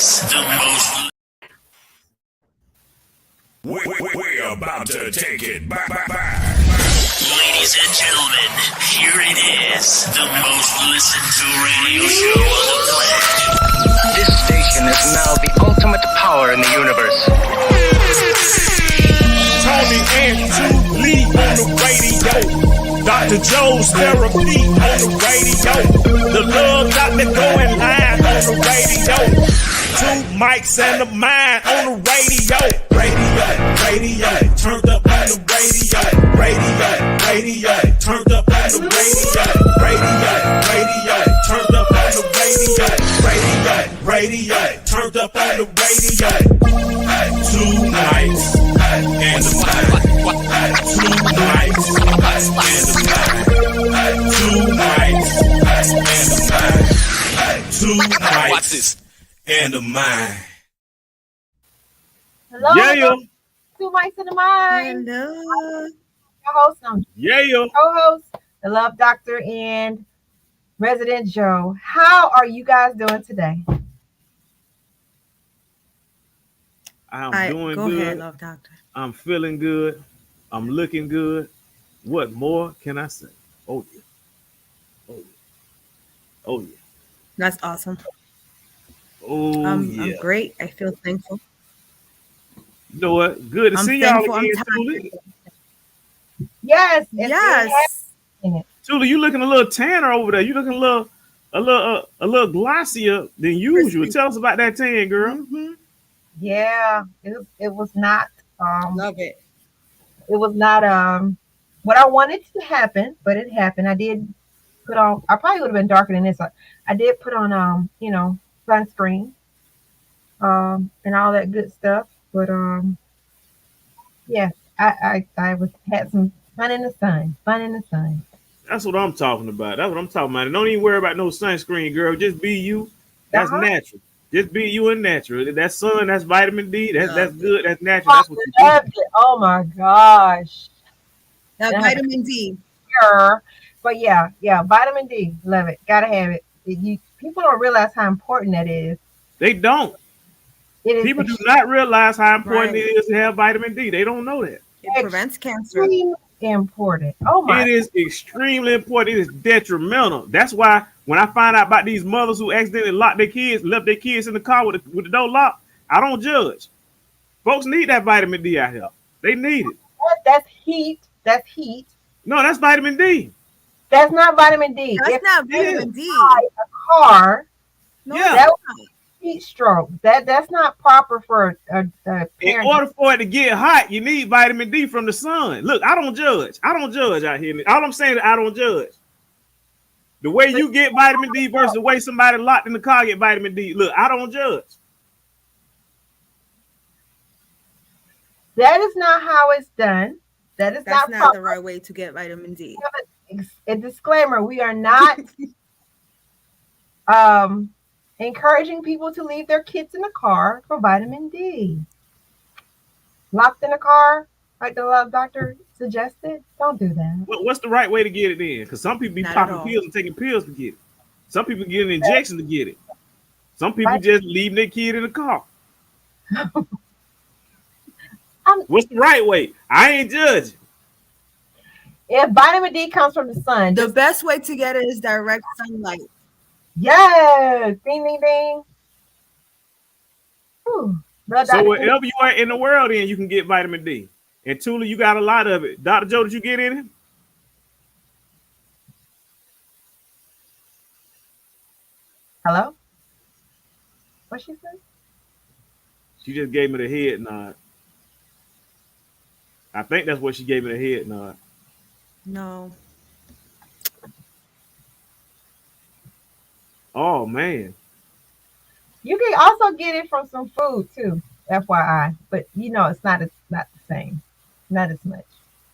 The most. We're about to take it back. Ladies and gentlemen, here it is. The most listened to radio show on the planet. This station is now the ultimate power in the universe. Tony and Lee on the radio. Dr. Joe's therapy on the radio. The love doctor going live on the radio. Two mics and a mind on the radio. Radio, turned up on the radio. Radio, turned up on the radio. Radio, turned up on the radio. Radio, turned up on the radio. Two mics and a mind. Two mics and a mind. Two mics and a mind. Two mics. Watch this. And a mind. Hello. Yeah. Two mics in the mind. Hello. Your host, Yeah. co-host, the Love Doctor and Resident Joe. How are you guys doing today? I'm doing go good. ahead, Love Doctor. I'm feeling good. I'm looking good. What more can I say? Oh yeah. Oh yeah. Oh yeah. That's awesome. Oh I'm yeah. great. I feel thankful. You know what? Good to I'm see y'all thankful. I'm again, tired. Tula. Yes. Yes. Tula, you looking a little tanner over there. You looking a little glossier than usual. Tell us about that tan, girl. Mhm. Yeah. It was not. Love it. It was not what I wanted to happen, but it happened. I did put on. I probably would have been darker than this. I did put on sunscreen and all that good stuff. But yeah, I had some fun in the sun. That's what I'm talking about. That's what I'm talking about. And don't even worry about no sunscreen, girl. Just be you. That's natural. Just be you and natural. That's sun. That's vitamin D. That's good. That's natural. That's what you Loved it. Oh my gosh. That Yeah. vitamin D. Sure. But yeah, vitamin D. Love it. Gotta have it. People don't realize how important that is. They don't. It is People do not realize how important Right. it is to have vitamin D. They don't know that. It prevents cancer. extremely important. Oh my. It is extremely important. It is detrimental. That's why when I find out about these mothers who accidentally left their kids in the car with the door locked, I don't judge. Folks need that vitamin D out here. They need it. That's heat. That's heat. No, that's vitamin D. That's not vitamin D. That's If not it vitamin D. you buy a car, No, Yeah. that was heat stroke. That's not proper for a In parent. order for it to get hot, you need vitamin D from the sun. Look, I don't judge. I don't judge out here. All I'm saying is I don't judge. The way you get vitamin D versus the way somebody locked in the car get vitamin D. Look, I don't judge. That is not how it's done. That is that's not not the proper. right way to get vitamin D. A disclaimer: we are not encouraging people to leave their kids in the car for vitamin D. Locked in a car, like the Love Doctor suggested. Don't do that. What's the right way to get it in? Because some people be Not at popping all. pills and taking pills to get it. Some people get an injection to get it. Some people just leaving their kid in the car. What's the right way? I ain't judging. If vitamin D comes from the sun, The best way to get it is direct sunlight. yes, ding ding ding. Whew. Love So Dr. wherever you are in the world, then you can get vitamin D. And Tula, you got a lot of it. Dr. Joe, did you get any? Hello? What she said? She just gave me the head nod. I think that's what she gave me the head nod. No. Oh man. You can also get it from some food too, FYI. But it's not the same. Not as much.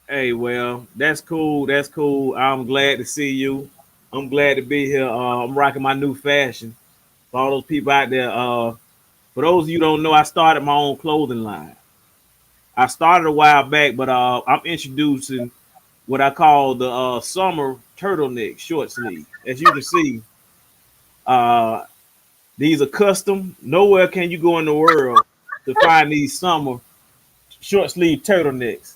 Hey, well, that's cool. That's cool. I'm glad to see you. I'm glad to be here. I'm rocking my new fashion. For all those people out there, for those of you who don't know, I started my own clothing line. I started a while back, but I'm introducing what I call the summer turtleneck short sleeve. As you can see, These are custom. Nowhere can you go in the world to find these summer short sleeve turtlenecks.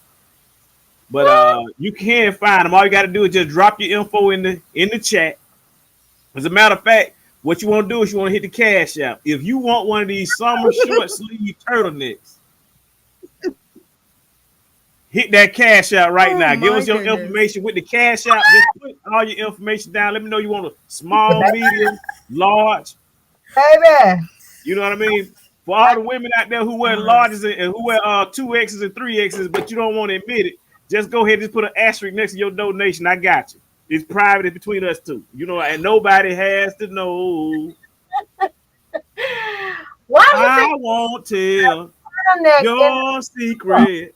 But you can find them. All you got to do is just drop your info in the chat. As a matter of fact, what you want to do is you want to hit the cash app. If you want one of these summer short sleeve turtlenecks, hit that cash out right now. Give us your information with the cash out. Just put all your information down. Let me know you want a small, medium, large. Baby. You know what I mean? For all the women out there who wear larges and who wear 2X's and 3X's, but you don't want to admit it, just go ahead and just put an asterisk next to your donation. I got you. It's private. It's between us two. You know, and nobody has to know. Why I won't tell your secret.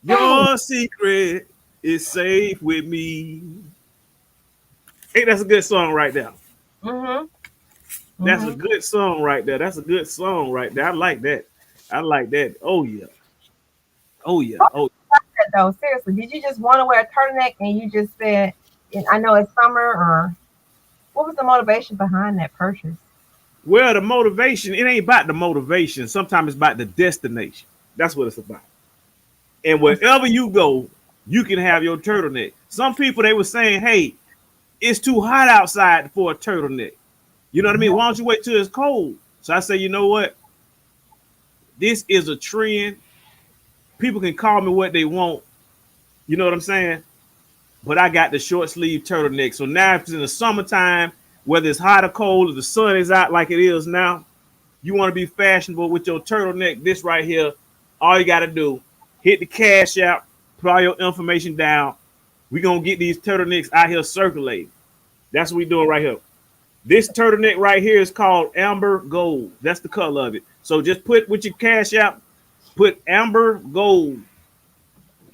Your secret is safe with me. Hey, that's a good song right there. That's a good song right there. That's a good song right there. I like that. I like that. Oh yeah. Oh yeah. Oh. Though seriously, did you just want to wear a turtleneck and you just said, "I know it's summer," or what was the motivation behind that purchase? Well, the motivation, it ain't about the motivation. Sometimes it's about the destination. That's what it's about. And wherever you go, you can have your turtleneck. Some people, they were saying, hey, it's too hot outside for a turtleneck. You know what I mean? Why don't you wait till it's cold? So I say, you know what? This is a trend. People can call me what they want. You know what I'm saying? But I got the short sleeve turtleneck. So now if it's in the summertime, whether it's hot or cold, if the sun is out like it is now, you want to be fashionable with your turtleneck, this right here, all you got to do, hit the cash out, put all your information down. We're going to get these turtlenecks out here circulating. That's what we're doing right here. This turtleneck right here is called Amber Gold. That's the color of it. So just put with your cash out, put Amber Gold.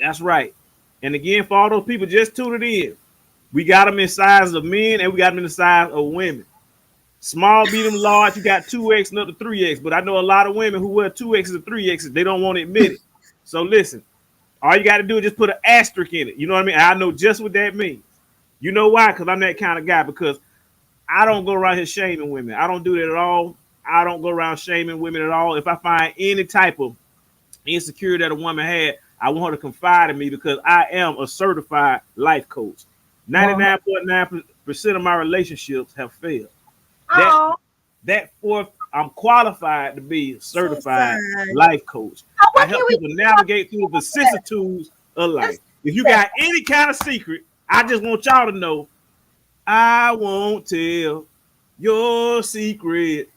That's right. And again, for all those people just tuned in, we got them in size of men and we got them in the size of women. Small, medium, large, you got 2X and up to 3X. But I know a lot of women who wear 2Xs and 3Xs, they don't want to admit it. So listen, all you got to do is just put an asterisk in it. You know what I mean? I know just what that means. You know why? Because I'm that kind of guy. Because I don't go around here shaming women. I don't do that at all. I don't go around shaming women at all. If I find any type of insecurity that a woman had, I want her to confide in me because I am a certified life coach. 99.9% of my relationships have failed. That fourth, I'm qualified to be a certified life coach. I help people navigate through the vicissitudes of life. If you got any kind of secret, I just want y'all to know, I won't tell your secret.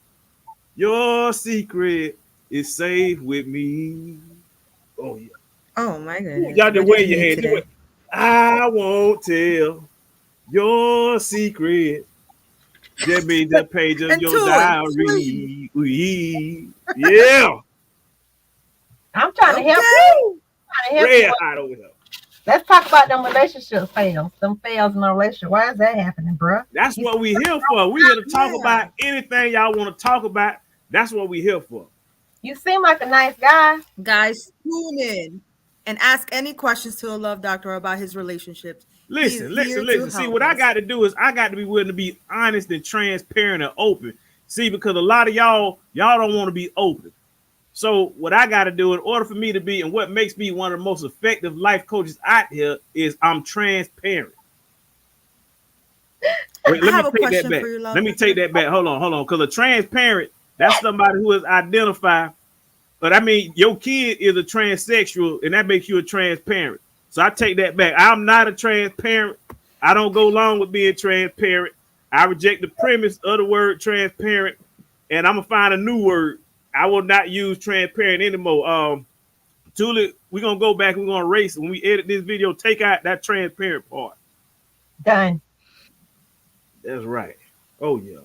Your secret is safe with me. Oh, yeah. Oh, my goodness. Y'all just wave your hand. Do it. I won't tell your secret. That means the page of your diary. Yeah. I'm trying to help you. Red hot over here. Let's talk about them relationship fails. Them fails in a relationship. Why is that happening, bro? That's what we here for. We here to talk about anything y'all want to talk about. That's what we here for. You seem like a nice guy. Guys, tune in and ask any questions to a love doctor about his relationships. Listen. See, what I got to do is I got to be willing to be honest and transparent and open. See, because a lot of y'all don't want to be open. So what I got to do in order for me to be, and what makes me one of the most effective life coaches out here, is I'm transparent. Wait, let me take that back. Let me take that back. Hold on. Because a transparent, that's somebody who is identified. But I mean, your kid is a transsexual, and that makes you a transparent. So I take that back. I'm not a transparent. I don't go along with being transparent. I reject the premise of the word transparent, and I'm gonna find a new word. I will not use transparent anymore. Julie, we're gonna go back. We're gonna erase when we edit this video. Take out that transparent part. Done. That's right. Oh yeah.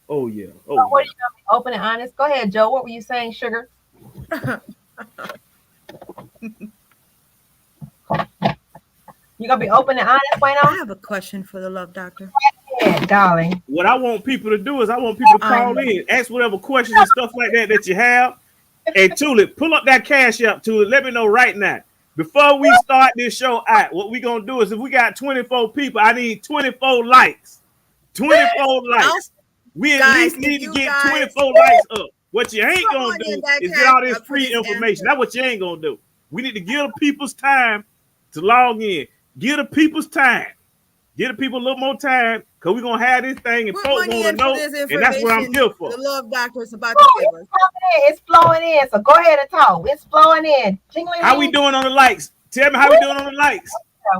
Oh yeah. Oh. So what are you gonna be open and honest? Go ahead, Joe. What were you saying, sugar? You gonna be open and honest, Wayne? I have a question for the love doctor. Yeah, darling. What I want people to do is I want people to call in, ask whatever questions and stuff like that you have. Hey, Tulip, pull up that cash up, Tulip. Let me know right now. Before we start this show out, what we gonna do is if we got 24 people, I need 24 likes. 24 likes. We at Guys, least if need to you get guys 24 likes up. What you ain't gonna someone in do that is get all this character for free this information. answer. That's what you ain't gonna do. We need to give the people's time to log in. Give the people's time. Give the people a little more time because we're gonna have this thing and Put folks money want to in for know, this and that's what I'm information here for. the love doctor is about Oh, to give us. it's flowing in. So go ahead and talk. It's flowing in. Jingling. How we doing on the likes? Tell me how we doing on the likes.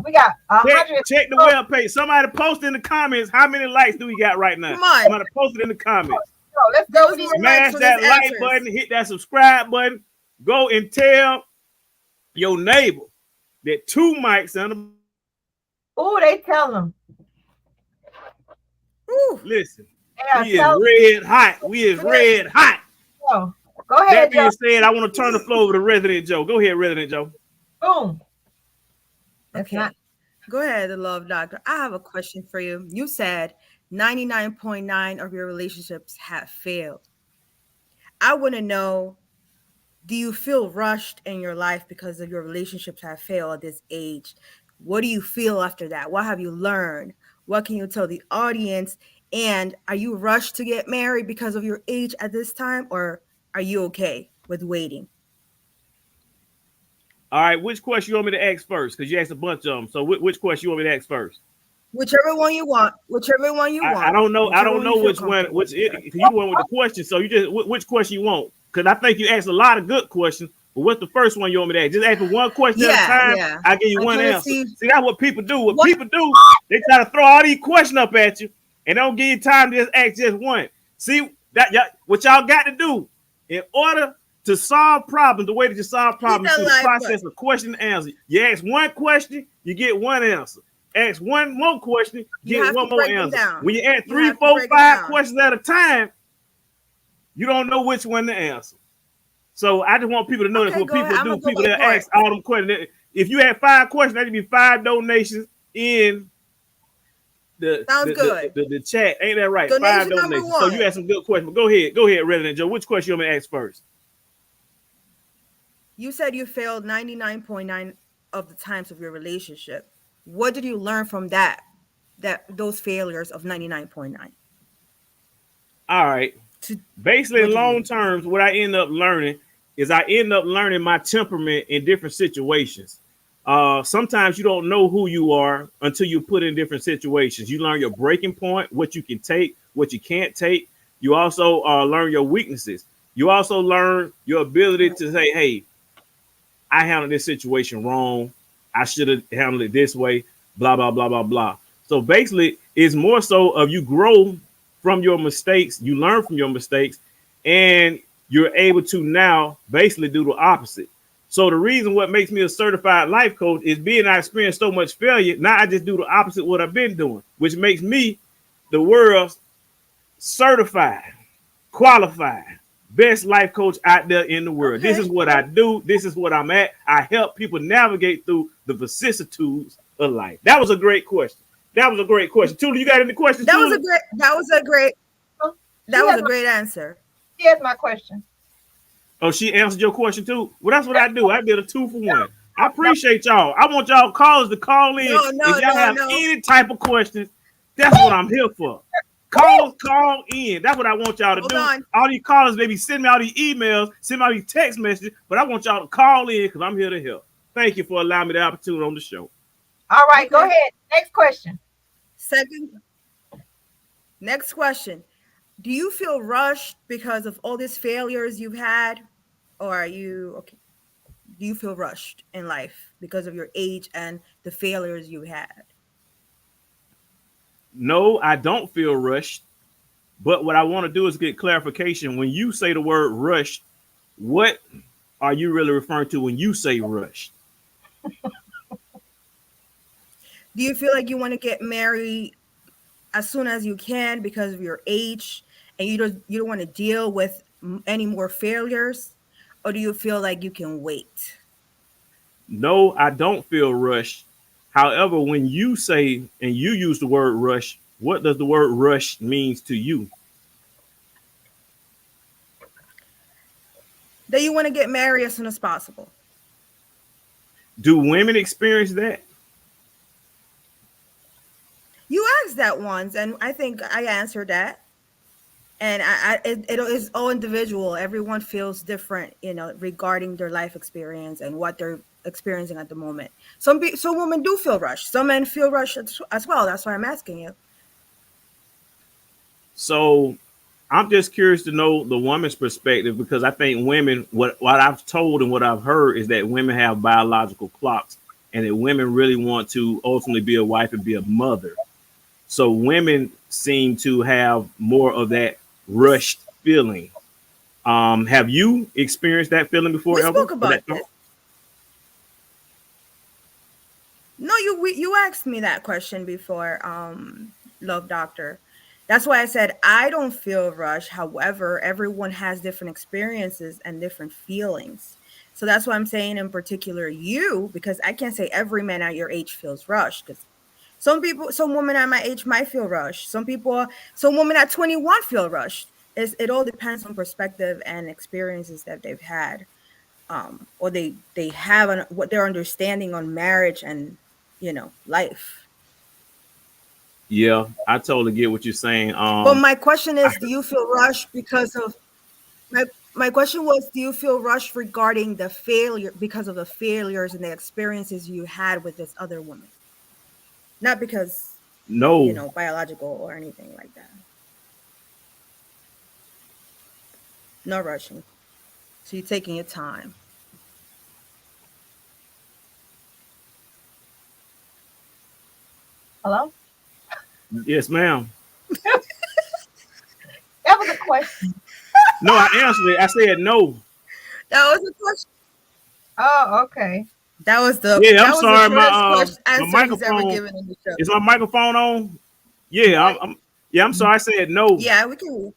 We got Check, 100. check the web page. Somebody post in the comments how many likes do we got right now. Come on. Somebody post it in the comments. Let's There go was with these. more likes Smash for that these like answers. button, hit that subscribe button. Go and tell your neighbor that 2 mics on the. Oh, they tell them. Whew. Listen, Yeah, we is tell them. red hot. We is red hot. Go ahead, That being Joe. said, I want to turn the floor over to Resident Joe. Go ahead, Resident Joe. Boom. That's Okay. not. Go ahead, the love doctor. I have a question for you. You said 99.9 of your relationships have failed. I want to know, do you feel rushed in your life because of your relationships have failed at this age? What do you feel after that? What have you learned? What can you tell the audience? And are you rushed to get married because of your age at this time, or are you okay with waiting? All right, which question you want me to ask first? Because you asked a bunch of them. So which question you want me to ask first? Whichever one you want. Whichever one you want. I don't know. I Whichever don't one know you feel which one. comfortable Which with. you the one with the question. So you just which question you want? Because I think you asked a lot of good questions. But what's the first one you want me to ask? Just ask me one question at a time. Yeah. I give you I'm one trying to answer. see- See, that's what people do. What What- people do, they try to throw all these questions up at you and don't give you time to just ask just one. See that what y'all got to do in order to solve problems. The way that you solve problems that through the live process of question and answer. You ask one question, you get one answer. Ask one more question, You get have one to more break them answer. down. When you ask You 3, have to 4, break it 5 down. questions at a time, you don't know which one to answer. So I just want people to know Okay, that what go ahead. people I'm do, gonna go people by that part. ask all them questions. If you had 5 questions, that'd be 5 donations in Sounds good. the chat. Ain't that right? Donation 5 number donations. So 1. you asked some good questions. But go ahead, Resident Joe. Which question you want me to ask first? You said you failed 99.9 of the times of your relationship. What did you learn from those failures of 99.9? All right. To- Basically, What in do you long mean? terms, what I end up learning is I end up learning my temperament in different situations. Sometimes you don't know who you are until you put in different situations. You learn your breaking point, what you can take, what you can't take. You also learn your weaknesses. You also learn your ability to say, hey, I handled this situation wrong. I should have handled it this way, blah, blah, blah, blah, blah. So basically, it's more so of you grow from your mistakes, you learn from your mistakes, and you're able to now basically do the opposite. So the reason what makes me a certified life coach is being I experienced so much failure. Now I just do the opposite of what I've been doing, which makes me the world's certified, qualified, best life coach out there in the world. Okay. This is what I do. This is what I'm at. I help people navigate through the vicissitudes of life. That was a great question. Tula, you got any questions? That was Tula? a great answer. Here's my question. Oh, she answered your question too? Well, that's what I do. I did a 2 for 1. I appreciate y'all. I want y'all callers to call in. If y'all have any type of questions, that's what I'm here for. Call in. That's what I want y'all to Hold do. on. All these callers, maybe send me all these emails, send me all these text messages, but I want y'all to call in because I'm here to help. Thank you for allowing me the opportunity on the show. All right, go ahead. Next question. Next question. Do you feel rushed because of all these failures you've had? Or are you okay? Do you feel rushed in life because of your age and the failures you had? No, I don't feel rushed. But what I want to do is get clarification. When you say the word rushed, what are you really referring to when you say rushed? Do you feel like you want to get married as soon as you can because of your age and you don't want to deal with any more failures? Or do you feel like you can wait? No, I don't feel rushed. However, when you say and you use the word rush, what does the word rush means to you? That you want to get married as soon as possible. Do women experience that? You asked that once, and I think I answered that. And it is all individual. Everyone feels different, regarding their life experience and what they're experiencing at the moment. Some women do feel rushed. Some men feel rushed as well. That's why I'm asking you. So I'm just curious to know the woman's perspective, because I think women, what I've told and what I've heard is that women have biological clocks, and that women really want to ultimately be a wife and be a mother. So women seem to have more of that rushed feeling. Have you experienced that feeling before? We ever? spoke about this. No, you asked me that question before, Love Doctor. That's why I said I don't feel rushed. However, everyone has different experiences and different feelings. So that's why I'm saying in particular you, because I can't say every man at your age feels rushed. Because some women at my age might feel rushed. Some women at 21 feel rushed. It all depends on perspective and experiences that they've had, or they have on what their understanding on marriage and life. Yeah, I totally get what you're saying. But my question is, do you feel rushed because of my question was, do you feel rushed regarding the failure because of the failures and the experiences you had with this other woman? Not because no, biological or anything like that. No rushing. So you're taking your time. Hello? yes, ma'am. That was a question. No, I answered it. I said no. That was the question. Oh, okay. That was the Yeah, I'm that was sorry. the My first answer he's ever microphone given in the show. is my microphone on. Yeah, I'm sorry. I said no. Yeah, we can.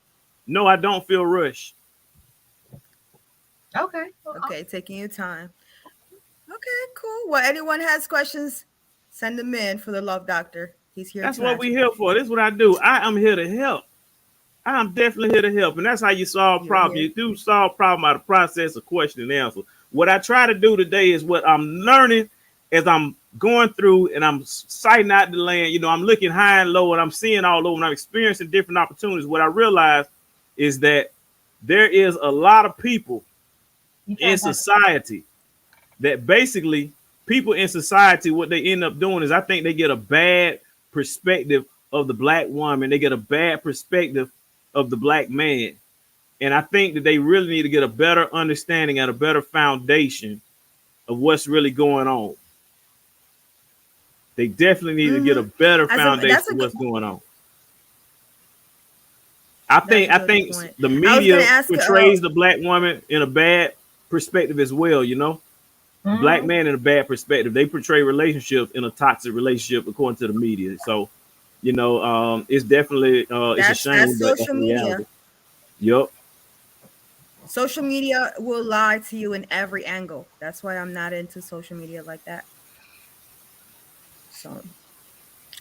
No, I don't feel rushed. Okay. Okay, taking your time. Okay, cool. Well, anyone has questions, send them in for the Love Doctor. He's here. That's to what answer we here for. This is what I do. I am here to help. I'm definitely here to help, and that's how you solve problems. You do solve problem out of process of question and answer. What I try to do today is what I'm learning as I'm going through and I'm sighting out the land. I'm looking high and low, and I'm seeing all over, and I'm experiencing different opportunities. What I realize is that there is a lot of people in society that basically people in society, what they end up doing is I think they get a bad perspective of the black woman. They get a bad perspective of the black man. And I think that they really need to get a better understanding and a better foundation of what's really going on. They definitely need to get a better foundation of what's going on. I think the media portrays the black woman in a bad perspective as well, Black man in a bad perspective. They portray relationships in a toxic relationship according to the media. So, it's definitely it's a shame. That's social media. Yep. Social media will lie to you in every angle. That's why I'm not into social media like that. So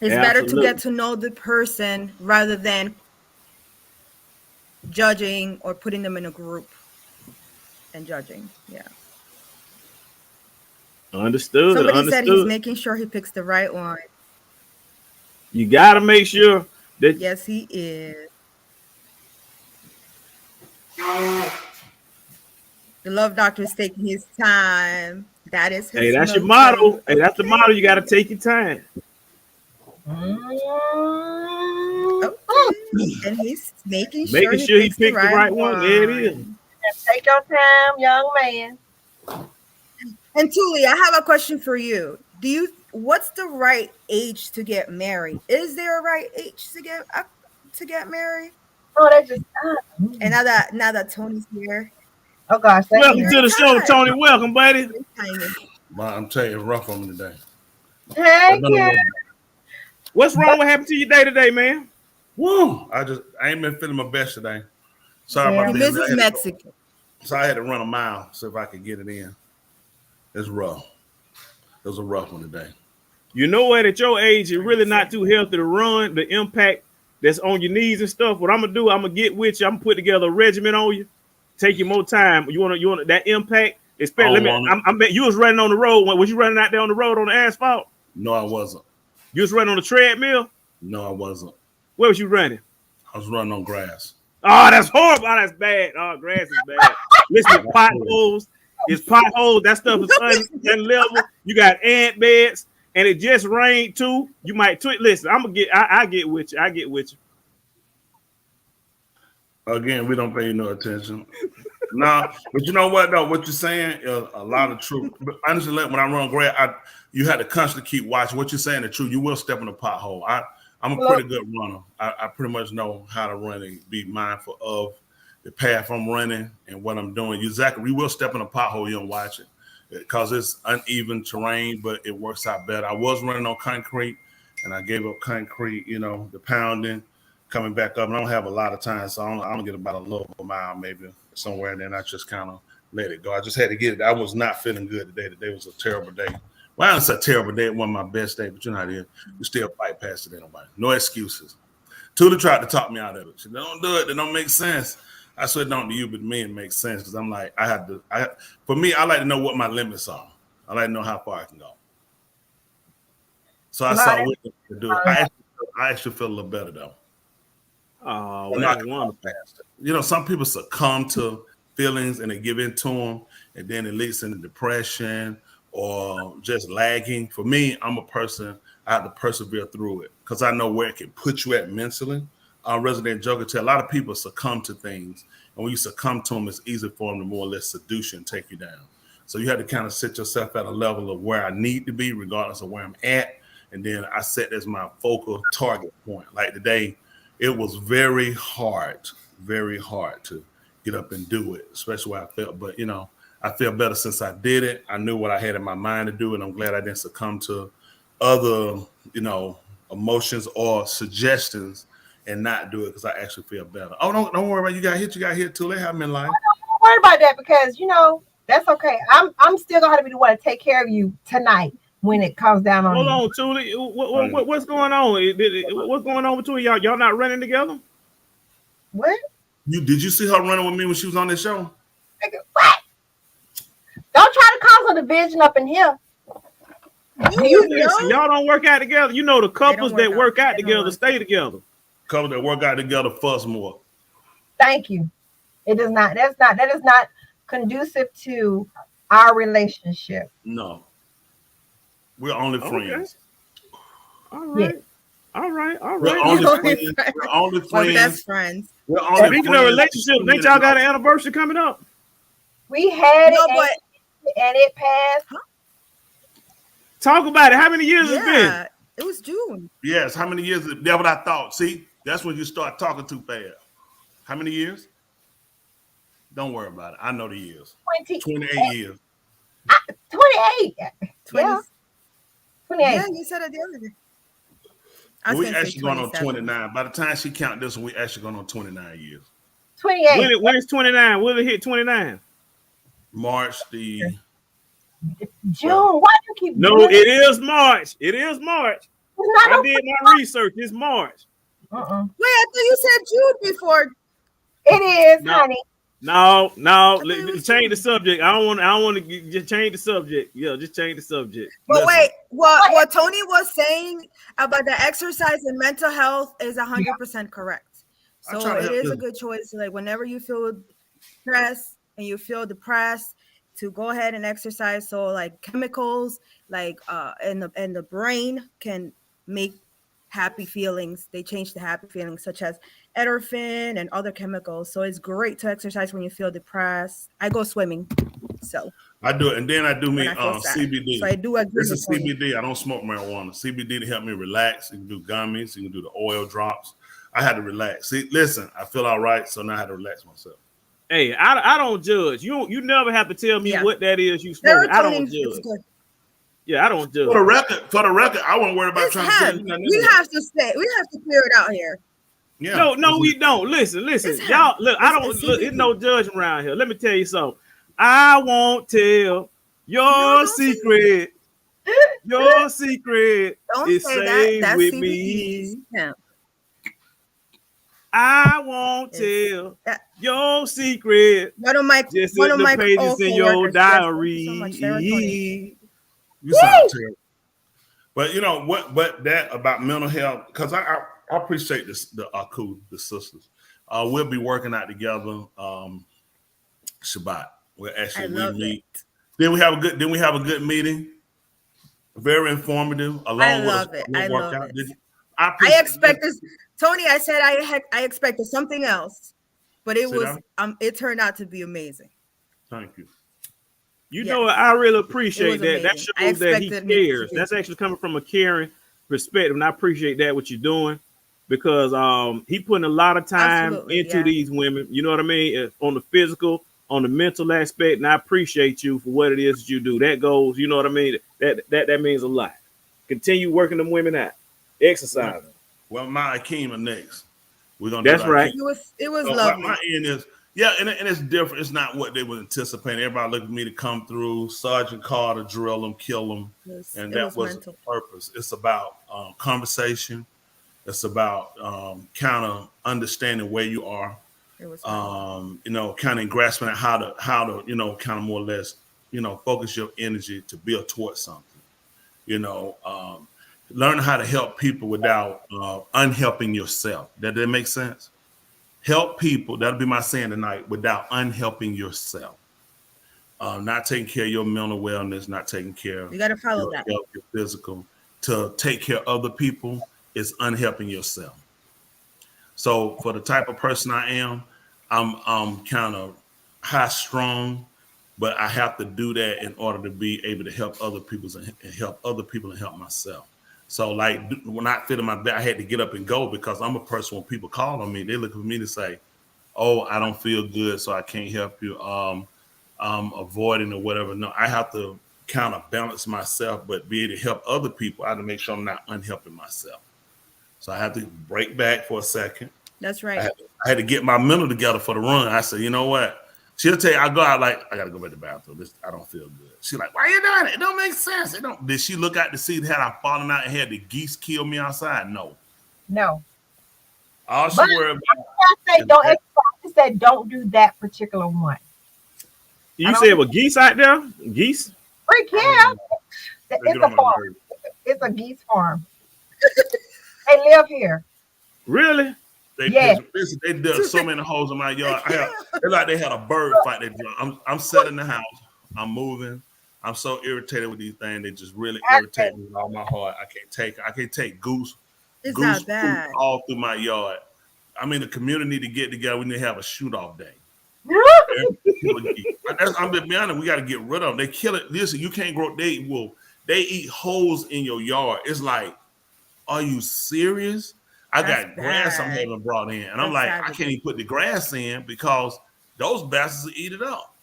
it's better to get to know the person rather than judging or putting them in a group and judging. Yeah. Understood. Somebody said he's making sure he picks the right one. You got to make sure that. Yes, he is. The Love Doctor is taking his time. That is his that's your motto. Hey, that's the motto. You got to take your time. Okay. And he's making sure he picks the right one. There it is. Take your time, young man. And Tuli, I have a question for you. What's the right age to get married? Is there a right age to get married? Oh, that's just. And now that Tony's here. Oh gosh! Welcome to the show, Tony. Welcome, buddy. I'm telling you, rough on me today. Hey, yeah. What's wrong? What happened to your day today, man? Woo! I ain't been feeling my best today. Sorry about this. Mrs. Mexican. So I had to run a mile, see if I could get it in. It's rough. It was a rough one today. You know what? At your age, it's really not too healthy to run. The impact that's on your knees and stuff. What I'm gonna do, I'm gonna get with you. I'm gonna put together a regimen on you. Take you more time. You want that impact? Especially, I bet you was running on the road. Was you running out there on the road on the asphalt? No, I wasn't. You was running on the treadmill? No, I wasn't. Where was you running? I was running on grass. Oh, that's horrible. Oh, that's bad. Oh, grass is bad. Listen, potholes. It's potholes. That stuff is unlevel. You got ant beds, and it just rained too. You might tweet. Listen, I'm gonna get. I get with you. I get with you. Again, we don't pay you no attention. Nah, but you know what though? What you're saying is a lot of truth. But honestly, when I run grass, you had to constantly keep watching. What you're saying is true. You will step in a pothole. I'm a pretty good runner. I pretty much know how to run and be mindful of the path I'm running and what I'm doing. Exactly. We will step in a pothole. You don't watch it because it's uneven terrain, but it works out better. I was running on concrete, and I gave up concrete. You know, the pounding, coming back up. And I don't have a lot of time, so I'm gonna get about a little mile maybe somewhere, and then I just kind of let it go. I just had to get it. I was not feeling good today. Today was a terrible day. Well, it's a terrible day. It wasn't my best day, but you know how it is. You still fight past it anyway. No excuses. Tula tried to talk me out of it. She said, don't do it. It don't make sense. I said, don't to you, but to me, it makes sense because I'm like, for me, I like to know what my limits are. I like to know how far I can go. So I saw what to do. I actually feel a little better though. Oh, well, that's wonderful. You know, some people succumb to feelings and they give in to them, and then it leads into depression or just lagging. For me, I'm a person, I have to persevere through it because I know where it can put you at mentally. Resident Joker tell a lot of people succumb to things, and when you succumb to them, it's easy for them to more or less seduce you and take you down. So you have to kind of set yourself at a level of where I need to be, regardless of where I'm at, and then I set as my focal target point. Like today, it was very hard to get up and do it, especially where I felt. But, you know, I feel better since I did it. I knew what I had in my mind to do, and I'm glad I didn't succumb to other, you know, emotions or suggestions and not do it because I actually feel better. Oh, don't worry about it. You got hit too. They have me in life. Don't worry about that because, you know, that's okay. I'm still going to be the one to take care of you tonight when it comes down on you. Hold on, Tuli. What's going on? What's going on between y'all? Y'all not running together? What? Did you see her running with me when she was on this show? What? Don't try to cause a division up in here. Listen, y'all don't work out together. You know the couples that work out together stay together. Couples that work out together fuss more. Thank you. It does not. That is not conducive to our relationship. No. We're only friends. All right. Yeah. All right. We're only friends. We're only friends. We're best friends. We're only Speaking of relationships, ain't y'all got an anniversary coming up? We had it and it passed. Huh? Talk about it. How many years it's been? It was June. Yes. How many years? That's what I thought. See, that's when you start talking too fast. How many years? Don't worry about it. I know the years. 28 years. 28. 20. Yeah. 28. Yeah, you said it the other day. We actually going on 29. By the time she count this one, we actually going on 29 years. 28. When is 29? Will it hit 29? March the June. Why do you keep? No, it is March. It is March. I did my research. It's March. Wait, I thought you said June before. It is, honey. No. Change the subject. I don't want to just change the subject. Yeah, just change the subject. But wait, what Tony was saying about the exercise and mental health is 100% correct. So it is a good choice. Like whenever you feel stressed and you feel depressed, to go ahead and exercise. So like chemicals, like in the brain can make happy feelings. They change the happy feelings, such as endorphin and other chemicals. So it's great to exercise when you feel depressed. I go swimming, so I do it, and then I do me CBD. So I do agree. This is CBD. I don't smoke marijuana. CBD to help me relax. You can do gummies. You can do the oil drops. I had to relax. See, listen, I feel all right, so now I had to relax myself. Hey, I don't judge. You never have to tell me what that is you smoke. I don't judge. Yeah, I don't judge. For the record, I wasn't worried about trying to tell you nothing. We have to clear it out here. Yeah. No, we don't. Listen. Y'all, look, it's no judgment around here. Let me tell you something. I won't tell your secret. Your secret is safe with me. Yeah. I won't tell your secret. One of my pages in your diary. You sound terrible. But you know what? But that about mental health, because I appreciate this, the sisters. We'll be working out together. Shabbat. We'll I actually love meet. it. Then we have a good meeting. Very informative. Along with love it. I love workout. it. I I appreciate expect this, Tony. I said I expected something else, but it Sit was down. it turned out to be amazing. Thank you. You Yes. know what? I really It appreciate was that. That amazing. I shows that he expected me to cares. be- That's actually coming from a caring perspective, and I appreciate that what you're doing because he putting a lot of time Absolutely, into yeah. these women. You know what I mean? On the physical, on the mental aspect, and I appreciate you for what it is that you do. That goes, you know what I mean? That means a lot. Continue working them women out, exercising. Well, my Akeem are next. We're gonna. That's do the right. Akeem. It was So lovely. my end is and it's different. It's not what they were anticipating. Everybody looked at me to come through. Sergeant Carter, drill them, kill them, and that was mental. the purpose. It's about conversation. It's about kind of understanding where you are. It was Kind of grasping at how to kind of more or less focus your energy to build towards something. Learn how to help people without unhelping yourself. That makes sense? Help people, that'll be my saying tonight, without unhelping yourself. Not taking care of your mental wellness, not taking care of You got to follow your that. health, your physical. To take care of other people is unhelping yourself. So for the type of person I am, I'm kind of high strung, but I have to do that in order to be able to help other people and help other people and help myself. So like when I fit in my bed, I had to get up and go because I'm a person when people call on me, they look at me to say, oh, I don't feel good, so I can't help you. I'm avoiding or whatever. No, I have to kind of balance myself, but be able to help other people. I have to make sure I'm not unhelping myself. So I have to break back for a second. That's right. I had to get my mental together for the run. I said, you know what? She'll tell you, I go out like, I got to go back to the bathroom. I don't feel good. She's like, why are you doing it? It don't make sense. Did she look out to see had I fallen out and had the geese kill me outside? No. All she But- worried about. I say don't exercise. I said don't do that particular one. You said with geese out there? Geese? Freak yeah. They It's get on a my farm. nerves. It's a geese farm. They live here. Really? Yeah. They dug so many holes in my yard. It's like they had a bird fight. I'm set in the house. I'm moving. I'm so irritated with these things. They just really irritate me with all my heart. I can't take goose It's goose not bad. poop all through my yard. I mean, the community need to get together. We need to have a shoot off day. I'm just being honest. We got to get rid of them. They kill it. Listen, you can't grow. They eat holes in your yard. It's like, are you serious? I That's got grass I'm bad. having brought in, and I'm That's like, I savage. can't even put the grass in because those bastards will eat it up.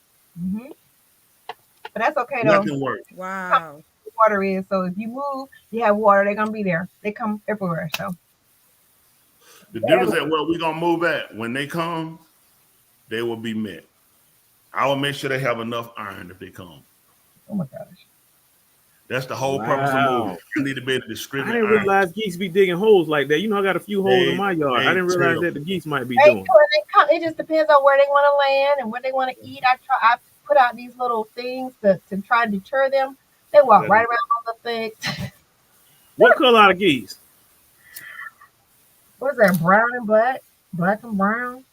Mhm. But that's okay though. Nothing works. Wow. Water is so if you move, you have water. They're gonna be there. They come everywhere. So The difference that where we gonna move at when they come, they will be met. I will make sure they have enough iron if they come. oh my gosh. That's the whole purpose of Wow. moving. You need to be able to I distribute didn't iron. realize geese be digging holes like that. You know, I got a few holes in my yard. I didn't realize too. that the geese might be They do, doing. and they come. It just depends on where they want to land and what they want to eat. I put out these little things to try and deter them. They walk Yeah. right around all the things. What color are the geese? What is that? Brown and black, black and brown.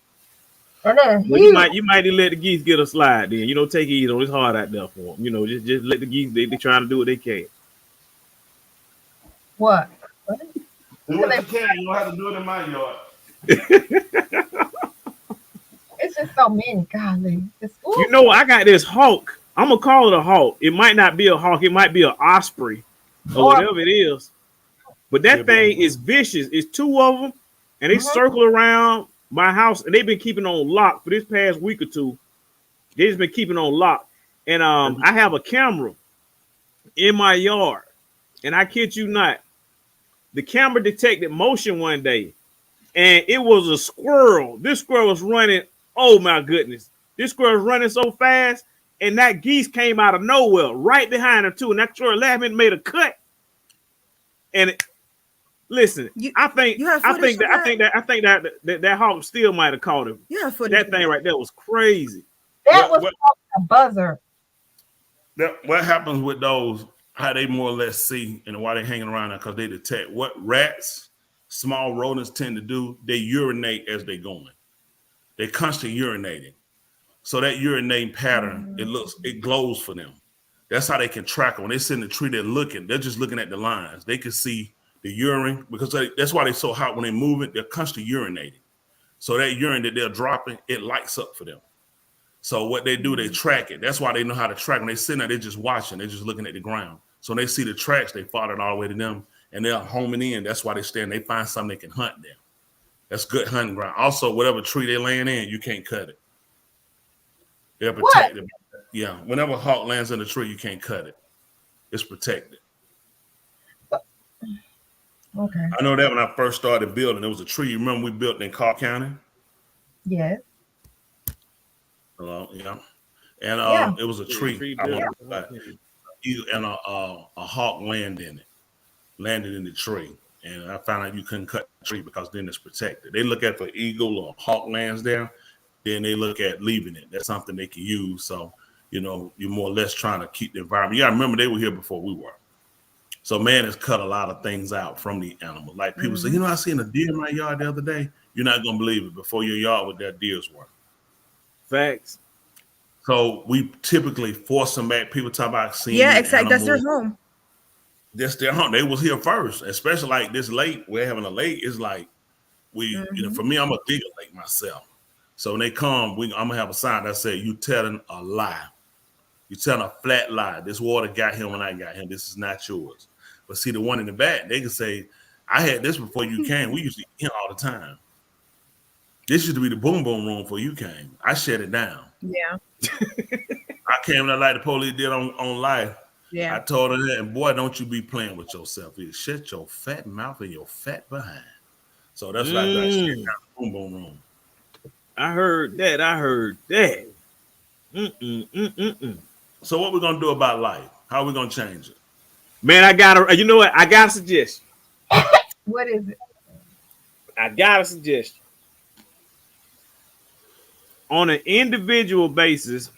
And then Well, huge. you might let the geese get a slide then. You know, take it easy. It's hard out there for them. You know, just let the geese. They trying to do what they can. What? Do what you can. You don't have to do it in my yard. It's just so many. Golly. Ooh. You know, I got this hawk. I'm gonna call it a hawk. It might not be a hawk. It might be an osprey or whatever it is. But that thing is vicious. It's two of them, and they circle around my house, and they've been keeping on lock for this past week or two. They've just been keeping on lock, and I have a camera in my yard, and I kid you not, the camera detected motion one day, and it was a squirrel. This squirrel was running. Oh my goodness, this squirrel was running so fast, and that geese came out of nowhere right behind him too, and that squirrel left and made a cut. And listen, I think that hawk still might have caught him. You have footage. That thing right there was crazy. That was called a buzzer. What happens with those? How they more or less see and why they hanging around there? Because they detect what rats, small rodents tend to do. They urinate as they going. They're constantly urinating. So that urinating pattern, it glows for them. That's how they can track them. When they sit in the tree, they're just looking at the lines. They can see the urine because that's why they're so hot when they move it. They're constantly urinating. So that urine that they're dropping, it lights up for them. So what they do, they track it. That's why they know how to track. When they sit there, they're just watching. They're just looking at the ground. So when they see the tracks, they follow it all the way to them, and they're homing in. That's why they stand. They find something they can hunt there. That's good hunting ground. Also, whatever tree they're laying in, you can't cut it. They're protected. Yeah, whenever a hawk lands in a tree, you can't cut it. It's protected. Okay. I know that when I first started building, there was a tree. You remember we built in Carr County? Yes. Hello, yeah. And it was a tree. And a hawk landed in the tree. And I found out you couldn't cut the tree because then it's protected. They look at the eagle or hawk lands there, then they look at leaving it. That's something they can use. So, you're more or less trying to keep the environment. Yeah, I remember they were here before we were. So man has cut a lot of things out from the animal. Like people say, I seen a deer in my yard the other day. You're not going to believe it. Before your yard with that deers were. Facts. So we typically force them back. People talk about seeing. Yeah, exactly. That's their home. That's their home. They was here first, especially like this lake. We're having a lake. It's like for me, I'm a digger lake myself. So when they come, I'm gonna have a sign that says, "You telling a lie. You telling a flat lie. This water got him when I got him. This is not yours." But see, the one in the back, they can say, "I had this before you came. We used to eat all the time. This used to be the boom boom room before you came. I shut it down." Yeah. I came to like the police did on life. Yeah. I told her that, and boy, don't you be playing with yourself. You shut your fat mouth and your fat behind. So that's why I shut down the boom boom room. I heard that. So what we gonna do about life? How are we gonna change it? Man, I got a suggestion. What is it? I got a suggestion. On an individual basis,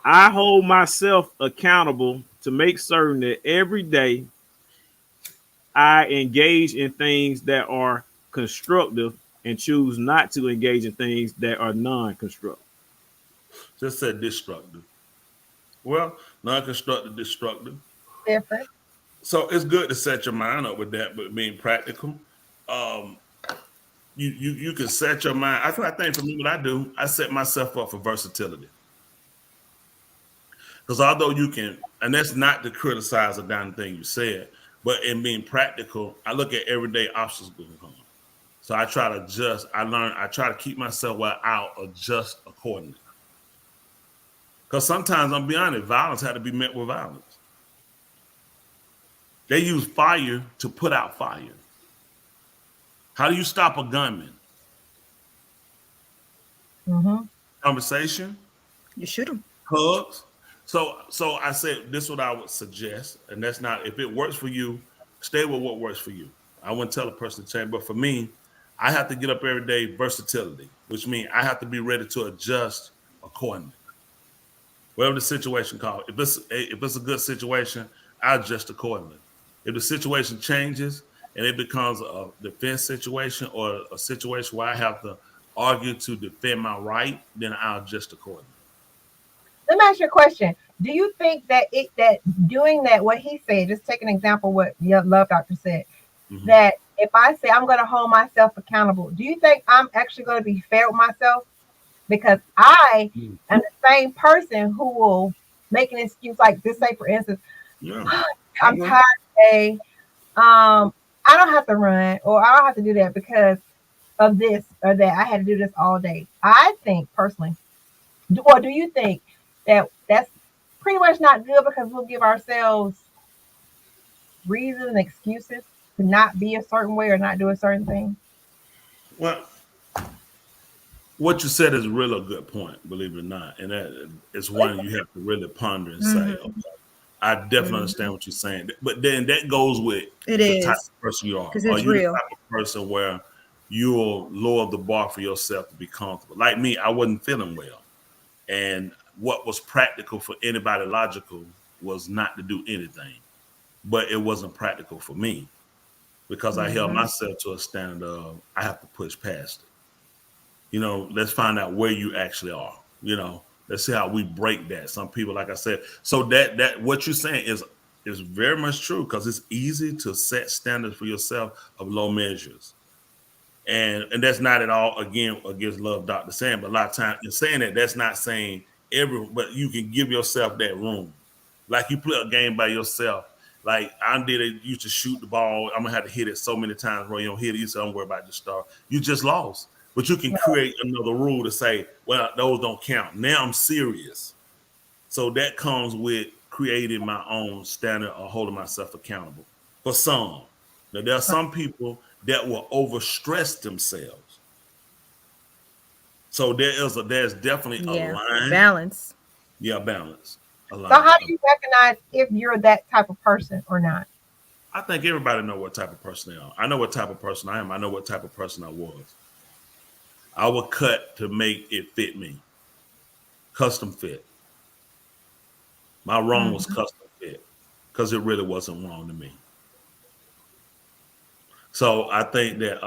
I hold myself accountable to make certain that every day I engage in things that are constructive and choose not to engage in things that are non-constructive. Just said destructive. Well, non-constructive, destructive. Different. So it's good to set your mind up with that, but being practical. You can set your mind. I think for me, what I do, I set myself up for versatility. Because although you can, and that's not to criticize a damn thing you said, but in being practical, I look at everyday obstacles going on. So I try to adjust. I try to keep myself where I'll adjust accordingly. Because sometimes, I'm be honest, violence had to be met with violence. They use fire to put out fire. How do you stop a gunman? Conversation. You shoot them. Hugs. So I said this is what I would suggest, and that's not, if it works for you, stay with what works for you. I wouldn't tell a person to change, but for me, I have to get up every day, versatility, which means I have to be ready to adjust accordingly. Whatever the situation calls. If it's a good situation, I adjust accordingly. If the situation changes and it becomes a defense situation or a situation where I have to argue to defend my right, then I'll adjust accordingly. Let me ask you a question. Do you think that doing that, what he said, just take an example what your love doctor said, that if I say I'm going to hold myself accountable, do you think I'm actually going to be fair with myself? Because I am the same person who will make an excuse like this. Say, for instance, I'm tired today. I don't have to run or I don't have to do that because of this or that. I had to do this all day. I think personally, or do you think that's pretty much not good because we'll give ourselves reasons and excuses to not be a certain way or not do a certain thing? Well, what you said is really a good point, believe it or not. And that is one you have to really ponder and say, okay, I definitely understand what you're saying. But then that goes with the type of person you are. Because it's you real. The type of person where you'll lower the bar for yourself to be comfortable. Like me, I wasn't feeling well. And what was practical for anybody logical was not to do anything. But it wasn't practical for me because I held myself to a standard of I have to push past it. let's find out where you actually are. Let's see how we break that. Some people, like I said, so that what you're saying is very much true, because it's easy to set standards for yourself of low measures. And that's not at all, again, against Love Dr. Sam, but a lot of times in saying that, that's not saying but you can give yourself that room. Like you play a game by yourself. Like I used to shoot the ball. I'm gonna have to hit it so many times where you don't hit it. You say, don't worry about the star. You just lost. But you can create another rule to say, well, those don't count. Now I'm serious. So that comes with creating my own standard or holding myself accountable. For some. Now there are some people that will overstress themselves. So there's definitely a line. Balance. Yeah, balance. So how do you recognize if you're that type of person or not? I think everybody know what type of person they are. I know what type of person I am. I know what type of person I was. I would cut to make it fit me. Custom fit. My wrong was custom fit because it really wasn't wrong to me. So I think that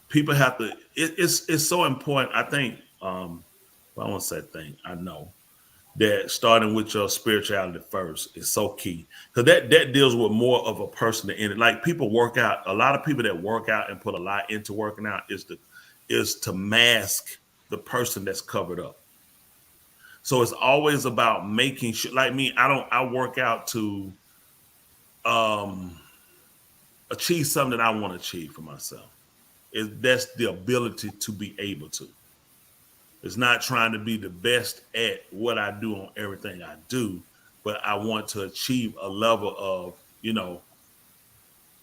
people have to, it's so important. I think, I won't say thing, I know that starting with your spirituality first is so key, because that deals with more of a person in it. Like people work out, a lot of people that work out and put a lot into working out is to mask the person that's covered up. So it's always about making sure, like me, I work out to achieve something that I want to achieve for myself. That's the ability to be able to. It's not trying to be the best at what I do on everything I do, but I want to achieve a level of,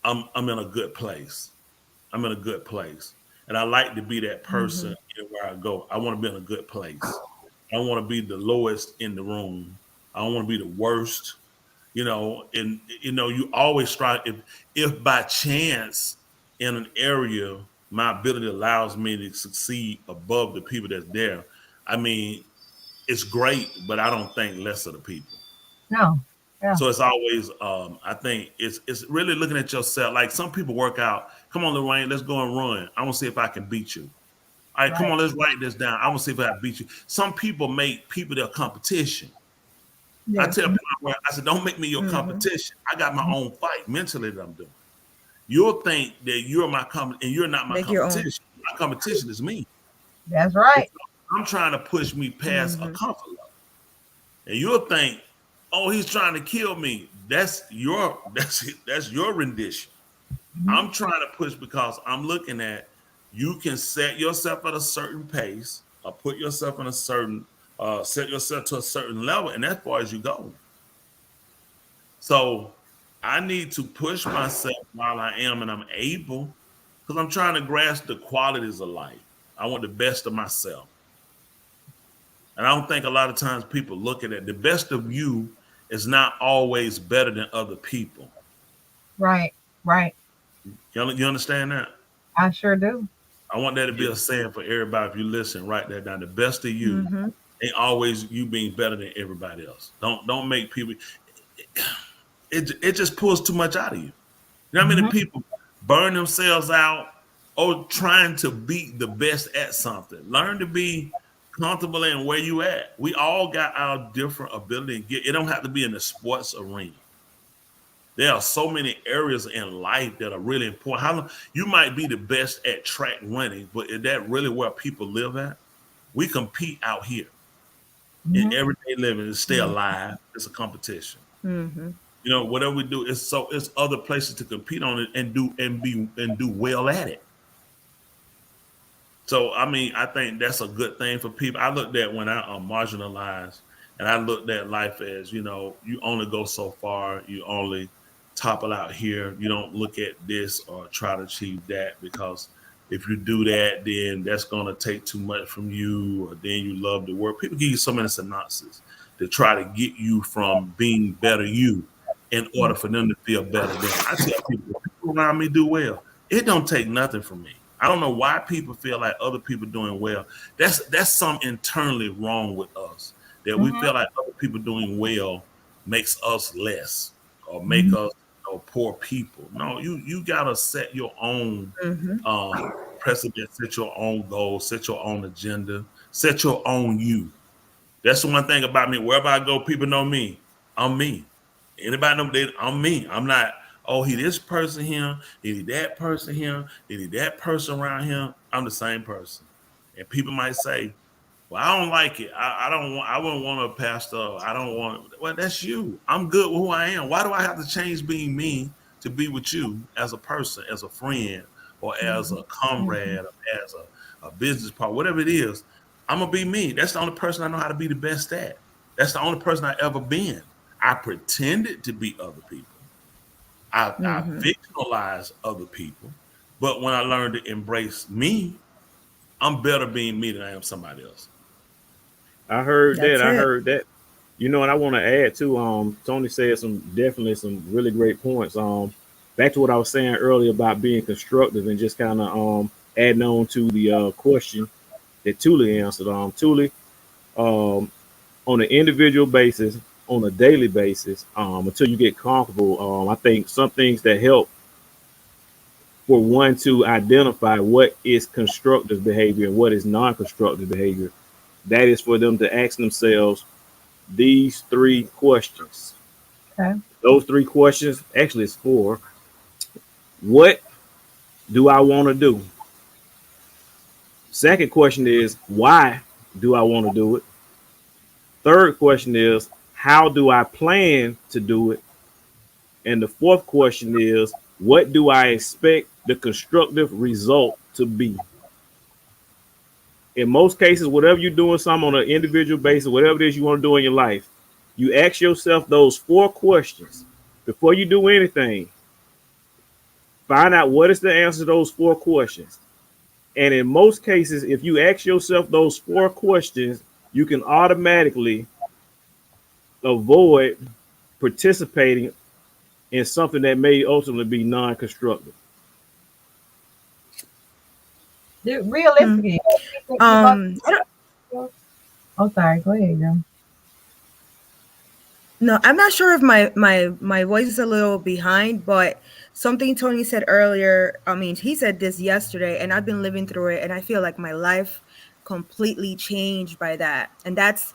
I'm in a good place. I'm in a good place. And I like to be that person where I go. I want to be in a good place. I don't want to be the lowest in the room. I don't want to be the worst, and you always try, if by chance in an area my ability allows me to succeed above the people that's there, I mean, it's great, but I don't think less of the people. No. Yeah. So it's always, I think it's really looking at yourself. Like some people work out, come on, Lorraine, let's go and run. I want to see if I can beat you. All right, come on, let's write this down. I want to see if I can beat you. Some people make people their competition. Yeah. I tell people, I said, don't make me your competition. I got my own fight mentally that I'm doing. You'll think that you're my and you're not my competition. My competition is me. That's right. I'm trying to push me past a comfort level. And you'll think, oh, he's trying to kill me. That's your rendition. I'm trying to push because I'm looking at, you can set yourself at a certain pace or put yourself in a certain, set yourself to a certain level, and as far as you go. So I need to push myself while I am and I'm able, because I'm trying to grasp the qualities of life. I want the best of myself. And I don't think a lot of times people look at it. The best of you is not always better than other people. Right. You understand that? I sure do. I want that to be a saying for everybody. If you listen, write that down. The best of you ain't always you being better than everybody else. Don't make people. It just pulls too much out of you. You know how many people burn themselves out or trying to be the best at something? Learn to be comfortable in where you at. We all got our different ability. It don't have to be in the sports arena. There are so many areas in life that are really important. You might be the best at track running, but is that really where people live at? We compete out here in everyday living to stay alive. It's a competition. Whatever we do, it's other places to compete on it and do well at it. So I mean, I think that's a good thing for people. I looked at when I marginalized, and I looked at life as, you only go so far. You only topple out here. You don't look at this or try to achieve that, because if you do that, then that's going to take too much from you, or then you love the world. People give you so many synopses to try to get you from being better you in order for them to feel better than. I tell people, if people around me do well, it don't take nothing from me. I don't know why people feel like other people doing well. That's something internally wrong with us, that we feel like other people doing well makes us less or make us poor people. No, you gotta set your own precedent, set your own goals, set your own agenda, set your own you. That's the one thing about me. Wherever I go, people know me. I'm me. Anybody know me? I'm me. I'm not, oh, he this person here, he that person here, he that person around here. I'm the same person. And people might say, well, I don't like it. I wouldn't want a pastor. I don't want, well, that's you. I'm good with who I am. Why do I have to change being me to be with you as a person, as a friend, or as a comrade, or as a business partner, whatever it is? I'm gonna be me. That's the only person I know how to be the best at. That's the only person I ever been. I pretended to be other people. I fictionalized other people. But when I learned to embrace me, I'm better being me than I am somebody else. I heard That's that. I it. heard that. You know, and I want to add too. Tony said some really great points. Back to what I was saying earlier about being constructive and just kind of adding on to the question that Thule answered. Thule, on an individual basis, on a daily basis, until you get comfortable. I think some things that help for one to identify what is constructive behavior and what is non-constructive behavior. That is for them to ask themselves these 3 questions. Okay. Those 3 questions, actually it's 4. What do I want to do? Second question is, why do I want to do it? Third question is, how do I plan to do it? And the fourth question is, what do I expect the constructive result to be? In most cases, whatever you're doing something on an individual basis, whatever it is you want to do in your life, you ask yourself those 4 questions before you do anything. Find out what is the answer to those 4 questions. And in most cases, if you ask yourself those 4 questions, you can automatically avoid participating in something that may ultimately be non-constructive. Realistically, I don't, oh, sorry. Go ahead, girl. no, I'm not sure if my voice is a little behind, but something Tony said earlier, I mean, he said this yesterday, and I've been living through it, and I feel like my life completely changed by that. And that's,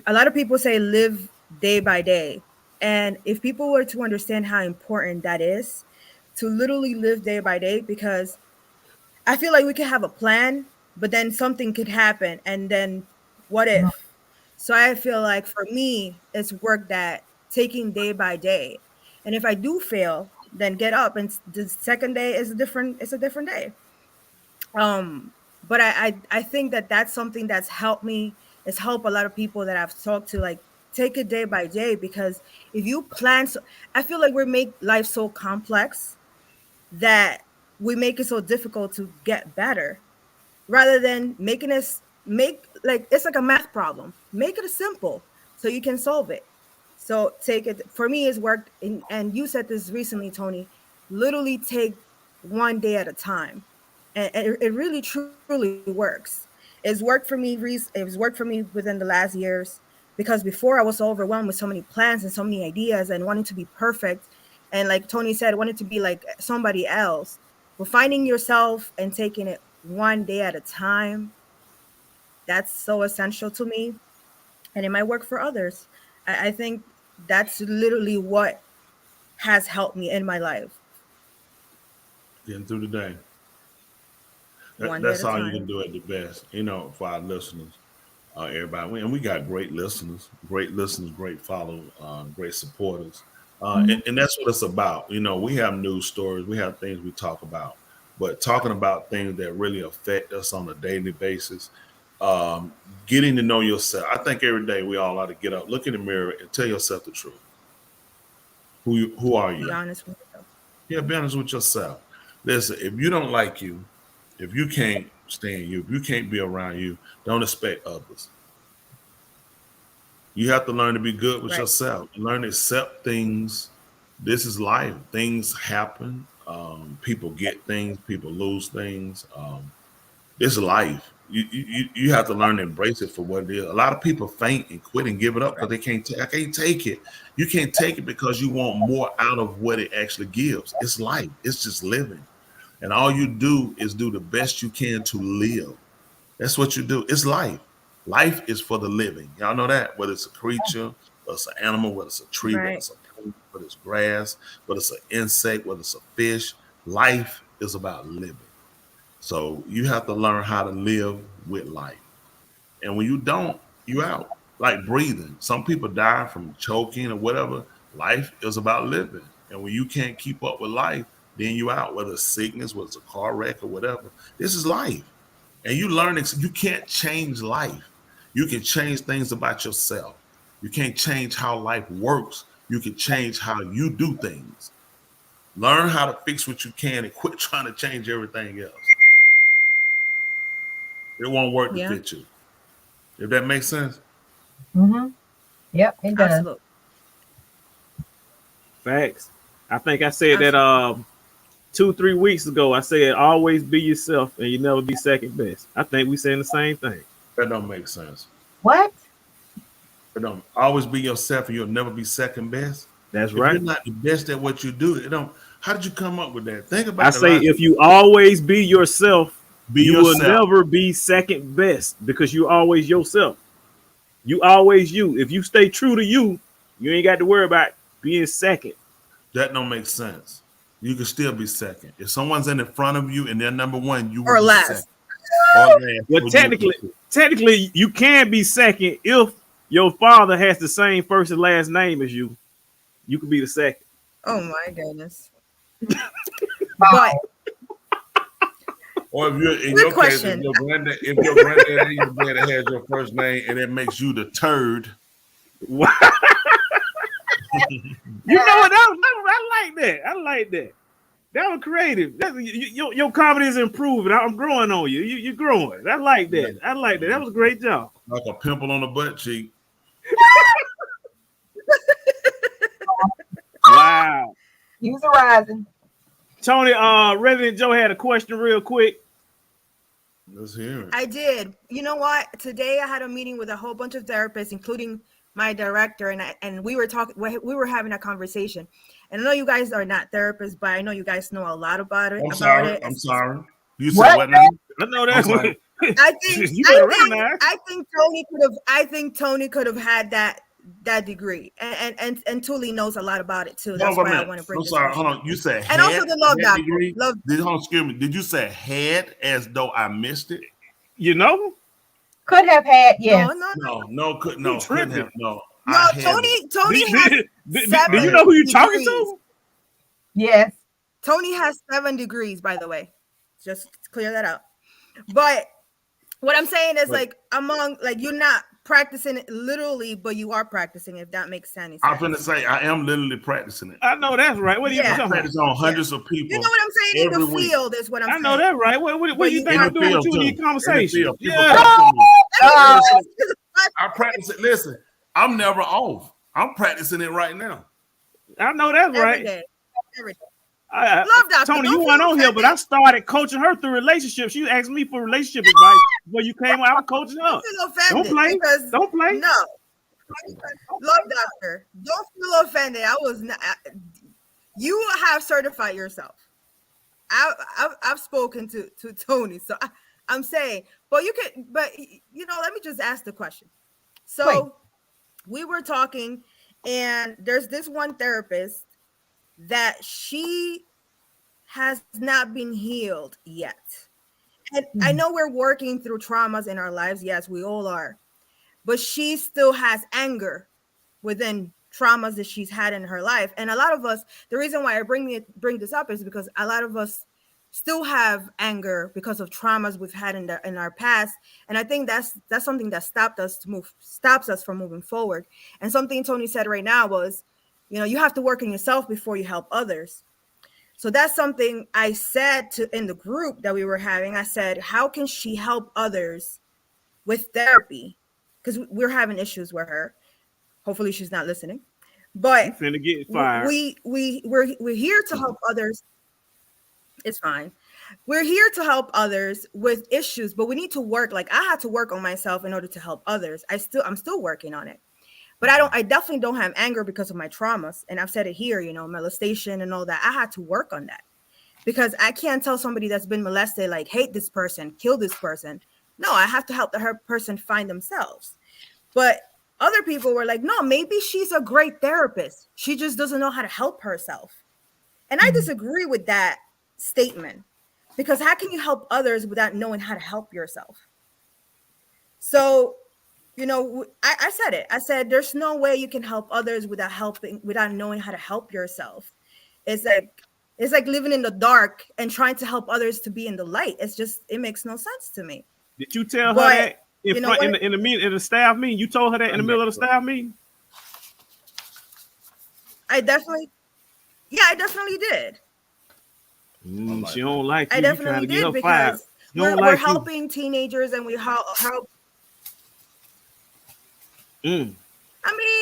a lot of people say live day by day. And if people were to understand how important that is, to literally live day by day, because I feel like we could have a plan, but then something could happen, and then what if? So I feel like for me, it's work that taking day by day. And if I do fail, then get up, and the second day is a different day. But I think that that's something that's helped me. It's helped a lot of people that I've talked to, like, take it day by day, because if you plan, so I feel like we make life so complex that we make it so difficult to get better, rather than making us make, like, it's like a math problem. Make it simple so you can solve it. So take it, for me, it's worked. And you said this recently, Tony, literally take one day at a time. And it really truly works. It's worked for me. It's worked for me within the last years, because before I was so overwhelmed with so many plans and so many ideas and wanting to be perfect. And like Tony said, wanting to be like somebody else. But finding yourself and taking it one day at a time, that's so essential to me. And it might work for others. I think that's literally what has helped me in my life. Getting through the day. One That's day at a all you time. can do at the best, for our listeners, everybody. And we got great listeners, great followers, great supporters. And that's what it's about. We have news stories, we have things we talk about, but talking about things that really affect us on a daily basis, getting to know yourself. I think every day we all ought to get up, look in the mirror, and tell yourself the truth. Who are you? Be honest with yourself. Yeah, be honest with yourself. Listen, if you don't like you, if you can't stand you, if you can't be around you, don't expect others. You have to learn to be good with yourself. Learn to accept things. This is life. Things happen. People get things. People lose things. This is life. You have to learn to embrace it for what it is. A lot of people faint and quit and give it up because they can't. I can't take it. You can't take it because you want more out of what it actually gives. It's life. It's just living. And all you do is do the best you can to live. That's what you do. It's life. Life is for the living. Y'all know that. Whether it's a creature, whether it's an animal, whether it's a tree, whether Right. it's a plant, whether it's grass, whether it's an insect, whether it's a fish, life is about living. So you have to learn how to live with life. And when you don't, you out. Like breathing. Some people die from choking or whatever. Life is about living. And when you can't keep up with life, then you out, whether it's sickness, whether it's a car wreck or whatever. This is life. And you learn you can't change life. You can change things about yourself. You can't change how life works. You can change how you do things. Learn how to fix what you can and quit trying to change everything else. It won't work Yeah. to fit you. If that makes sense. Mm-hmm. Yep, it does. Absolutely. Facts. I think I said that 2-3 weeks ago. I said always be yourself and you never be second best. I think we saying the same thing. That don't make sense. What? It don't always be yourself and you'll never be second best. That's If right. you're not the best at what you do, it don't. How did you come up with that? Think about I it. say Like, if you always be yourself, be you yourself. will never be second best because you always yourself. You always you. If you stay true to you, you ain't got to worry about being second. That don't make sense. You can still be second. If someone's in the front of you and they're number one, you will Or be last. second. Or last. Well, Or you- technically, you can be second if your father has the same first and last name as you. You could be the second. Oh my goodness. Wow. But Or if you're in Good your case, question. if your granddad and your dad has your first name and it makes you the turd. Wow. You know what? I like that. I like that. That was creative. Your comedy is improving. I'm growing on you. You're growing. I like that. I like that. That was a great job. Like a pimple on the butt cheek. Wow. Use rising. Tony, Resident Joe had a question real quick. Let's hear it. I did. You know what? Today I had a meeting with a whole bunch of therapists, including my director, and we were talking. We were having a conversation. And I know you guys are not therapists, but I know you guys know a lot about it. I'm sorry. You said What? what now? I know that. I'm sorry. I think You better recognize. I think Tony could have. I think Tony could have had that degree, and Tuli knows a lot about it too. That's Hold why on a I minute. want to bring I'm this sorry. up. Hold on. You said And also had the love that doctor. degree? Love. Excuse me. Did you say had as though I missed it? You know? Could have had, yes. No, couldn't have. No. No, I had Tony it. has Do you know who you're talking degrees. to? Yes. Tony has 7 degrees, by the way. Just to clear that out. But what I'm saying is, Wait. you're not practicing it literally, but you are practicing, if that makes any sense. I'm finna say I am literally practicing it. I know that's right. What are you Yeah. I talking about? practice on hundreds of people. You know what I'm saying? In every the week. field is what I'm I saying. know that right. What do But you you think got I'm doing with you in too. these conversations? In the field, people Yeah. practice me. Oh, I practice it. Listen, I'm never off. I'm practicing it right now. I know that's Every right. day. Every day. I- Love doctor, Tony, don't you feel weren't on here, but I offended. started coaching her through relationships. She asked me for relationship advice before you came. I was coaching her. Don't feel offended. Don't play. Because Don't play. No. Love doctor. Don't feel offended. I was not. You have certified yourself. I've spoken to Tony, so I'm saying, but let me just ask the question. So Wait. we were talking, and there's this one therapist that she has not been healed yet. And I know we're working through traumas in our lives. Yes, we all are. But she still has anger within traumas that she's had in her life. And a lot of us, the reason why I bring this up is because a lot of us still have anger because of traumas we've had in our past. And I think that's something that stops us from moving forward. And something Tony said right now was, you have to work on yourself before you help others. So that's something I said in the group that we were having. I said, how can she help others with therapy? Because we're having issues with her. Hopefully she's not listening. But You finna get fired. we're here to help others. It's fine. We're here to help others with issues, but we need to work. Like I had to work on myself in order to help others. I'm still working on it. But I definitely don't have anger because of my traumas. And I've said it here, molestation and all that. I had to work on that. because I can't tell somebody that's been molested, like, hate this person, kill this person. No, I have to help the person find themselves. But other people were like, no, maybe she's a great therapist. She just doesn't know how to help herself. And I disagree with that statement, because how can you help others without knowing how to help yourself? So, you know, I said it. I said, there's no way you can help others without knowing how to help yourself. It's like living in the dark and trying to help others to be in the light. It makes no sense to me. Did you tell her that in the staff meeting? You told her that in the middle of the staff meeting? I definitely did. She don't like you. I definitely did, because we're helping teenagers, and we help. I mean,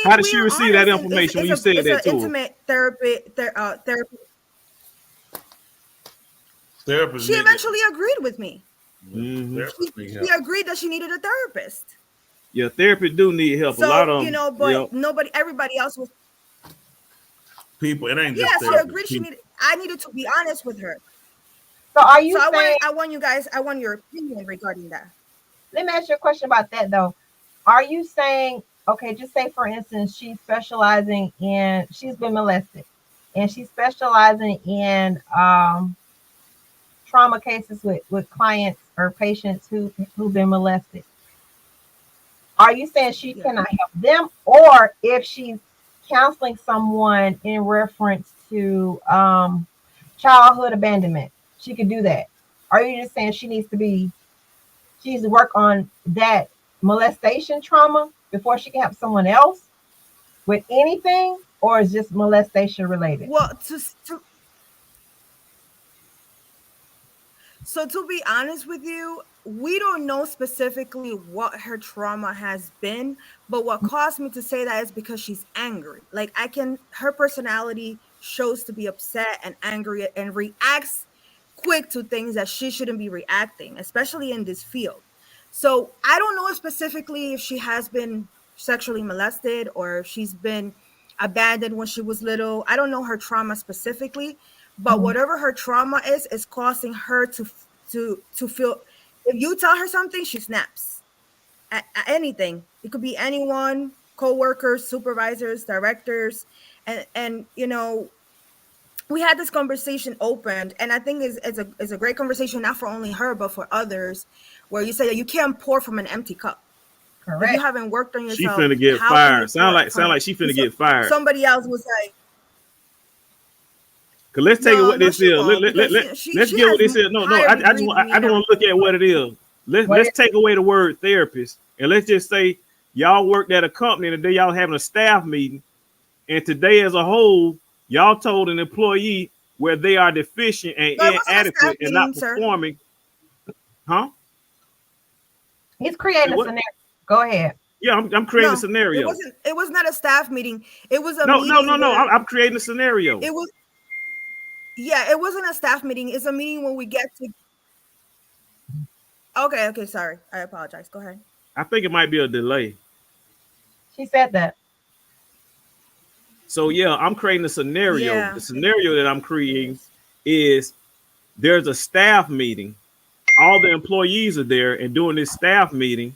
how did she receive that information when you said that to her? Intimate therapy. Therapist. She eventually agreed with me. Mm-hmm. She agreed that she needed a therapist. Yeah, therapists do need help. So, a lot of them, but everybody else was. People, it ain't just she agreed. I needed to be honest with her. So are you saying? I want you guys. I want your opinion regarding that. Let me ask you a question about that, though. Are you saying, okay, just say for instance, she's been molested, and she's specializing in trauma cases with clients or patients who've been molested. Are you saying she cannot help them, or if she's counseling someone in reference to childhood abandonment, she could do that? Are you just saying she needs to work on that molestation trauma before she can help someone else with anything, or is just molestation related? Well, so to be honest with you, we don't know specifically what her trauma has been, but what caused me to say that is because she's angry. Like, her personality shows to be upset and angry and reacts quick to things that she shouldn't be reacting, especially in this field. So I don't know specifically if she has been sexually molested or if she's been abandoned when she was little. I don't know her trauma specifically, but whatever her trauma is causing her to feel. If you tell her something, she snaps at anything. It could be anyone, co-workers, supervisors, directors, and you know, we had this conversation opened, and I think it's a great conversation, not for only her but for others, where you say that you can't pour from an empty cup. Correct. If you haven't worked on yourself, she finna get fired. Sound like she finna get fired. Somebody else was like, "Cause let's take it what this is. Let's get what this is. No. I don't want to look at what it is. Let's take away the word therapist, and let's just say y'all worked at a company and today y'all having a staff meeting, and today as a whole, y'all told an employee where they are deficient and inadequate and not performing." Huh? He's creating a scenario. Go ahead. Yeah, I'm creating a scenario. It was not a staff meeting. It was a no. meeting. I'm creating a scenario. It was. Yeah, it wasn't a staff meeting. It's a meeting when we get to. Okay. Sorry, I apologize. Go ahead. I think it might be a delay. She said that. So yeah, I'm creating a scenario. Yeah. The scenario that I'm creating is there's a staff meeting. All the employees are there, and during this staff meeting,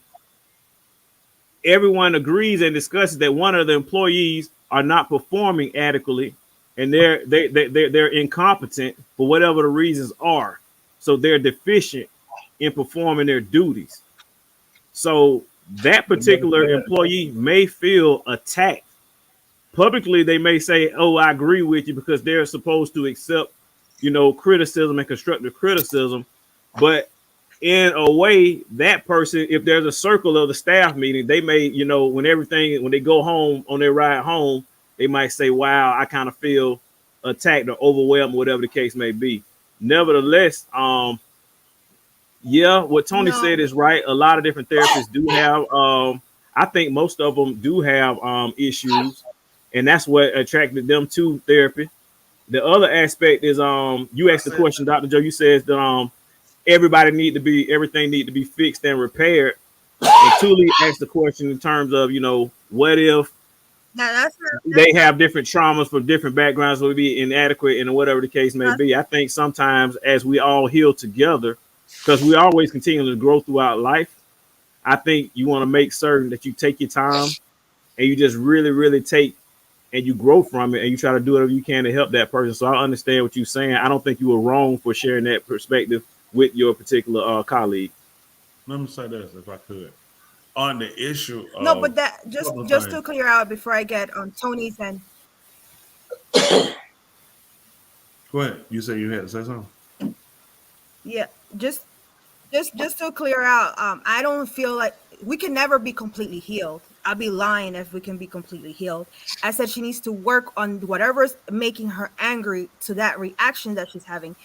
everyone agrees and discusses that one of the employees are not performing adequately, and they're incompetent for whatever the reasons are. So they're deficient in performing their duties. So that particular employee may feel attacked. Publicly, they may say, "Oh, I agree with you," because they're supposed to accept, criticism and constructive criticism. But in a way, that person, if there's a circle of the staff meeting, they may, when they go home on their ride home, they might say, "Wow, I kind of feel attacked or overwhelmed," whatever the case may be. Nevertheless, what Tony said is right. A lot of different therapists do have, I think most of them do have issues, and that's what attracted them to therapy. The other aspect is, you asked the question, Dr. Joe, you said that everything need to be fixed and repaired. And Tuli asked the question in terms of, what if that's they have different traumas from different backgrounds, will be inadequate and whatever the case may be. I think sometimes as we all heal together, because we always continue to grow throughout life, I think you want to make certain that you take your time and you just really, really take and you grow from it and you try to do whatever you can to help that person. So I understand what you're saying. I don't think you were wrong for sharing that perspective with your particular colleague. Let me say this, if I could, on the issue of no, but that just to clear out before I get on Tony's and Go ahead. You said you had to say something. yeah, just to clear out, I don't feel like we can never be completely healed. I'd be lying if we can be completely healed. I said she needs to work on whatever's making her angry to that reaction that she's having.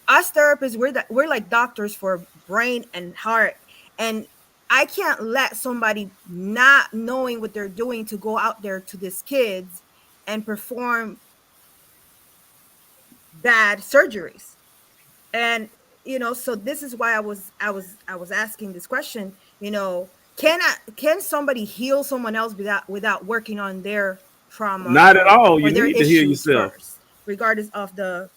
Us therapists, we're like doctors for brain and heart, and I can't let somebody not knowing what they're doing to go out there to these kids and perform bad surgeries. And so this is why I was asking this question. Can somebody heal someone else without working on their trauma? Not at all. Or You their need to heal issues yourself. first, regardless of the.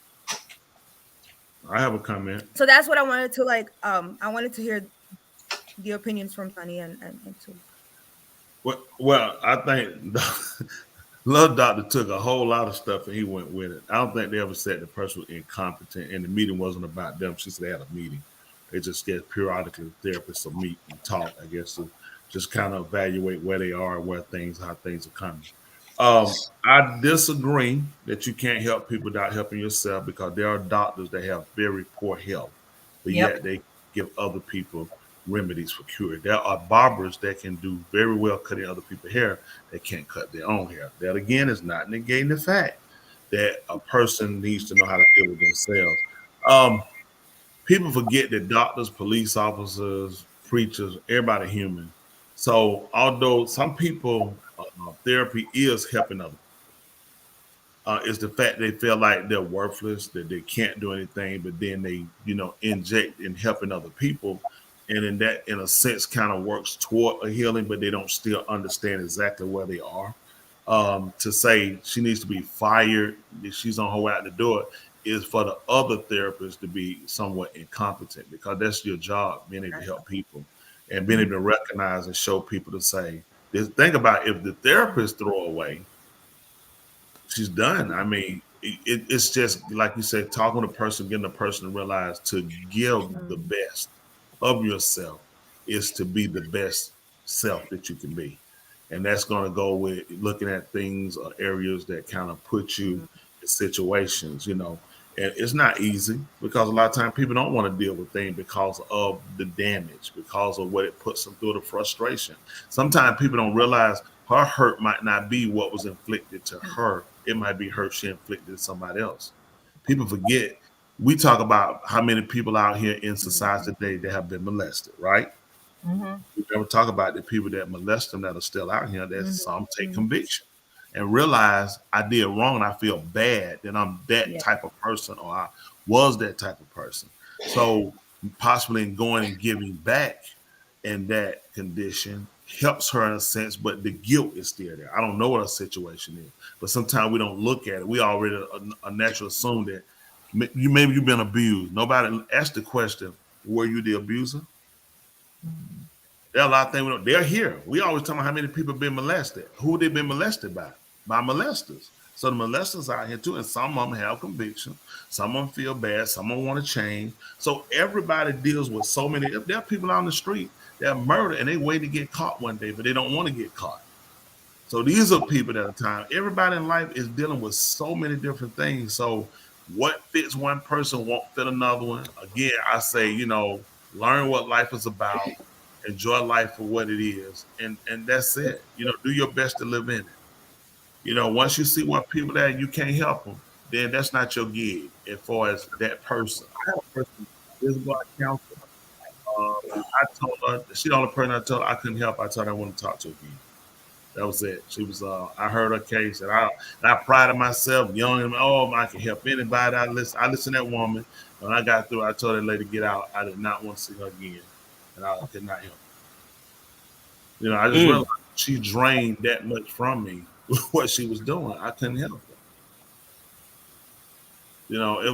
I have a comment. So that's what I wanted to I wanted to hear the opinions from Tony and too. Well, I think Love Doctor took a whole lot of stuff and he went with it. I don't think they ever said the person was incompetent and the meeting wasn't about them. She said they had a meeting. They just get periodically therapists to meet and talk, I guess, to just kind of evaluate where they are and how things are coming. I disagree that you can't help people without helping yourself, because there are doctors that have very poor health, but yet they give other people remedies for cure. There are barbers that can do very well cutting other people's hair that can't cut their own hair. That again is not negating the fact that a person needs to know how to deal with themselves. People forget that doctors, police officers, preachers, everybody human. So although some people therapy is helping others, it's the fact they feel like they're worthless, that they can't do anything, but then they inject in helping other people. And in a sense, kind of works toward a healing, but they don't still understand exactly where they are. To say she needs to be fired, if she's on her way out the door, is for the other therapists to be somewhat incompetent, because that's your job, being able to help people and being able to recognize and show people to say, think about if the therapist throw away, she's done. I mean, it's just like you said, talking to a person, getting a person to realize to give the best of yourself is to be the best self that you can be. And that's going to go with looking at things or areas that kind of put you in situations, and it's not easy, because a lot of times people don't want to deal with things because of the damage, because of what it puts them through, the frustration. Sometimes people don't realize her hurt might not be what was inflicted to her. It might be hurt she inflicted to somebody else. People forget. We talk about how many people out here in society today that have been molested, right? Mm-hmm. We never talk about the people that molest them that are still out here, that some take conviction and realize I did wrong and I feel bad that I'm that type of person, or I was that type of person. So possibly in going and giving back in that condition helps her in a sense, but the guilt is still there. I don't know what her situation is, but sometimes we don't look at it. We already a natural assume that maybe you've been abused. Nobody asked the question, were you the abuser? There are a lot of things they're here. We always talk about how many people have been molested. Who they been molested by? By molesters. So the molesters out here too, and some of them have conviction. Some of them feel bad. Some of them want to change. So everybody deals with so many. There are people out on the street that are murdered and they wait to get caught one day, but they don't want to get caught. So these are people that are time. Everybody in life is dealing with so many different things. So what fits one person won't fit another one. Again, I say, learn what life is about, enjoy life for what it is, and that's it. Do your best to live in it. Once you see what people that you can't help them, then that's not your gig as far as that person. I have a person, this is what I counsel. I told her, she the only person I told her I couldn't help. I told her I want to talk to her again. That was it. She was. I heard her case, and I prided myself, young, and I can help anybody. I listened to that woman. When I got through, I told that lady to get out. I did not want to see her again, and I could not help her. I just realized she drained that much from me with what she was doing. I couldn't help it. You know, it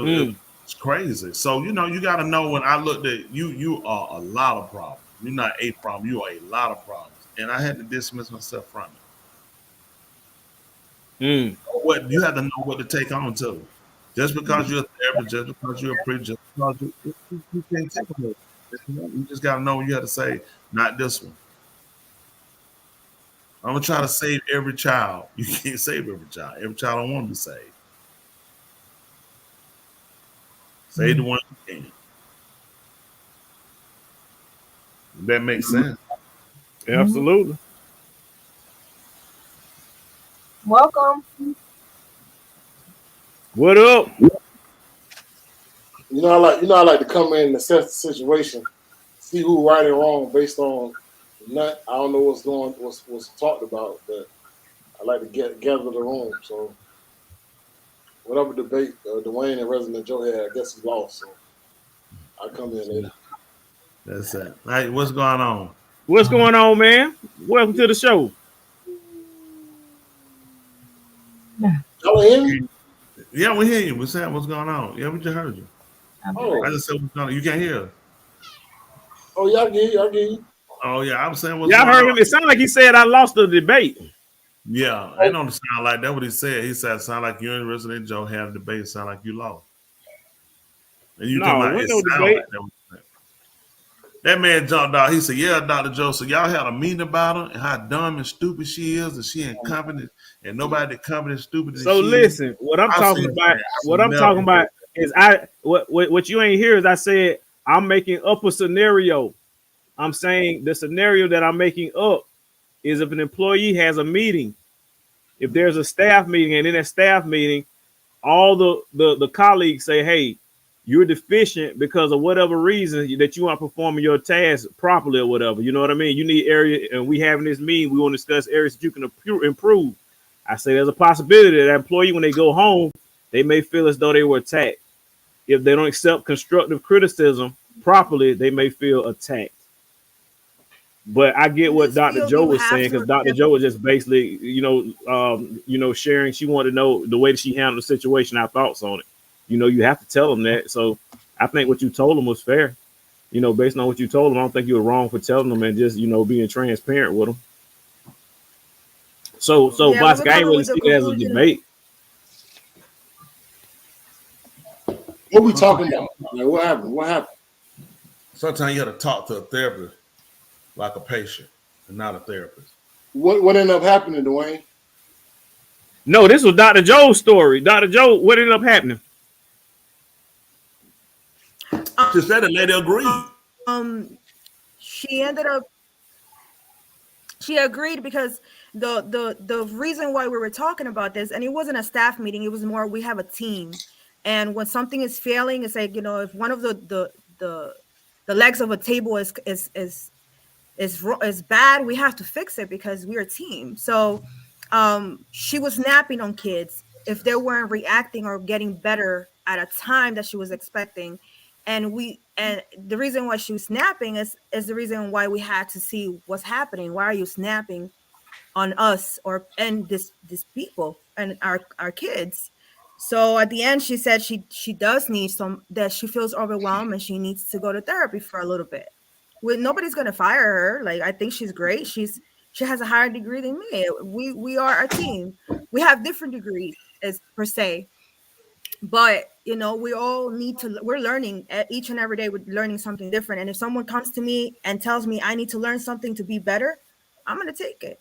was crazy. So, you know, you got to know when I looked at you, you are a lot of problems. You're not a problem. You are a lot of problems. And I had to dismiss myself from it. What you have to know what to take on to. Just because you're a therapist, just because you're a preacher, just because you can't take it. You just got to know what you have to say. Not this one. I'm gonna try to save every child. You can't save every child. Every child don't want to be saved. Save the one you can. That makes sense. Absolutely. Welcome. What up? You know, I like to come in and assess the situation, see who right and wrong based on not. I don't know what's talked about, but I like to gather the room. So whatever debate Dwayne and Resident Joe had, I guess he lost. So I come in later. That's it. Hey, what's going on? What's going on, man? Welcome to the show. Y'all hear me? Yeah, we hear you. What's that? What's going on? Yeah, we just heard you. Oh, I just said what's going on. You can't hear. oh, y'all get you. I get you. Oh yeah, I was saying what's Y'all going heard on. him. It sounded like he said I lost the debate. Yeah, it don't sound like that. What he said. He said, "Sound like you and Resident Joe had a debate. It sound like you lost." And you No, talking about wasn't it no sound debate. like that. That man jumped out. He said, "Yeah, Dr. Joe. So y'all had a meeting about her and how dumb and stupid she is, and she incompetent, and nobody competent stupid as So she is." listen, what I'm I've talking seen about, that. what I'm Never talking about heard is what you ain't hear is I said I'm making up a scenario. I'm saying the scenario that I'm making up is if an employee has a meeting, if there's a staff meeting, and in that staff meeting, all the colleagues say, "Hey, you're deficient because of whatever reason that you aren't performing your task properly or whatever." You know what I mean? You need area, and we having this meeting. We want to discuss areas that you can improve. I say there's a possibility that employee, when they go home, they may feel as though they were attacked. If they don't accept constructive criticism properly, they may feel attacked. But I get In what this Dr. field, Joe you was have saying, to because Dr. accept. Joe was just basically, sharing. She wanted to know the way that she handled the situation, our thoughts on it. You know, you have to tell them that. So I think what you told them was fair. You know, based on what you told them, I don't think you were wrong for telling them and just, being transparent with them. So Yeah, we Bosco, were I ain't coming really with the see it as a conclusion. debate. What we talking about? Like, what happened? What happened? Sometimes you got to talk to a therapist like a patient and not a therapist. What ended up happening, Dwayne? No, this was Dr. Joe's story. Dr. Joe, what ended up happening? She said the lady agreed. She ended up. She agreed because the reason why we were talking about this, and it wasn't a staff meeting, it was more we have a team, and when something is failing, it's like, if one of the legs of a table is bad, we have to fix it because we're a team. So she was napping on kids if they weren't reacting or getting better at a time that she was expecting, and the reason why she was snapping is the reason why we had to see what's happening. Why are you snapping on us and this people and our kids? So at the end, she said she does need that she feels overwhelmed and she needs to go to therapy for a little bit. Nobody's gonna fire her. Like, I think she's great. She has a higher degree than me. We are a team. We have different degrees as per se, but we all need to. We're learning each and every day. We're learning something different. And if someone comes to me and tells me I need to learn something to be better, I'm gonna take it.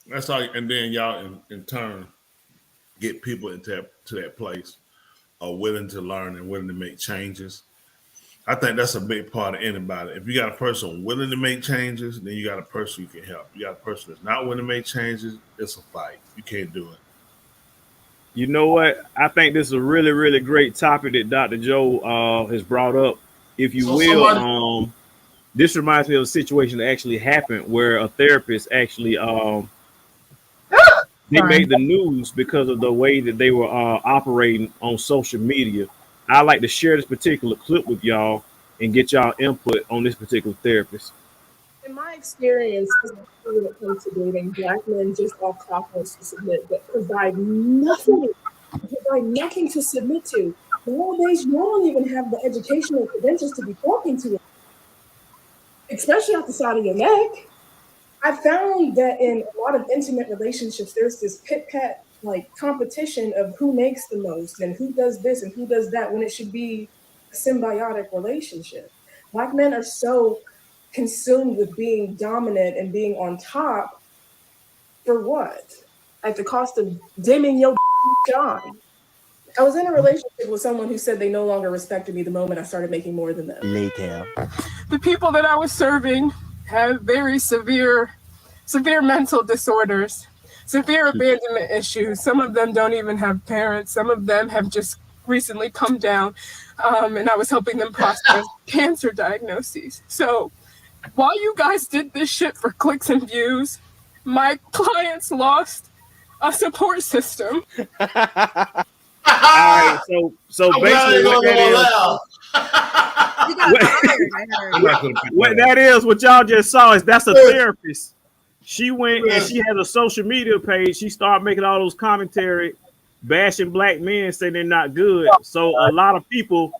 That's all. And then y'all in turn get people into that place are willing to learn and willing to make changes. I think that's a big part of anybody. If you got a person willing to make changes, then you got a person you can help. You got a person that's not willing to make changes, it's a fight. You can't do it. You know what? I think this is a really, really great topic that Dr. Joe has brought up. If you will, this reminds me of a situation that actually happened where a therapist actually they made the news because of the way that they were operating on social media. I like to share this particular clip with y'all and get y'all input on this particular therapist. In my experience, when it comes to dating, black men just off top wants to submit, but provide nothing to submit to. Nowadays, you don't even have the educational credentials to be talking to, especially off the side of your neck. I found that in a lot of intimate relationships, there's this pit-pat like competition of who makes the most and who does this and who does that, when it should be a symbiotic relationship. Black men are so consumed with being dominant and being on top for what? At the cost of dimming your shine. I was in a relationship with someone who said they no longer respected me the moment I started making more than them. Later. The people that I was serving have very severe mental disorders, severe abandonment issues. Some of them don't even have parents. Some of them have just recently come down, and I was helping them process cancer diagnoses. So while you guys did this shit for clicks and views, my clients lost a support system. All right, so basically what that is, what y'all just saw is that's a therapist. She went and she has a social media page. She started making all those commentary, bashing black men, saying they're not good. So a lot of people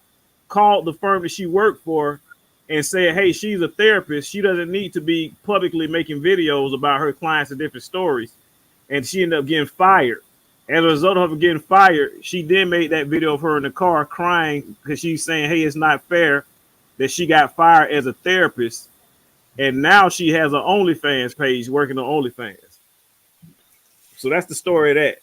called the firm that she worked for and said, hey, she's a therapist. She doesn't need to be publicly making videos about her clients and different stories. And she ended up getting fired. As a result of her getting fired, she then made that video of her in the car crying because she's saying, hey, it's not fair that she got fired as a therapist. And now she has an OnlyFans page working on OnlyFans. So that's the story of that.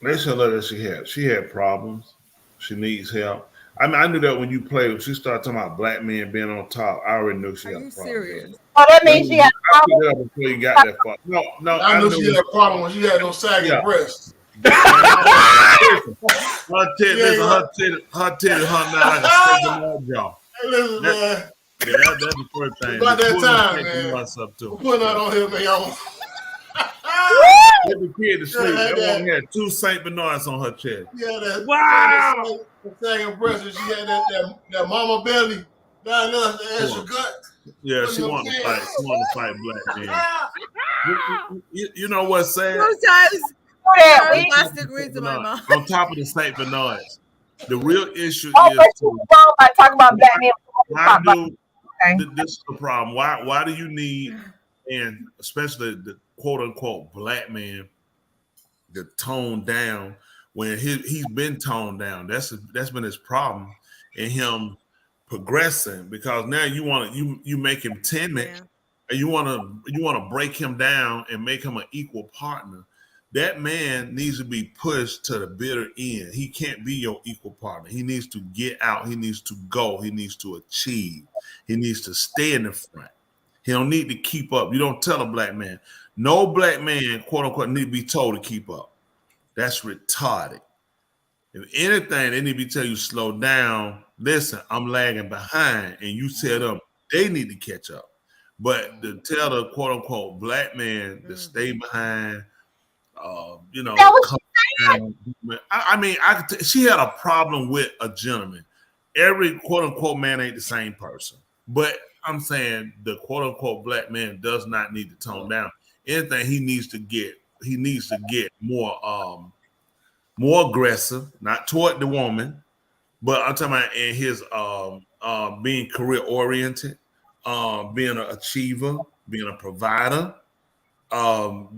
They should let her she had problems. She needs help. I mean, I knew that when you played, when she started talking about black men being on top, I already knew she had a problem. Serious? Oh, that means she had a problem. Before you got that far. No, I knew she had a problem when she had no sagging breasts. Her titty hung out like a second jaw. Hey, listen, man. Yeah, that's the first thing. About that time, man. We're putting that on here, man. Get the kid to sleep. That woman had 2 Saint Bernards on her chest. Yeah, that wow. That sagging breast, and she had that mama belly down there, the extra gut. Yeah, she wanted to fight. She wanted to fight black men. You know what's sad? Sometimes plastic rings in my mouth. On top of the Saint Bernards, the real issue is. But you wrong by talking about black men. This is the problem. Why do you need, and especially the quote unquote black man, to tone down when he's been toned down? That's been his problem, and him progressing, because now you make him timid, and you want to break him down and make him an equal partner. That man needs to be pushed to the bitter end. He can't be your equal partner. He needs to get out. He needs to go. He needs to achieve. He needs to stay in the front. He don't need to keep up. You don't tell a black man. No black man, quote unquote, need to be told to keep up. That's retarded. If anything, they need to be telling you slow down. Listen, I'm lagging behind, and you tell them they need to catch up. But to tell the quote unquote black man to stay behind. She had a problem with a gentleman. Every quote unquote man ain't the same person, but I'm saying the quote unquote black man does not need to tone down. Anything he needs to get more aggressive, not toward the woman, but I'm talking about in his being career oriented, being an achiever, being a provider.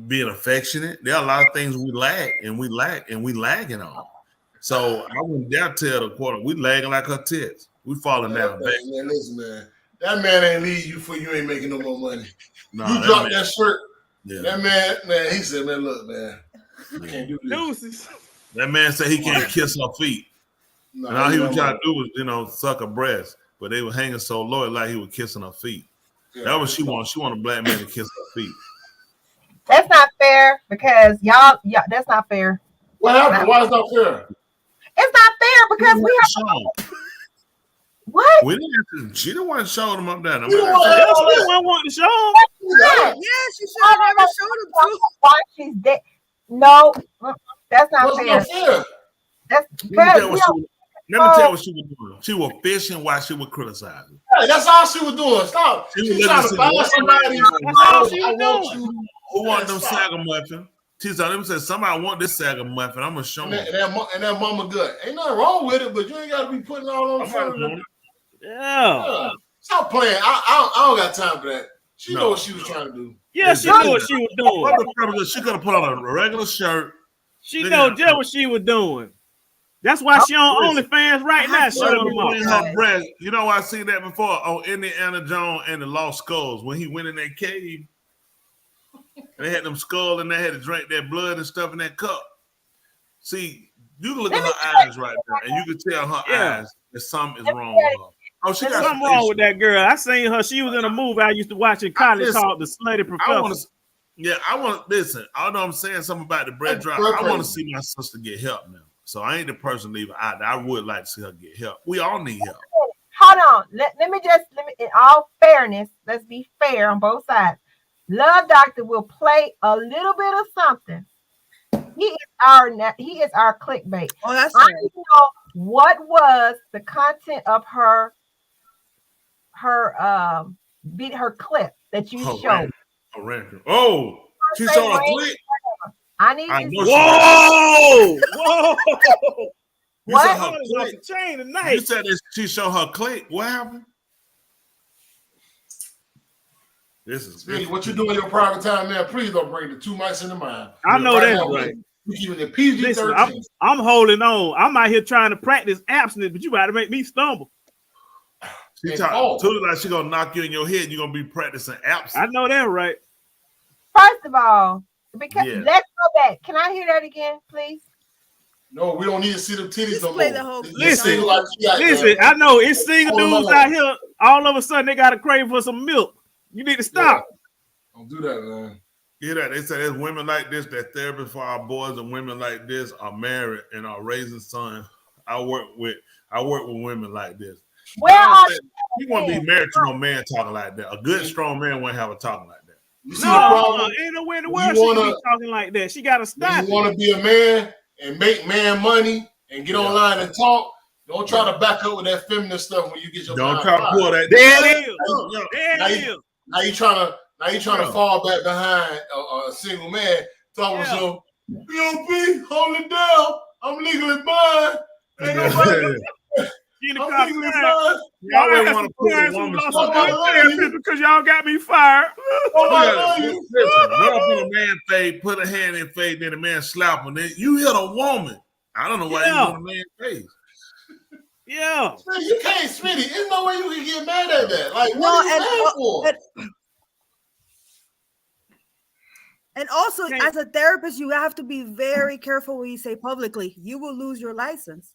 Being affectionate. There are a lot of things we lagging on. So I wouldn't dare tell the quarter we lagging like her tits. We falling down. Man, listen, man. That man ain't leave you for you ain't making no more money. No, you dropped that shirt. Yeah. That man, he said, man, look, man, you can't do this. That man said he can't kiss her feet. No, and all he was trying to do was, suck her breast, but they were hanging so low like he was kissing her feet. Yeah, that's what she wanted. She wanted a black man to kiss her feet. That's not fair because y'all that's not fair. What happened? Why is not fair? It's not fair because we have what? We didn't. She didn't want to show them up there. She didn't want to show them. Yeah, she should have never showed them too. Why she's dead? No, that's not fair. Not fair. That's because Let me tell you what she was doing. She was fishing while she was criticizing. Hey, that's all she was doing. Stop. She She was trying to looking buy to somebody. That's all she was doing. Who want them Stop. Sagamuffin? She said, "Let me say somebody want this Sagamuffin. I'm gonna show And them." that mama good. Ain't nothing wrong with it, but you ain't got to be putting all on front of them. Yeah. Stop playing. I don't got time for that. She No. know what she was trying to do. Yeah, she knew what she was doing. What the purpose? She could have put on a regular shirt. She know just what she was doing. That's why she on OnlyFans right now. Showing them off. Her breast. You know, I seen that before on Indiana Jones and the Lost Skulls when he went in that cave. And they had them skull and they had to drink that blood and stuff in that cup. See, you can look at her eyes right there, and you can tell her eyes that something is wrong with her. Oh, she There's got something wrong with that girl. I seen her. She was in a movie I used to watch in college Listen, called The Slutty Professor. I want to listen. Although I'm saying something about the bread drop, I want to see my sister get help now. So I ain't the person leaving out there. I would like to see her get help. We all need help. Hold on. Let me in all fairness, let's be fair on both sides. Love Doctor will play a little bit of something. He is our clickbait. Oh, that's I need to know what was the content of her clip that you showed. Oh, she saw a clip. I need I to know Whoa! Whoa! You What? saw her Off clip. the chain tonight. You said that she showed her clip. What happened? This is Speedy, what you do in your private time, man? Please don't bring the two mics in the mind. I know that's now, right. We keeping it PG-13. Listen, I'm holding on. I'm out here trying to practice abstinence, but you about to make me stumble. She talking like she gonna knock you in your head. You're gonna be practicing absence. I know that right. First of all, because Yeah. let's go back. Can I hear that again, please? No, we don't need to see them titties no play more. the whole- It Listen, seems like she got Listen, that. I know it's single Hold dudes on. out here. All of a sudden, they got a crave for some milk. You need to stop. Don't do that, man. Hear that? They say there's women like this that therapy for our boys, and women like this are married and are raising sons. I work with women like this. Where are You want to be married to no man talking like that? A good, strong man won't have a talking like that. You see the problem? Ain't nowhere in the When world you she can wanna- be talking like that. She got to When stop. you want to be a man and make man money and get online and talk, don't try to back up with that feminist stuff when you get your Don't mind try to fired. pull that. There it is. Now There it you- is. Now you trying to fall back behind a single man talking Yeah. so P, hold it down. I'm legally blind. Ain't nobody. She in the I'm car legally crying. blind. You always I got want some to put a parents who woman. lost stuff. some good therapist because y'all got me fired. Nobody love you. Listen, run up on a man face, put a hand in face, then the man slap him. Then you hit a woman. I don't know why Yeah. you want a man's face. Yeah. Man, you can't, Smitty. There's no way you can get mad at that. Like, No, what are you mad for? And also, Okay. as a therapist, you have to be very careful what you say publicly. You will lose your license.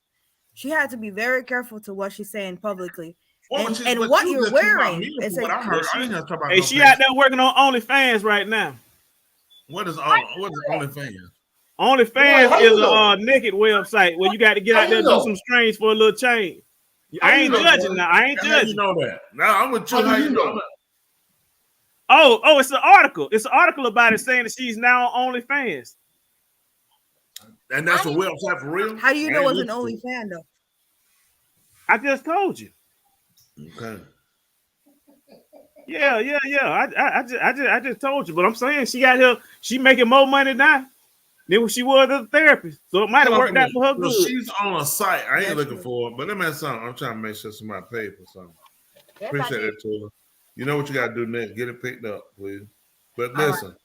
She had to be very careful to what she's saying publicly. Well, And- but and but what you you're just talking about wearing me, is what a- I heard. I ain't gonna talk about Hey, no she face. out there working on OnlyFans right now. What is OnlyFans? OnlyFans How you is know? a naked website where you got to get How out there you and do know? some strange for a little change. How I you ain't know, judging bro? now. I ain't How you judging. know that? Now I'm with you. How do How you you know? know that? Oh, it's an article. It's an article about it saying that she's now on OnlyFans. And that's a website for real? How do you I know ain't it's an looking OnlyFans though? I just told you. for it. Okay. Yeah. I just told you. But I'm saying she got here. She making more money now than what she was as a therapist. So it might have worked out for her So good. she's on a site. I ain't That's looking true. for it, but let me ask something. I'm trying to make sure somebody paid for something. Yes, Appreciate I did. that, Tula. You know what you got to do next? Get it picked up, please. But All listen.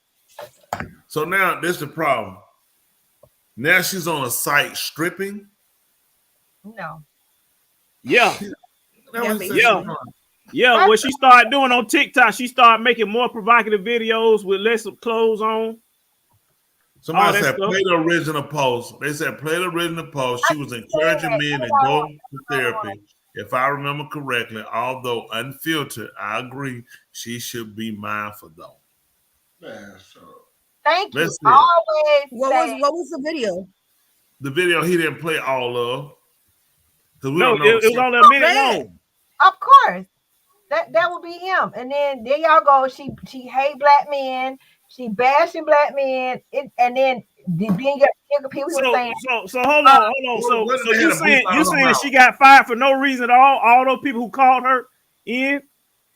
So now this is the problem. Now she's on a site stripping. No. Yeah. That was basically. saying. Yeah, what she started doing on TikTok, she started making more provocative videos with less clothes on. Somebody that said stuff. play the original post. They said play the original post. She was encouraging men to go to therapy. If I remember correctly, although unfiltered, I agree she should be mindful though. Man, shut up. Thank you. Let's see. Always say, What was the video? The video he didn't play all of. Because we No, don't know. it was only a minute man. long. of course. That would be him. And then there y'all go. She hate black men. She bashing black men. And then People were saying. So hold on. So you saying she got fired for no reason at all? All those people who called her in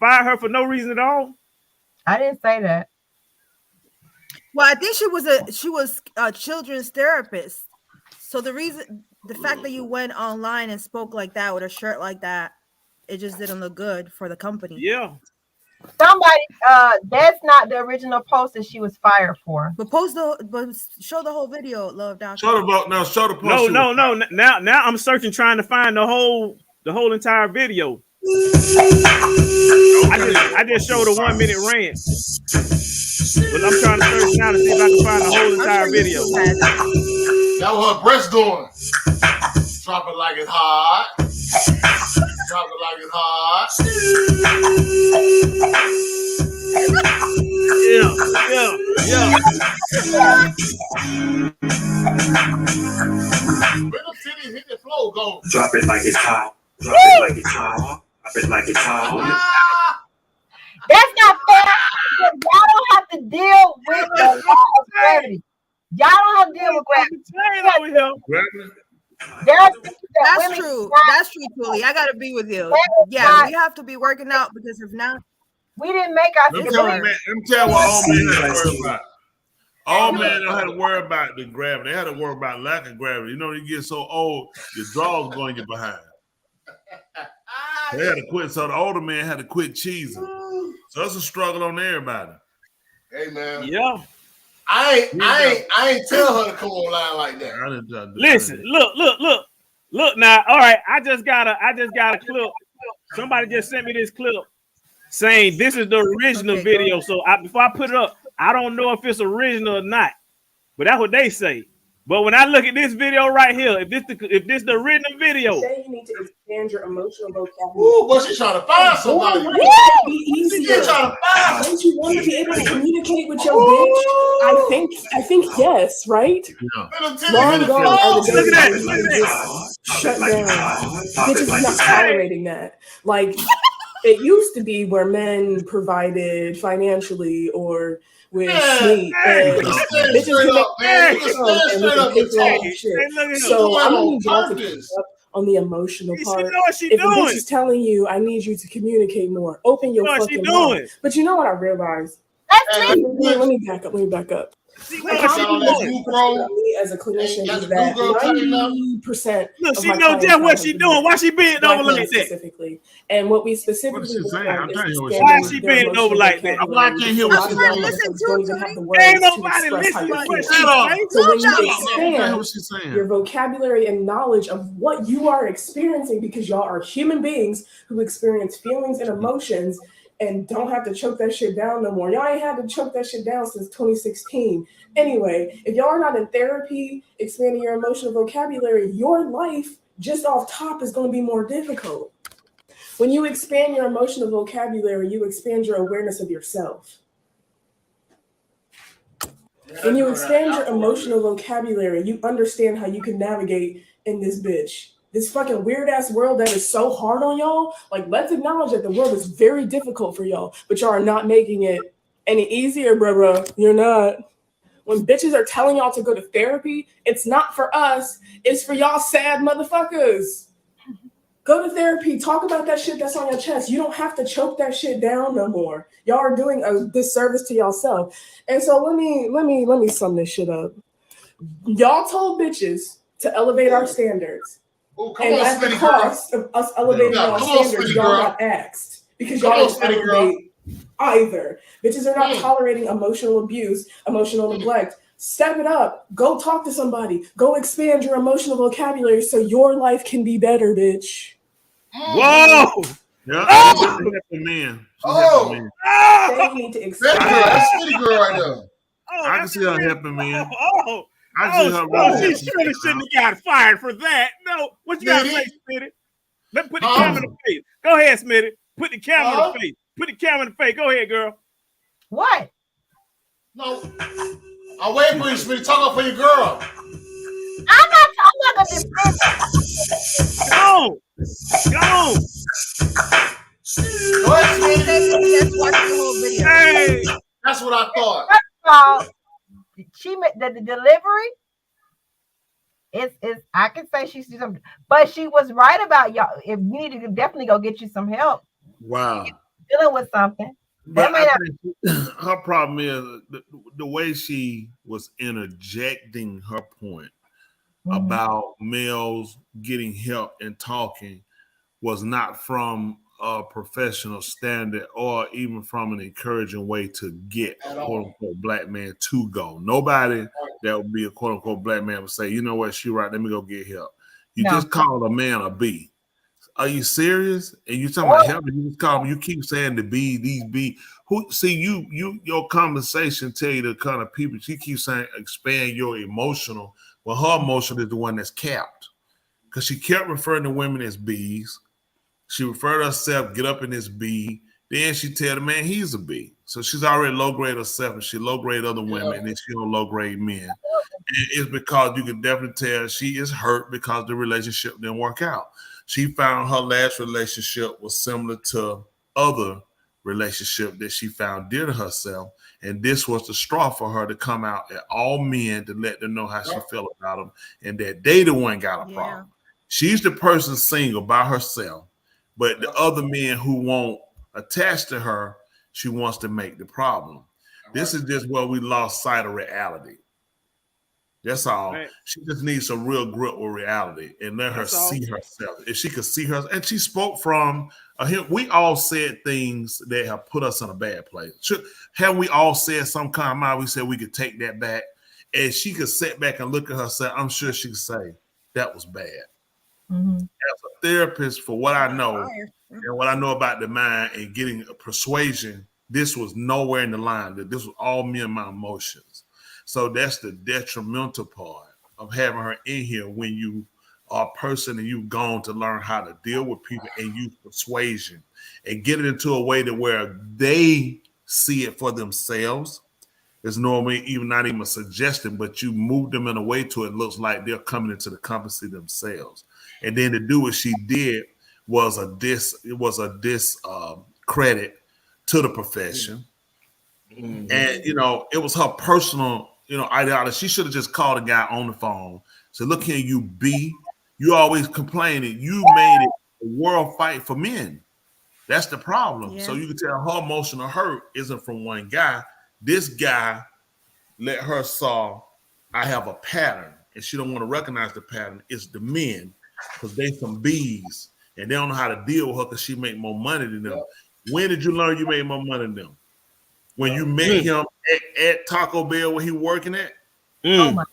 fired her for no reason at all? I didn't say that. Well, I think she was a children's therapist. So the fact that you went online and spoke like that with a shirt like that, it just didn't look good for the company. Yeah. Somebody, that's not the original post that she was fired for. But show the whole video, Love Doctor. Show the post. No. Now I'm searching, trying to find the whole entire video. I just showed a 1 minute rant, but I'm trying to search now to see if I can find the whole entire video. That was her breast doing. Drop it like it's hot. Drop it like it's hot. Yeah. Little titties hit the floor, go. Drop it like it's hot. Drop it like it's hot. Drop it like it's hot. That's not fair. Y'all don't have to deal with the law of gravity. Y'all don't have to deal with gravity. That's true. That's true, Tully. I gotta be with you. Yeah, we have to be working out because if not, we didn't make our. Let me tell you what all men had to worry about. All men don't have to worry about the gravity. They had to worry about lack of gravity. You know, you get so old, your drawers going your behind. They had to quit. So the older man had to quit cheesing. So it's a struggle on everybody. Hey man. Yeah. I ain't tell her to come online like that. Listen, look now. All right, I just got a clip. Somebody just sent me this clip saying this is the original video. So before I put it up, I don't know if it's original or not, but that's what they say. But when I look at this video right here, if this the original video, say you need to expand your emotional vocabulary. Ooh, but she's trying to find somebody. She's trying to find. Don't you want to be able to communicate with your bitch? I think yes, right? Yeah. Long gone are the days that. where you can just shut down. Bitches are not tolerating that. Like it used to be where men provided financially or with sleep and bitches can make shit. So I'm gonna need y'all to pick up on the emotional part. If a bitch is telling you, I need you to communicate more, open your fucking mouth. But you know what I realized? Let me back up. As a clinician, is that 90% look, she knows just what she's doing. Why she bent over like that? Specifically, and what we specifically why she bent over like that? I can't hear what she's saying. Ain't nobody listening to what she's saying. Your vocabulary and knowledge of what you are experiencing, because y'all are human beings who experience feelings and emotions. And don't have to choke that shit down no more. Y'all ain't had to choke that shit down since 2016. Anyway, if y'all are not in therapy, expanding your emotional vocabulary, your life just off top is going to be more difficult. When you expand your emotional vocabulary, you expand your awareness of yourself. When you expand your emotional vocabulary, you understand how you can navigate in this bitch. This fucking weird ass world that is so hard on y'all. Like, let's acknowledge that the world is very difficult for y'all, but y'all are not making it any easier, bruh. You're not. When bitches are telling y'all to go to therapy, it's not for us. It's for y'all sad motherfuckers. Go to therapy. Talk about that shit that's on your chest. You don't have to choke that shit down no more. Y'all are doing a disservice to yourself. And so let me sum this shit up. Y'all told bitches to elevate our standards. Ooh, and at the cost of us elevating our standards, y'all got axed because y'all didn't elevate either. Bitches are not tolerating emotional abuse, emotional neglect. Step it up. Go talk to somebody. Go expand your emotional vocabulary so your life can be better, bitch. Whoa! Yeah, oh! Man. They need to expand. That's pretty girl right now. I can see her helping, man. She surely shouldn't have got fired for that. No, what you got to say, Smitty? Let me put the camera in the face. Go ahead, Smitty. Put the camera in the face. Put the camera in the face. Go ahead, girl. What? No, I'm waiting for you, Smitty. Talk up for your girl. I'm not gonna defend her. Go. Go ahead, Smitty. Let's watch the whole video. Hey, that's what I thought. First of all, she made the delivery. It's I can say she's something, but she was right about y'all. If you need to definitely go get you some help Wow. dealing with something. But That may I not think her problem is the way she was interjecting her point about males getting help and talking was not from a professional standard or even from an encouraging way to get a quote unquote black man to go. Nobody that would be a quote unquote black man would say, you know what, she right, let me go get help. You No. just called a man a B. Are you serious? And you talking about help? You just call him. You keep saying the B, these B. Who see you? Your conversation tell you the kind of people she keeps saying expand your emotional. Well, her emotional is the one that's capped because she kept referring to women as B's. She referred herself, get up in this B. Then she tell the man he's a B. So she's already low grade herself and she low grade other women and then she don't low grade men. And it's because you can definitely tell she is hurt because the relationship didn't work out. She found her last relationship was similar to other relationship that she found dear to herself. And this was the straw for her to come out at all men to let them know how she felt about them and that they the one got a problem. She's the person single by herself. But the other men who won't attach to her, she wants to make the problem. This is just where we lost sight of reality. That's all. Right. She just needs some real grip with reality and let her see herself. If she could see her, and she spoke from we all said things that have put us in a bad place. Have we all said some kind of mind? We said we could take that back, and she could sit back and look at herself. I'm sure she could say that was bad. Mm-hmm. As a therapist, for what I know and what I know about the mind and getting a persuasion, this was nowhere in the line. That this was all me and my emotions. So that's the detrimental part of having her in here when you are a person and you've gone to learn how to deal with people and use persuasion and get it into a way to where they see it for themselves. It's normally not even a suggestion, but you move them in a way to it looks like they're coming into the competency themselves. And then to do what she did was a credit to the profession. Mm-hmm. And, it was her personal, ideology. She should have just called a guy on the phone. So look here, you B, you always complaining. You made it a world fight for men. That's the problem. Yeah. So you can tell her emotional hurt isn't from one guy. This guy let her saw, I have a pattern. And she don't want to recognize the pattern. It's the men. Because they some B's and they don't know how to deal with her because she make more money than them. When did you learn you made more money than them? When you met him at Taco Bell where he working at? Oh my.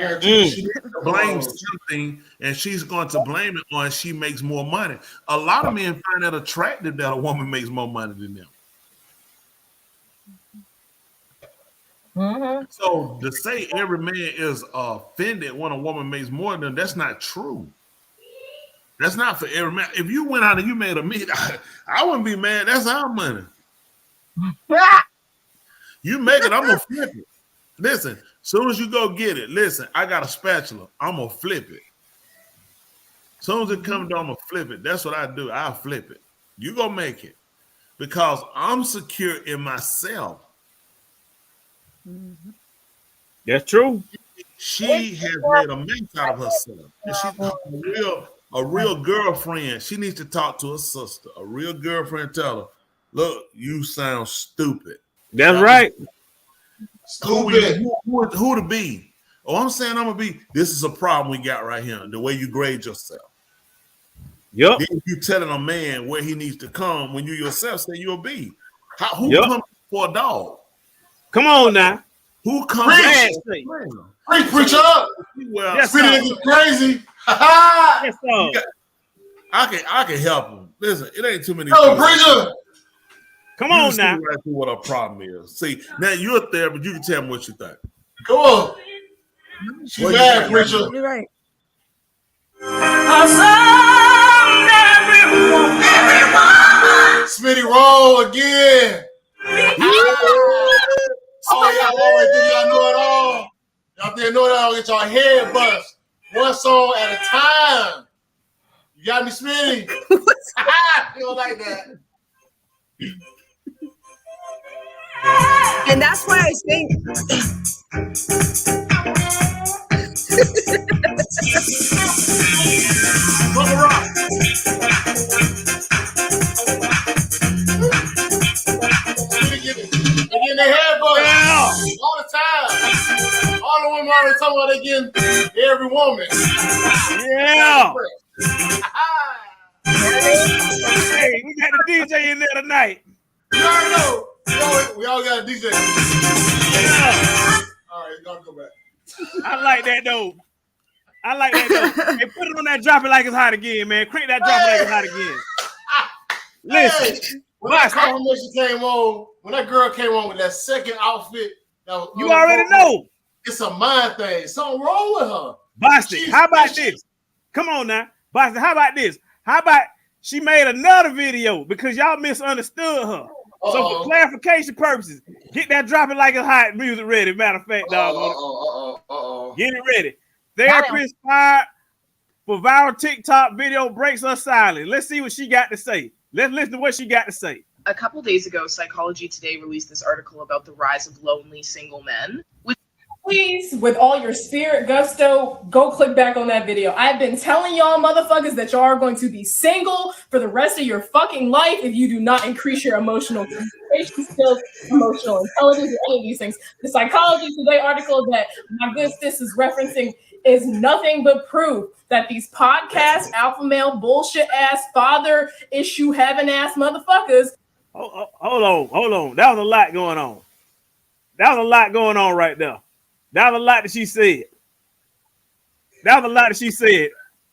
She blames something and she's going to blame it on she makes more money. A lot of men find that attractive that a woman makes more money than them. Mm-hmm. So to say every man is offended when a woman makes more than them, that's not true. That's not for every man. If you went out and you made a meat, I wouldn't be mad. That's our money. You make it, I'm gonna flip it. Listen, soon as you go get it, listen, I got a spatula. I'm gonna flip it. Soon as it comes down, I'm gonna flip it. That's what I do. I'll flip it. You gonna make it because I'm secure in myself. Mm-hmm. That's true. She has made a mess out of herself. And she's a real girlfriend. She needs to talk to her sister. A real girlfriend tell her, look, you sound stupid. That's right. Stupid. Who to be? Oh, I'm saying I'm going to be. This is a problem we got right here. The way you grade yourself. Yep. Then you telling a man where he needs to come when you yourself say you'll be. Who comes for a dog? Come on now. Who comes? Preach up. Well, yes, is crazy. Yes, I can help him. Listen, it ain't too many. Oh, preacher. Come on now. Right through what our problem is. See, now you're a therapist. You can tell me what you think. Come on. She mad, preacher. You're right. Smitty roll again. Oh, y'all always think y'all know it all. Y'all think know it all, get y'all head bust. One song at a time. You got me, Smitty? You don't like that. And that's why I think Bubba Rock. They getting their hair buzz all the time. All the women already talking about they getting every woman. Yeah. Hey, we got the DJ in there tonight. You already know. We all got a DJ. Yeah. All right, gotta go back. I like that though. Hey, put it on that drop it like it's hot again, man. Crank that drop it like it's hot again. Listen. Hey, when that confirmation came on, when that girl came on with that second outfit, you already know. It's a mind thing. Something wrong with her. Boston, how about this? Come on now. Boston, how about this? How about she made another video because y'all misunderstood her? So for clarification purposes, get that drop it like it's hot music ready. Matter of fact, dog. Get it ready. Therapist fired for viral TikTok video breaks her silence. Let's see what she got to say. Let's listen to what she got to say. A couple days ago, Psychology Today released this article about the rise of lonely single men. Please, with all your spirit gusto, go click back on that video. I've been telling y'all motherfuckers that y'all are going to be single for the rest of your fucking life if you do not increase your emotional communication skills, emotional intelligence, or any of these things. The Psychology Today article that my good sis is referencing is nothing but proof that these podcast alpha male bullshit ass father issue having ass motherfuckers. Hold on. That was a lot going on. Right there. That was a lot that she said.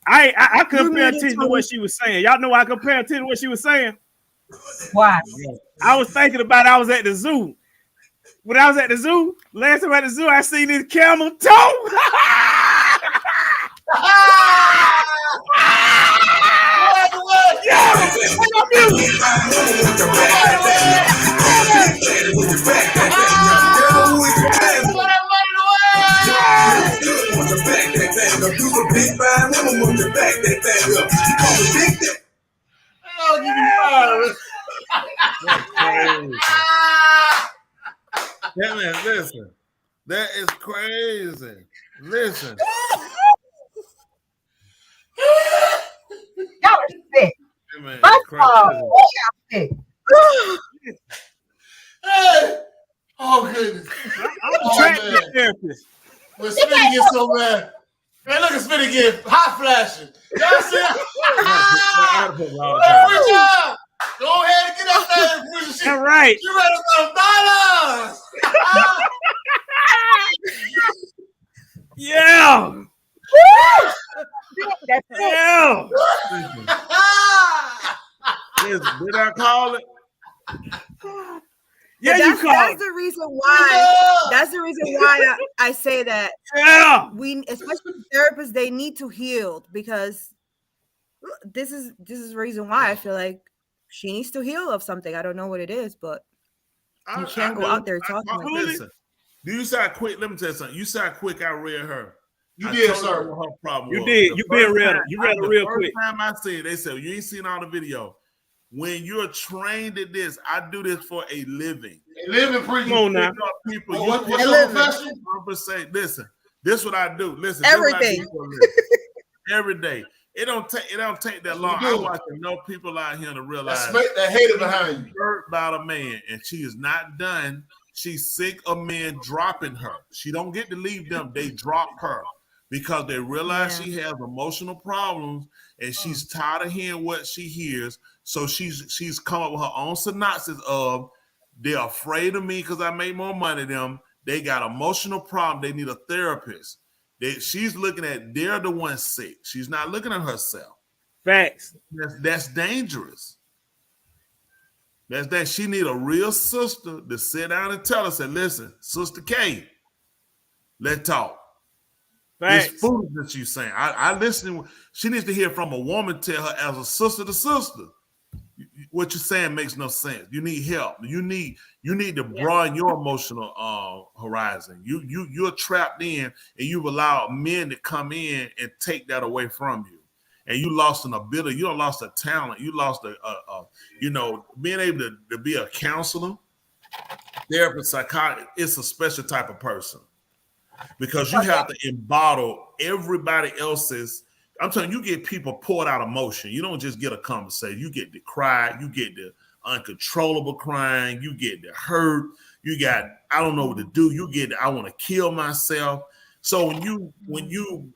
I couldn't pay attention to what she was saying. Y'all know I couldn't pay attention to what she was saying. Why? I was thinking about I was at the zoo. When I was at the zoo, last time at the zoo, I seen this camel toe. Yeah, man, listen. That is crazy. Listen. Y'all are sick. Man, First of all, y'all sick. Hey. Oh, goodness. I'm a therapist. When Smitty gets so mad. Man, look at Smitty get hot flashing. Y'all see it? Good job. Go ahead and get up there and push the shit. All right. You ready for $1? Yeah. Yeah. Did I call it? Yeah, that's the reason why. That's the reason why I say that. Yeah. We, especially therapists, they need to heal because this is the reason why I feel like she needs to heal of something. I don't know what it is, but you can't go out there talking like this. Listen, do you see how quick? Let me tell you something. You see how quick I read her. You did, sir. What her problem You was. did. You been read it. You read it real quick. The first time I see it, they said, you ain't seen all the video. When you're trained at this, I do this for a living. A living preacher. Come on now. People, what's your profession? Say, listen, this is what I do. Listen, everything. Every day. It don't take that long. I watch enough people out here to realize that hater behind you. Hurt about a man, and she is not done. She's sick of men dropping her. She don't get to leave them. They drop her because they realize she has emotional problems, and she's tired of hearing what she hears. So she's come up with her own synopsis of they're afraid of me because I make more money than them. They got emotional problem. They need a therapist. She's looking at they're the ones sick. She's not looking at herself. Facts. That's dangerous. That's that. She need a real sister to sit down and tell her, say, listen, Sister K, let's talk. Facts. It's foolish that you saying. I listen. She needs to hear from a woman tell her as a sister to sister. What you're saying makes no sense. You need help. You need to broaden your emotional horizon. You're trapped in, and you've allowed men to come in and take that away from you. And you lost an ability. You lost a talent. You lost being able to be a counselor. therapist, psychiatrist, it's a special type of person because you have to embody everybody else's. I'm telling you, you get people poured out emotion. You don't just get a conversation. You get the cry. You get the uncontrollable crying. You get the hurt. You got, I don't know what to do. You get, I want to kill myself. So when you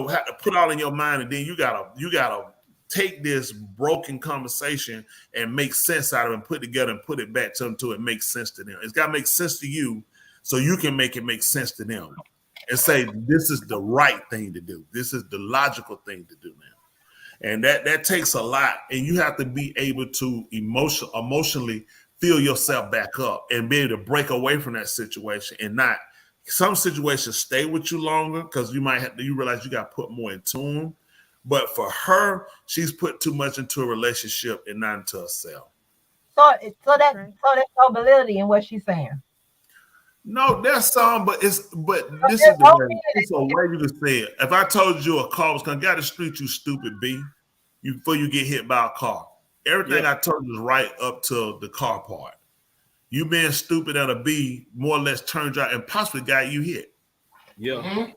have to put all in your mind, and then you gotta take this broken conversation and make sense out of it and put it together and put it back to them until it makes sense to them. It's got to make sense to you so you can make it make sense to them and say, this is the right thing to do. This is the logical thing to do now. And that takes a lot. And you have to be able to emotionally fill yourself back up and be able to break away from that situation and not, some situations stay with you longer because you realize you got to put more into them. But for her, she's put too much into a relationship and not into herself. So there's no validity in what she's saying. No, there's some, but this is the way. It's a way you can say it. If I told you a car was coming down the street, you stupid B, before you get hit by a car. Everything I told you is right up to the car part. You being stupid at a B more or less turns out and possibly got you hit. Yeah. Mm-hmm.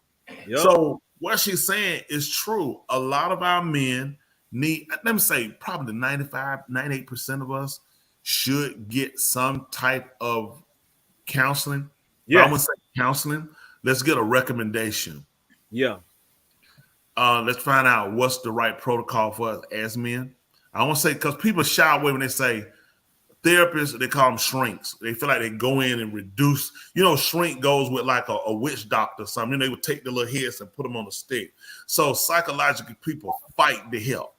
Yep. So what she's saying is true. A lot of our men need, let me say, probably 98% of us should get some type of counseling. Yeah. I would say counseling. Let's get a recommendation. Yeah. Let's find out what's the right protocol for us as men. I want to say, because people shy away when they say therapists, they call them shrinks. They feel like they go in and reduce. Shrink goes with like a witch doctor or something. They would take the little heads and put them on a stick. So psychologically, people fight to help.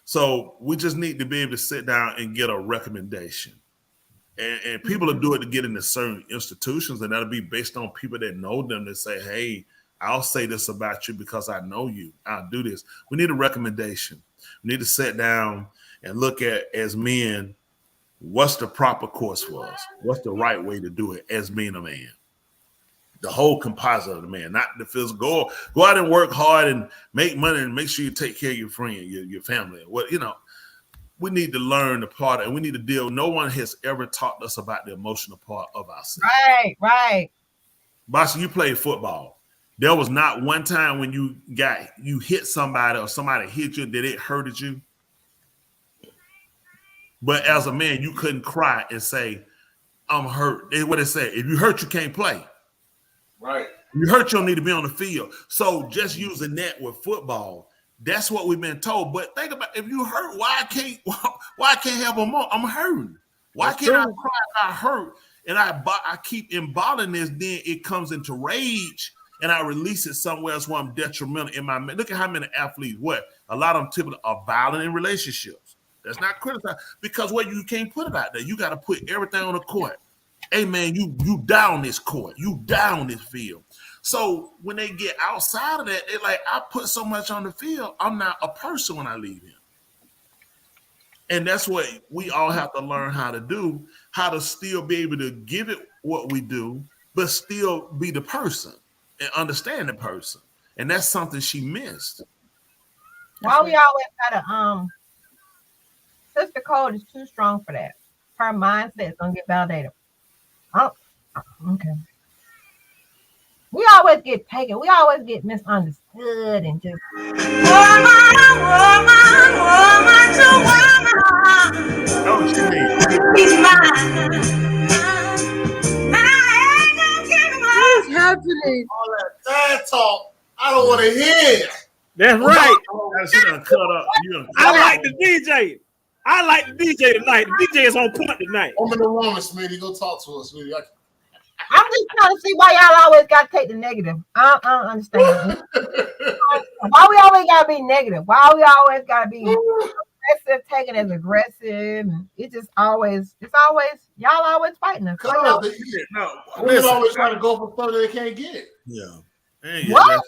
So we just need to be able to sit down and get a recommendation. And people will do it to get into certain institutions, and that'll be based on people that know them that say, hey, I'll say this about you because I know you. I'll do this. We need a recommendation. We need to sit down and look at, as men, what's the proper course for us? What's the right way to do it as being a man? The whole composite of the man, not the physical. Go out and work hard and make money and make sure you take care of your friend, your family. We need to learn the part, and we need to deal. No one has ever taught us about the emotional part of ourselves. Right. Bossy, you played football. There was not one time when you hit somebody or somebody hit you that it hurted you. But as a man, you couldn't cry and say, I'm hurt. What they say, if you hurt, you can't play. Right. You hurt, you don't need to be on the field. So just using that with football, that's what we've been told. But think about, if you hurt, why I can't have a more? I'm hurting. Why can't I cry if I hurt? And I keep embodying this, then it comes into rage and I release it somewhere else where I'm detrimental in my. Look at how many athletes, a lot of them typically are violent in relationships. That's not criticized because you can't put it out there. You got to put everything on the court. Hey man, you down this court, you down this field. So when they get outside of that, they're like, I put so much on the field, I'm not a person when I leave here. And that's what we all have to learn how to do, how to still be able to give it what we do, but still be the person and understand the person. And that's something she missed. Why we always gotta Sister Code is too strong for that. Her mindset is gonna get validated. Oh, okay. We always get taken. We always get misunderstood and just. He's mine. What's happening? All that bad talk, I don't want to hear. That's right. She done cut up. I like the DJ. I like the DJ tonight. The DJ is on point tonight. I'm in the woman, Smitty. Go talk to us, Smitty. I'm just trying to see why y'all always got to take the negative. I don't understand. Why we always got to be negative? Why we always got to be aggressive, taken as aggressive? It's y'all always fighting us. Women always trying to go for something they can't get. Yeah. What?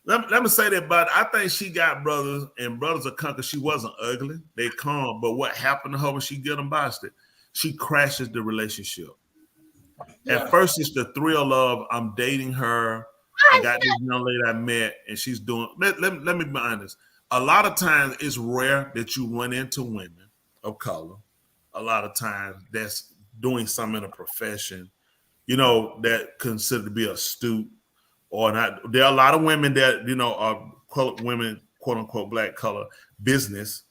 Let me say that, but I think she got brothers, and brothers are come because she wasn't ugly. They calm. But what happened to her when she get them busted? She crashes the relationship. Yeah. At first, it's the thrill of I'm dating her. I got this young lady I met, and she's doing. Let me be honest. A lot of times, it's rare that you run into women of color. A lot of times, that's doing something in a profession, you know, that considered to be astute or not. There are a lot of women that, you know, are women, quote unquote, black color business,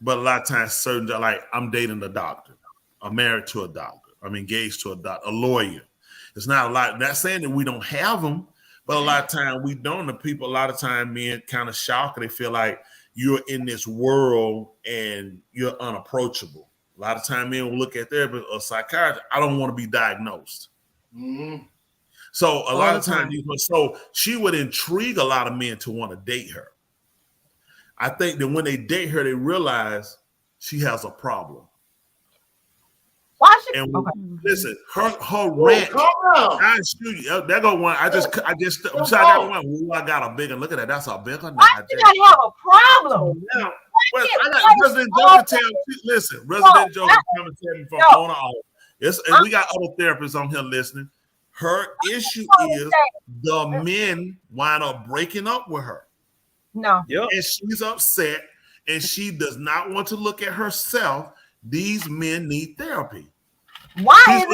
but a lot of times certain, like I'm dating a doctor, I'm married to a doctor, I'm engaged to a doctor, a lawyer. It's not a lot, not saying that we don't have them, but a lot of time we don't. The people, a lot of time men kind of shocked. They feel like you're in this world and you're unapproachable. A lot of time men will look at therapist or psychiatrist, I don't want to be diagnosed. Mm-hmm. So a lot of times, so she would intrigue a lot of men to want to date her. I think that when they date her, they realize she has a problem. Why should listen? Her rant. I shoot you. There go one. I got one. Ooh, I got a big one. Look at that. That's a big one. Why do you have a problem? Now, I got Resident Joker tell me. Listen, Resident Joker coming to me from on off. And we got other therapists on here listening. Her issue is the men wind up breaking up with her. No. And she's upset and she does not want to look at herself. These men need therapy. Why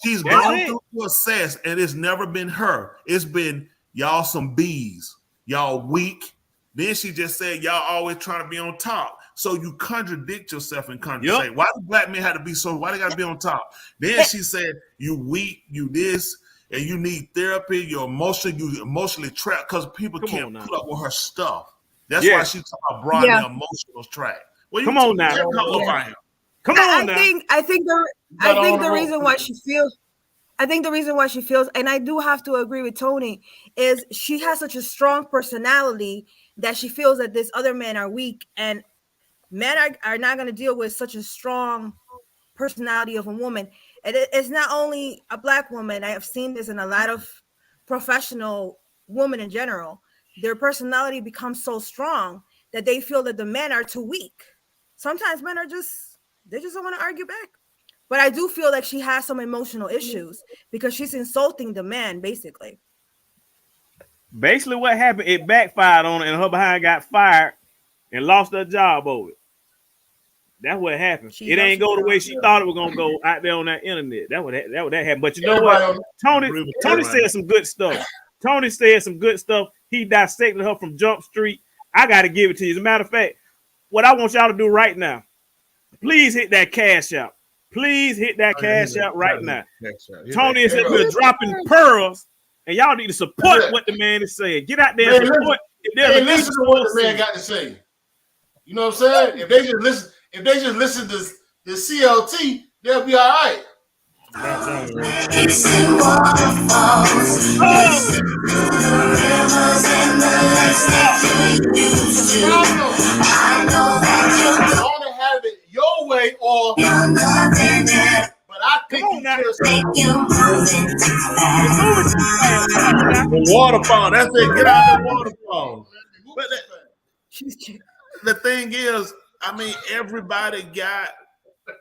she's gone through to assess, and it's never been her. It's been y'all some bees. Y'all weak. Then she just said y'all always trying to be on top. So you contradict yourself in conversation. Why do black men have to be so? Why they got to be on top? Then she said you weak, you this, and you need therapy. You emotionally trapped because people can't put up with her stuff. That's why she talking about broadening the emotional track. Well, come on now. Come on now. I think the reason why she feels, and I do have to agree with Tony, is she has such a strong personality that she feels that these other men are weak, and men are not going to deal with such a strong personality of a woman. And it's not only a black woman. I have seen this in a lot of professional women in general. Their personality becomes so strong that they feel that the men are too weak. Sometimes men are just don't want to argue back. But I do feel like she has some emotional issues because she's insulting the man, basically. Basically, what happened, it backfired on her, and her behind got fired and lost her job over it. That's what happened. It ain't go the way she thought it was gonna go out there on that internet. That would happen. But you know what? Tony said some good stuff. Tony said some good stuff. He dissected her from Jump Street. I got to give it to you. As a matter of fact, what I want y'all to do right now, please hit that cash out. Please hit that cash out right now. Tony is here dropping pearls, and y'all need to support what the man is saying. Get out there and support. Listen to what the man got to say. You know what I'm saying? If they just listen to the CLT, they'll be all right. Only have it your way or but I think the waterfall. That's it. Get out of the waterfall. But the thing is, I mean, everybody got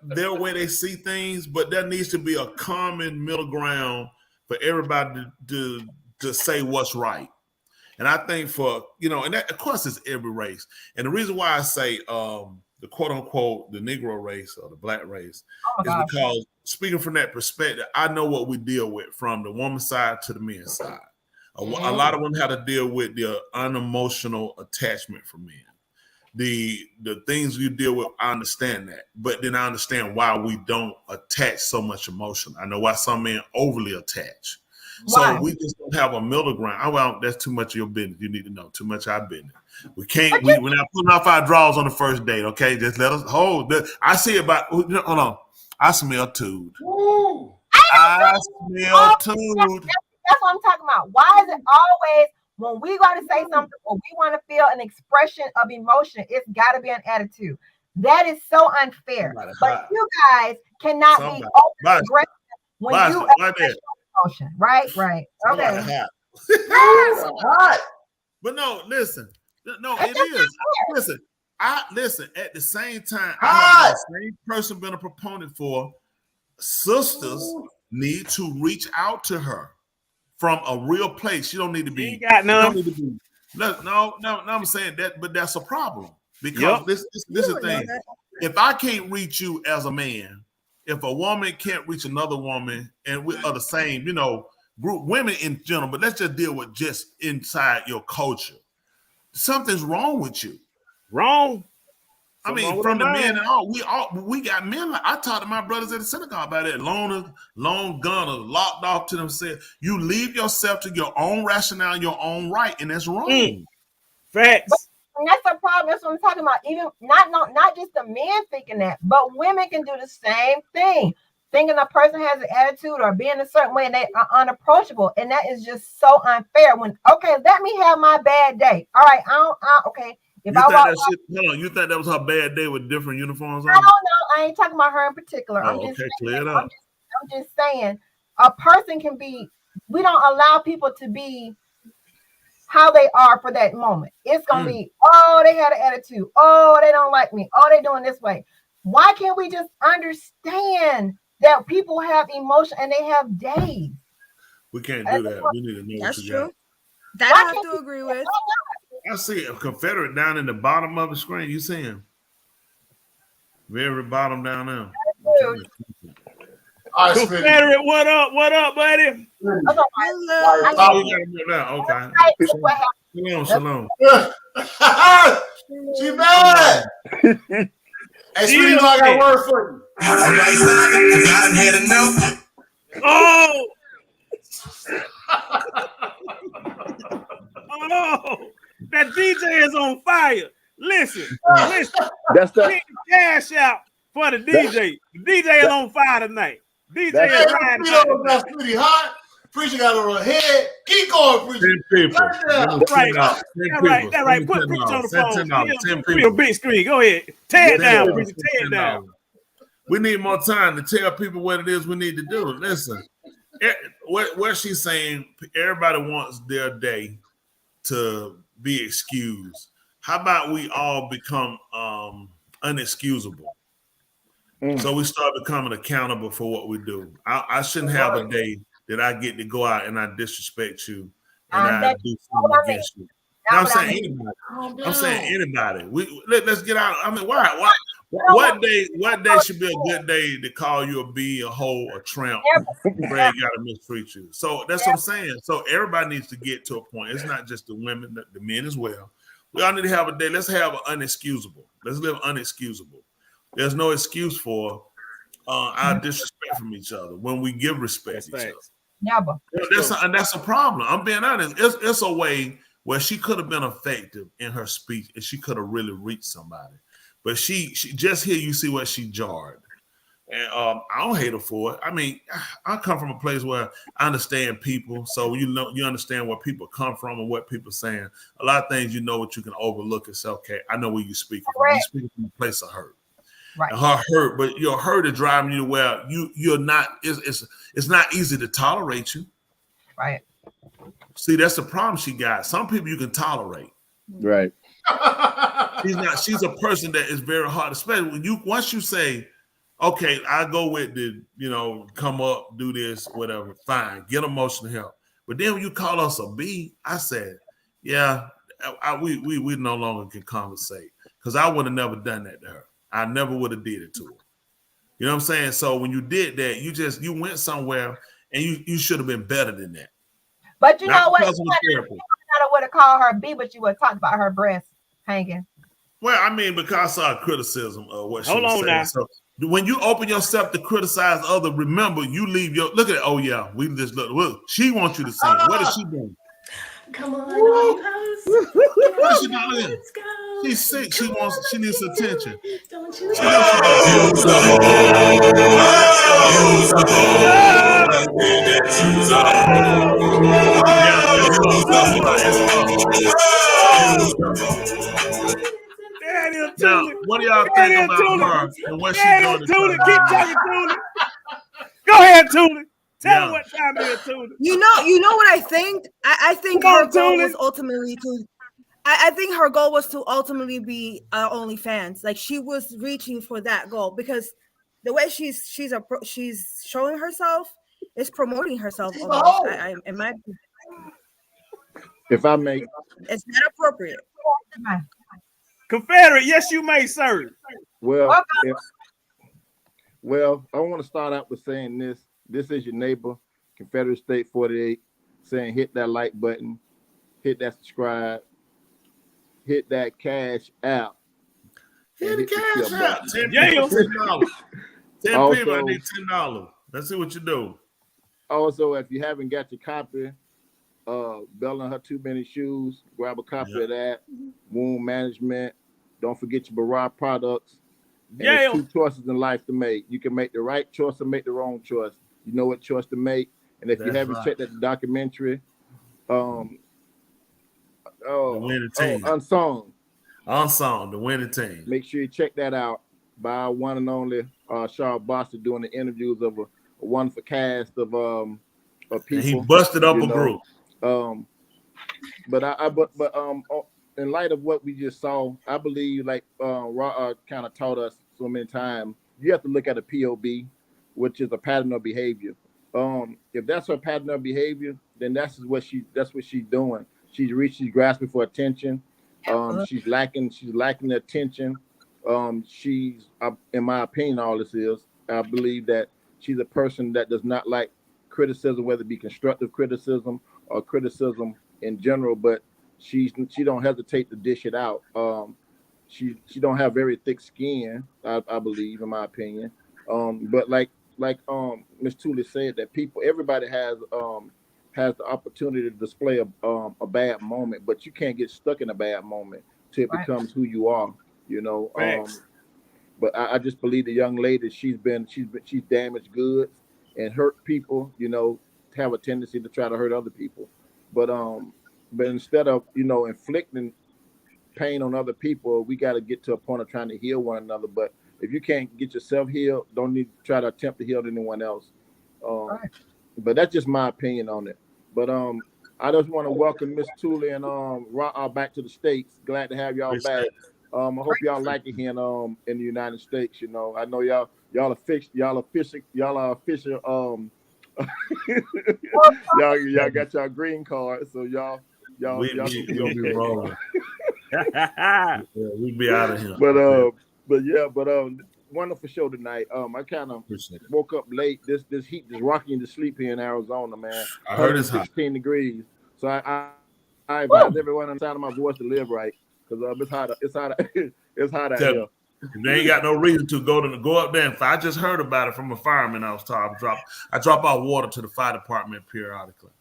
their way they see things, but there needs to be a common middle ground for everybody to say what's right. And I think and that, of course, it's every race. And the reason why I say the quote unquote the Negro race or the black race is because speaking from that perspective, I know what we deal with from the woman's side to the men's side. A lot of them have to deal with the unemotional attachment from men. The things you deal with, I understand that, but then I understand why we don't attach so much emotion. I know why some men overly attach. So we just don't have a middle ground. Well, that's too much of your business. You need to know too much of our business. We can't. We're not putting off our drawers on the first date. Okay, just let us hold. I see about. Hold on. I smell tood. I smell tood. That's what I'm talking about. Why is it always when we got to say something or we want to feel an expression of emotion, it's got to be an attitude? That is so unfair. But you guys cannot be open aggressive when you express emotion. Right. Okay. But no, listen. No, it is. Listen. At the same time, I have the same person been a proponent for. Sisters need to reach out to her from a real place. You don't need to be. You got none. No. I'm saying that, but that's a problem because this is the thing. If I can't reach you as a man, if a woman can't reach another woman, and we are the same, you know, group, women in general, but let's just deal with just inside your culture. Something's wrong with you. Wrong. I mean, from the men and all, we got men. I talked to my brothers at the synagogue about it. Lone gunners, locked off to themselves. You leave yourself to your own rationale, your own right, and that's wrong. Facts. And that's the problem. That's what I'm talking about. Even not just the men thinking that, but women can do the same thing. Thinking a person has an attitude or being a certain way and they are unapproachable. And that is just so unfair. When, okay, let me have my bad day. All right, okay. If you I walk, hold on, you think that was her bad day with different uniforms on? I don't know. I ain't talking about her in particular. Oh, I'm just saying a person can be, we don't allow people to be how they are for that moment. It's gonna be, oh, they had an attitude, oh, they don't like me, oh, they doing this way. Why can't we just understand that people have emotion and they have days? We can't do that. We need to know that's what you true. got. That I have to agree with. I see a Confederate down in the bottom of the screen. You see him? Very bottom down there. Confederate, what up? What up, buddy? Okay. Shalom. She bad. Hey, Sweetie, I got a word for you. I had enough. Oh! Oh! That DJ is on fire. Listen. That's the cash out for the DJ. The DJ is on fire tonight. DJ is riding. That's pretty hot. Preacher got on her head. Keep going, preacher. That's right. Put preacher on the phone. Put your big screen. Go ahead. Tear it down, preacher. Tear it down. We need more time to tell people what it is we need to do. Listen, what she's saying, everybody wants their day to be excused. How about we all become unexcusable? So we start becoming accountable for what we do. I shouldn't have a day that I get to go out and I disrespect you and I do something against you. I'm saying anybody. I'm saying anybody. Let's get out. I mean, why? What day should be a good day to call you a bee, a hoe, a tramp? Brad got to mistreat you. So that's what I'm saying. So everybody needs to get to a point. It's not just the women, the men as well. We all need to have a day. Let's have an unexcusable. Let's live unexcusable. There's no excuse for our disrespect from each other when we give respect to each other. Never. That's a problem. I'm being honest. It's a way where she could have been effective in her speech and she could have really reached somebody. But she just here you see what she jarred. And I don't hate her for it. I mean, I come from a place where I understand people. So you understand where people come from and what people are saying. A lot of things you know what you can overlook and say, okay, I know where you speak from. You speak from a place of hurt. Right. And her hurt, but your hurt is driving you to where you're not, it's not easy to tolerate you. Right. See, that's the problem she got. Some people you can tolerate. Right. She's a person that is very hard, especially when once you say, okay, I go with the, come up, do this, whatever, fine, get emotional help. But then when you call us a B, I said, yeah, we no longer can conversate because I would have never done that to her. I never would have did it to her. You know what I'm saying? So when you did that, you went somewhere and you should have been better than that. But you know what? You would have called her B, but you would have talked about her breast hanging. Well, I mean, because I saw criticism of what she was saying. Now. So when you open yourself to criticize others, remember you leave look at it. Oh yeah, we just look. She wants you to sing. What is she doing? Come on, what is she doing? Let's go. She's sick. She needs attention. Don't you? Now, what do y'all think about her and what she's doing? Keep talking, Tootie. Go ahead, Tootie. Tell me what time it is, Tootie. You know what I think? I think her goal was ultimately to. I think her goal was to ultimately be OnlyFans. Like she was reaching for that goal because the way she's showing herself is promoting herself. If I may, it's not appropriate. Confederate, yes, you may, sir. Well, Well, I want to start out with saying this. This is your neighbor, Confederate State 48, saying hit that like button, hit that subscribe, hit that cash app. Hit the cash out. $10. $10 Also, people, I need $10. Let's see what you do. Also, if you haven't got your copy, Bella and Her Too Many Shoes, grab a copy of that. Wound management. Don't forget your Barra products. And there's two choices in life to make. You can make the right choice or make the wrong choice. You know what choice to make. And if you haven't checked that documentary, The Winning Team. Unsung, The Winning Team. Make sure you check that out by our one and only Charles Boston doing the interviews of a wonderful cast of people. And he busted up a group. But in light of what we just saw, I believe like Ra kind of taught us so many times, you have to look at a POB, which is a pattern of behavior. If that's her pattern of behavior, then that's what she's doing. She's grasping for attention. She's lacking the attention. She's, in my opinion, all this is, I believe that she's a person that does not like criticism, whether it be constructive criticism or criticism in general, but she don't hesitate to dish it out. She don't have very thick skin, I believe, in my opinion. But like Miss Tooley said, that everybody has the opportunity to display a bad moment, but you can't get stuck in a bad moment till it becomes who you are, you know. But I just believe the young lady, she's damaged goods and hurt people, you know, have a tendency to try to hurt other people. But instead of, you know, inflicting pain on other people, we got to get to a point of trying to heal one another. But if you can't get yourself healed, don't need to try to attempt to heal anyone else. But that's just my opinion on it. But I just want to welcome Miss Tooley and Ra back to the States. Glad to have y'all back. I hope y'all like it here in the United States. You know, I know y'all are official. Y'all got y'all green card, so y'all be rolling. We be out of here. But wonderful show tonight. I kind of woke up late. This heat is rocking to sleep here in Arizona, man. I heard it's 16 degrees. So I advise everyone on the sound of my voice to live right, because it's hot out here. They ain't got no reason to go up there. And I just heard about it from a fireman I was talking. I drop out water to the fire department periodically,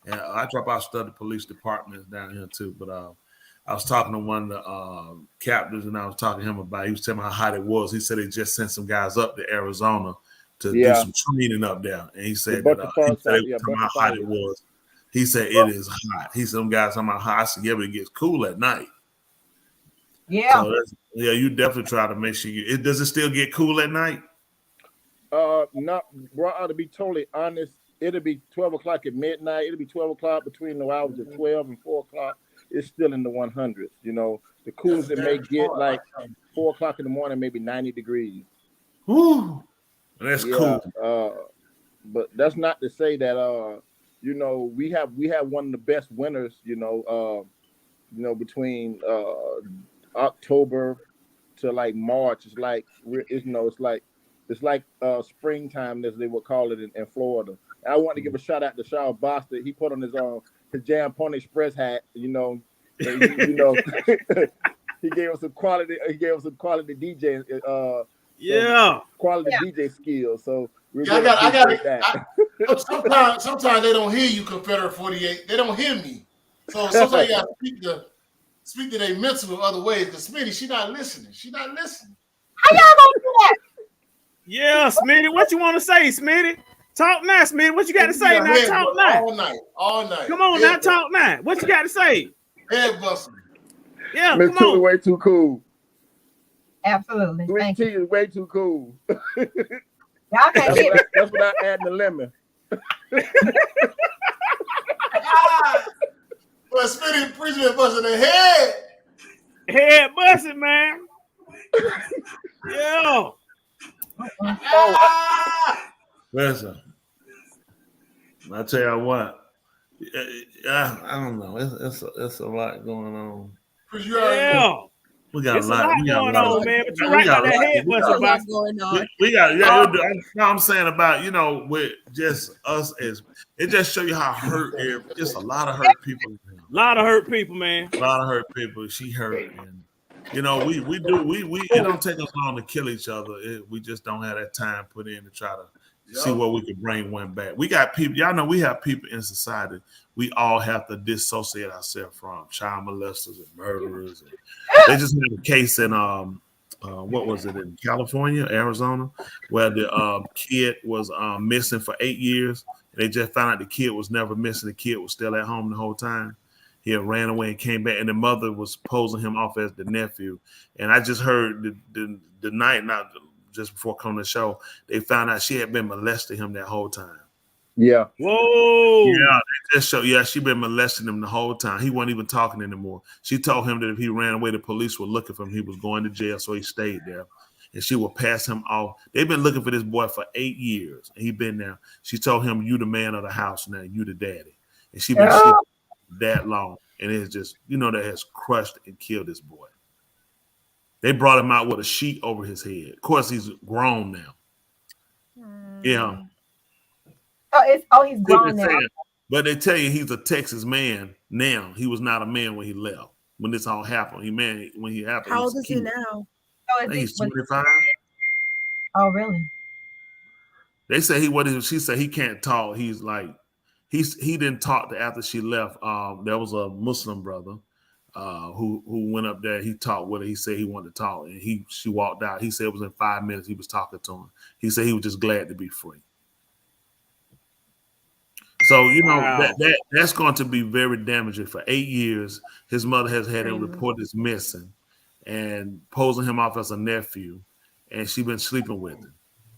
and I drop out study police departments down here too. But I was talking to one of the captains, and I was talking to him about. He was telling me how hot it was. He said they just sent some guys up to Arizona to do some training up there, and he said how hot it was. He said it is hot. He said some guys talking about hot. I said, yeah, but it gets cool at night. Yeah. So you definitely try to make sure does it still get cool at night? Not, bro, to be totally honest, it'll be 12 o'clock at midnight. It'll be 12 o'clock between the hours of 12 and 4 o'clock. It's still in the 100s. You know, the coolest it may get like 4 o'clock in the morning, maybe 90 degrees. Woo, that's cool. But that's not to say that you know, we have one of the best winters. You know, between October to like March, it's like springtime, as they would call it in Florida. And I want to give a shout out to Charles Boston. He put on his Jam Pony Express hat. You know, he gave us some quality. He gave us some quality DJ. Quality DJ skills. So I got that. Sometimes they don't hear you, Confederate 48. They don't hear me. So sometimes you got to speak to their mental in other ways. Because Smitty, she's not listening. How y'all gonna do that? Yeah, Smitty, what you want to say, Smitty? Talk now, Smitty. What you got to say now? Talk now. All night. Come on now, talk now. What you got to say? Head busting. Yeah, Miss Tooley way too cool. Absolutely. Sweet tea is way too cool. Y'all can't get it. That's without adding the lemon. But Smitty preaching busting the head. Head busting, man. Yeah. Listen, I tell you what, I don't know. It's a lot going on. We got It's a a lot. lot We got a going lot. on, man. But you're We right got about a that lot. head We bust got, about. going on. we got yeah. No, I'm saying about with just us as it just show you how hurt. Just a lot of hurt people. A lot of hurt people, man. A lot of hurt people. She hurt, and we it don't take us long to kill each other. We just don't have that time put in to try to see what we could bring one back. We got people. Y'all know we have people in society. We all have to dissociate ourselves from child molesters and murderers. And they just had a case in what was it in California, Arizona, where the kid was missing for 8 years. They just found out the kid was never missing. The kid was still at home the whole time. He had ran away and came back, and the mother was posing him off as the nephew. And I just heard the night, not just before coming to the show, they found out she had been molesting him that whole time. Yeah. Whoa. Yeah, they just show. Yeah, she been molesting him the whole time. He wasn't even talking anymore. She told him that if he ran away, the police were looking for him. He was going to jail, so he stayed there. And she would pass him off. They've been looking for this boy for 8 years. And he been there. She told him, "You the man of the house now. You the daddy." And she been sleeping that long. And it's just, that has crushed and killed this boy. They brought him out with a sheet over his head. Of course, he's grown now. Yeah. He's grown now. But they tell you he's a Texas man now. He was not a man when he left. When this all happened, when he happened. How old is he now? I think he's 25. Oh, really? They say she said he can't talk. He's like, he didn't talk to after she left. There was a Muslim brother who went up there. He talked with her. He said he wanted to talk, and she walked out. He said it was in 5 minutes. He was talking to him. He said he was just glad to be free. So Wow. that's going to be very damaging. For 8 years, his mother has had him reported as missing, and posing him off as a nephew, and she been sleeping with him.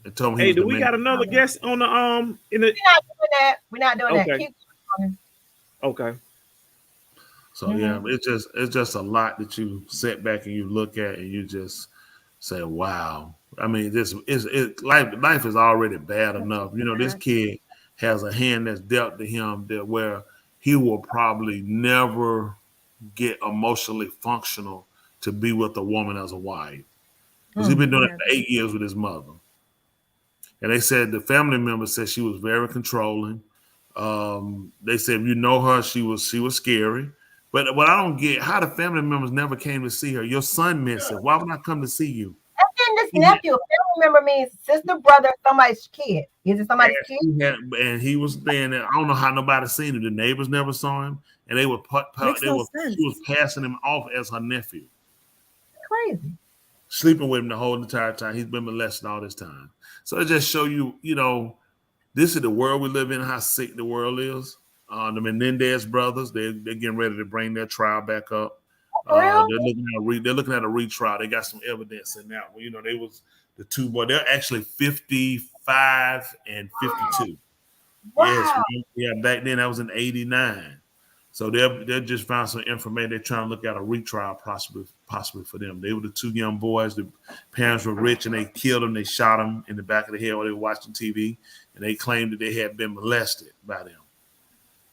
And told him, hey, do we got another guest on the in the? We're not doing that. Okay. Okay. So yeah, it's just a lot that you sit back and you look at and you just say, wow. I mean, life is already bad enough. This kid has a hand that's dealt to him that where he will probably never get emotionally functional to be with a woman as a wife. Because he's been doing it for 8 years with his mother. And they said the family member said she was very controlling. They said, if you know her, she was scary. But what I don't get, how the family members never came to see her. Your son missing. Why would I come to see you? And this nephew, family member means sister, brother, somebody's kid. Is it somebody's kid? And he was staying there. I don't know how nobody seen him. The neighbors never saw him. And she was passing him off as her nephew. Crazy. Sleeping with him the whole entire time. He's been molested all this time. So it just show you, this is the world we live in, how sick the world is. The Menendez brothers, they're getting ready to bring their trial back up. They're looking at a retrial. They got some evidence in that one. They was the two boys. They're actually 55 and 52. Wow. Yes, yeah. Back then that was in 89. So they just found some information. They're trying to look at a retrial possibly for them. They were the two young boys. The parents were rich and they killed them. They shot them in the back of the head while they were watching TV, and they claimed that they had been molested by them.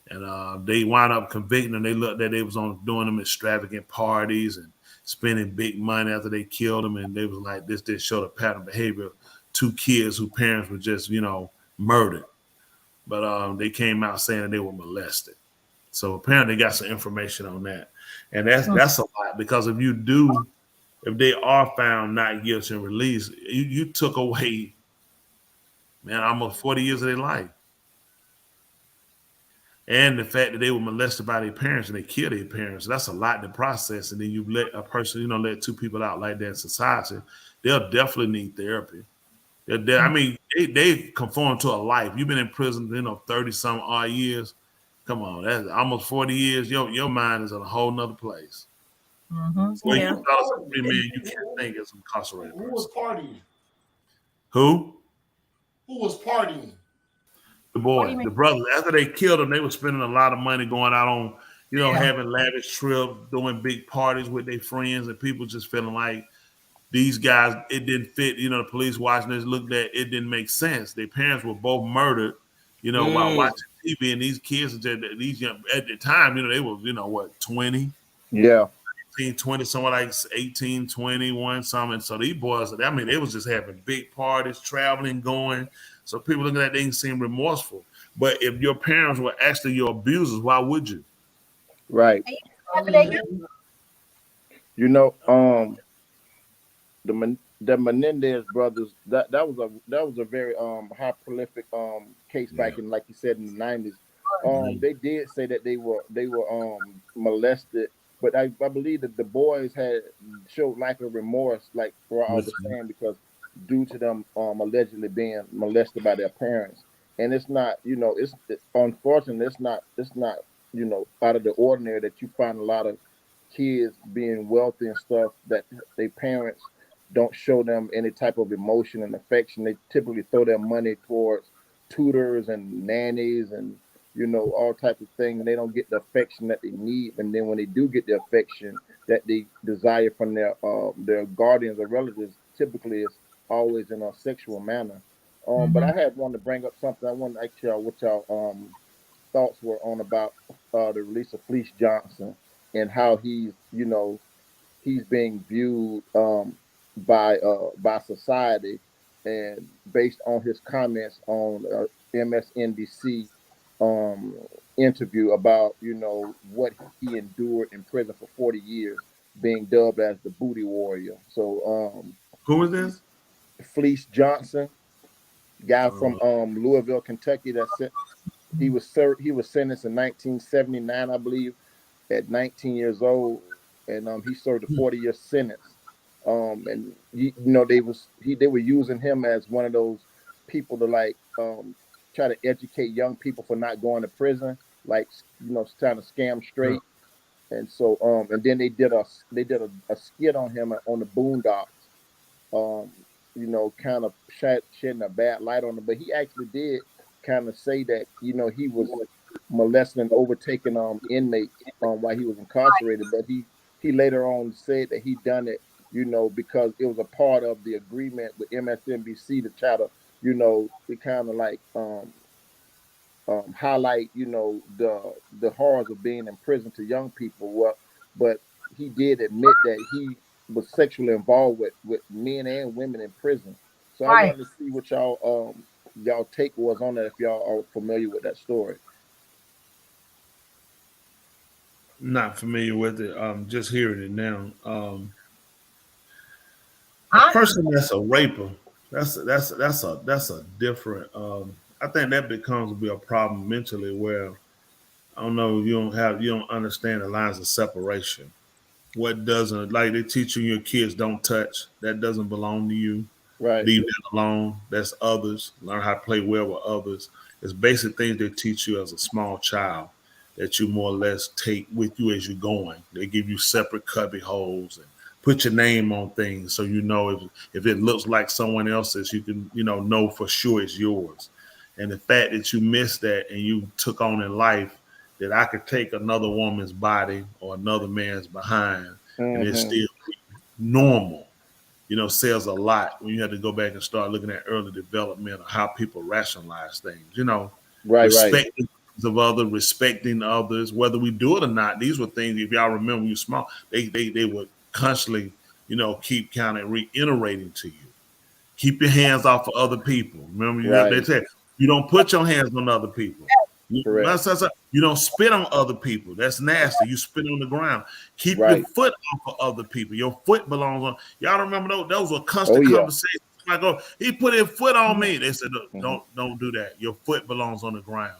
And they wound up convicting them. They looked that they was on doing them extravagant parties and spending big money after they killed them. And they was like, this showed a pattern of behavior. Two kids whose parents were just, murdered. But they came out saying that they were molested. So apparently they got some information on that. And that's a lot, because if they are found not guilty and released, you took away, man, almost 40 years of their life. And the fact that they were molested by their parents and they killed their parents, that's a lot to process. And then you let a person, let two people out like that in society, they'll definitely need therapy. I mean, they conform to a life. You've been in prison, 30-some odd years. Come on, that's almost 40 years. Your mind is in a whole nother place. Mm-hmm. So you thought man, you can't think as an incarcerated person. Who was partying? Who? Who was partying? The boy, the brothers. After they killed him, they were spending a lot of money going out on, having lavish trips, doing big parties with their friends, and people just feeling like these guys, it didn't fit. The police watching this looked at it didn't make sense. Their parents were both murdered, while watching TV, and these kids, these young, at the time, they were, 20, yeah, 18, 20, somewhere like 18, 21, something. So these boys, I mean, they was just having big parties, traveling, going. So people looking at that didn't seem remorseful. But if your parents were actually your abusers, why would you? Right. You know, the Menendez brothers, that was a very high prolific case back in, like you said, in the 90s. They did say that they were molested, but I believe that the boys had showed lack of remorse, like Rob was saying, because due to them allegedly being molested by their parents. And it's not, it's unfortunate. It's not, out of the ordinary that you find a lot of kids being wealthy and stuff that their parents don't show them any type of emotion and affection. They typically throw their money towards tutors and nannies and all types of things. They don't get the affection that they need, and then when they do get the affection that they desire from their guardians or relatives, typically it's always in a sexual manner. But I had wanted to bring up something. I wanted to ask y'all what y'all thoughts were on about the release of Fleece Johnson and how he's being viewed by society, and based on his comments on MSNBC interview about what he endured in prison for 40 years, being dubbed as the booty warrior. So who is this? Fleece Johnson, guy from Louisville, Kentucky. He was sentenced in 1979, I believe, at 19 years old, and he served a 40-year sentence. And they were using him as one of those people to try to educate young people for not going to prison, trying to scam straight. And so and then they did a skit on him on the Boondocks, kind of shedding a bad light on him. But he actually did kind of say that he was molesting and overtaking inmates while he was incarcerated. But he later on said that he done it because it was a part of the agreement with MSNBC to try to to kind of highlight the horrors of being in prison to young people. But he did admit that he was sexually involved with men and women in prison. So I wanted to see what y'all take was on that, if y'all are familiar with that story. Not familiar with it. Just hearing it now. A person that's a raper, that's a different. I think that becomes to be a problem mentally, where I don't know, you don't understand the lines of separation. What doesn't, like they teach you your kids don't touch, that doesn't belong to you. Right. Leave that alone. That's others. Learn how to play well with others. It's basic things they teach you as a small child that you more or less take with you as you're going. They give you separate cubby holes and put your name on things so if it looks like someone else's, you can know for sure it's yours. And the fact that you missed that and you took on in life that I could take another woman's body or another man's behind and it's still normal, says a lot when you have to go back and start looking at early development of how people rationalize things, respecting of others, respecting others, whether we do it or not. These were things, if y'all remember when you were small, they would constantly, keep kind of reiterating to you. Keep your hands off of other people. Remember, they said, you don't put your hands on other people. You don't spit on other people. That's nasty. You spit on the ground. Keep your foot off of other people. Your foot belongs on. Y'all remember those were constant conversations. Like, he put his foot on me. They said, don't do that. Your foot belongs on the ground.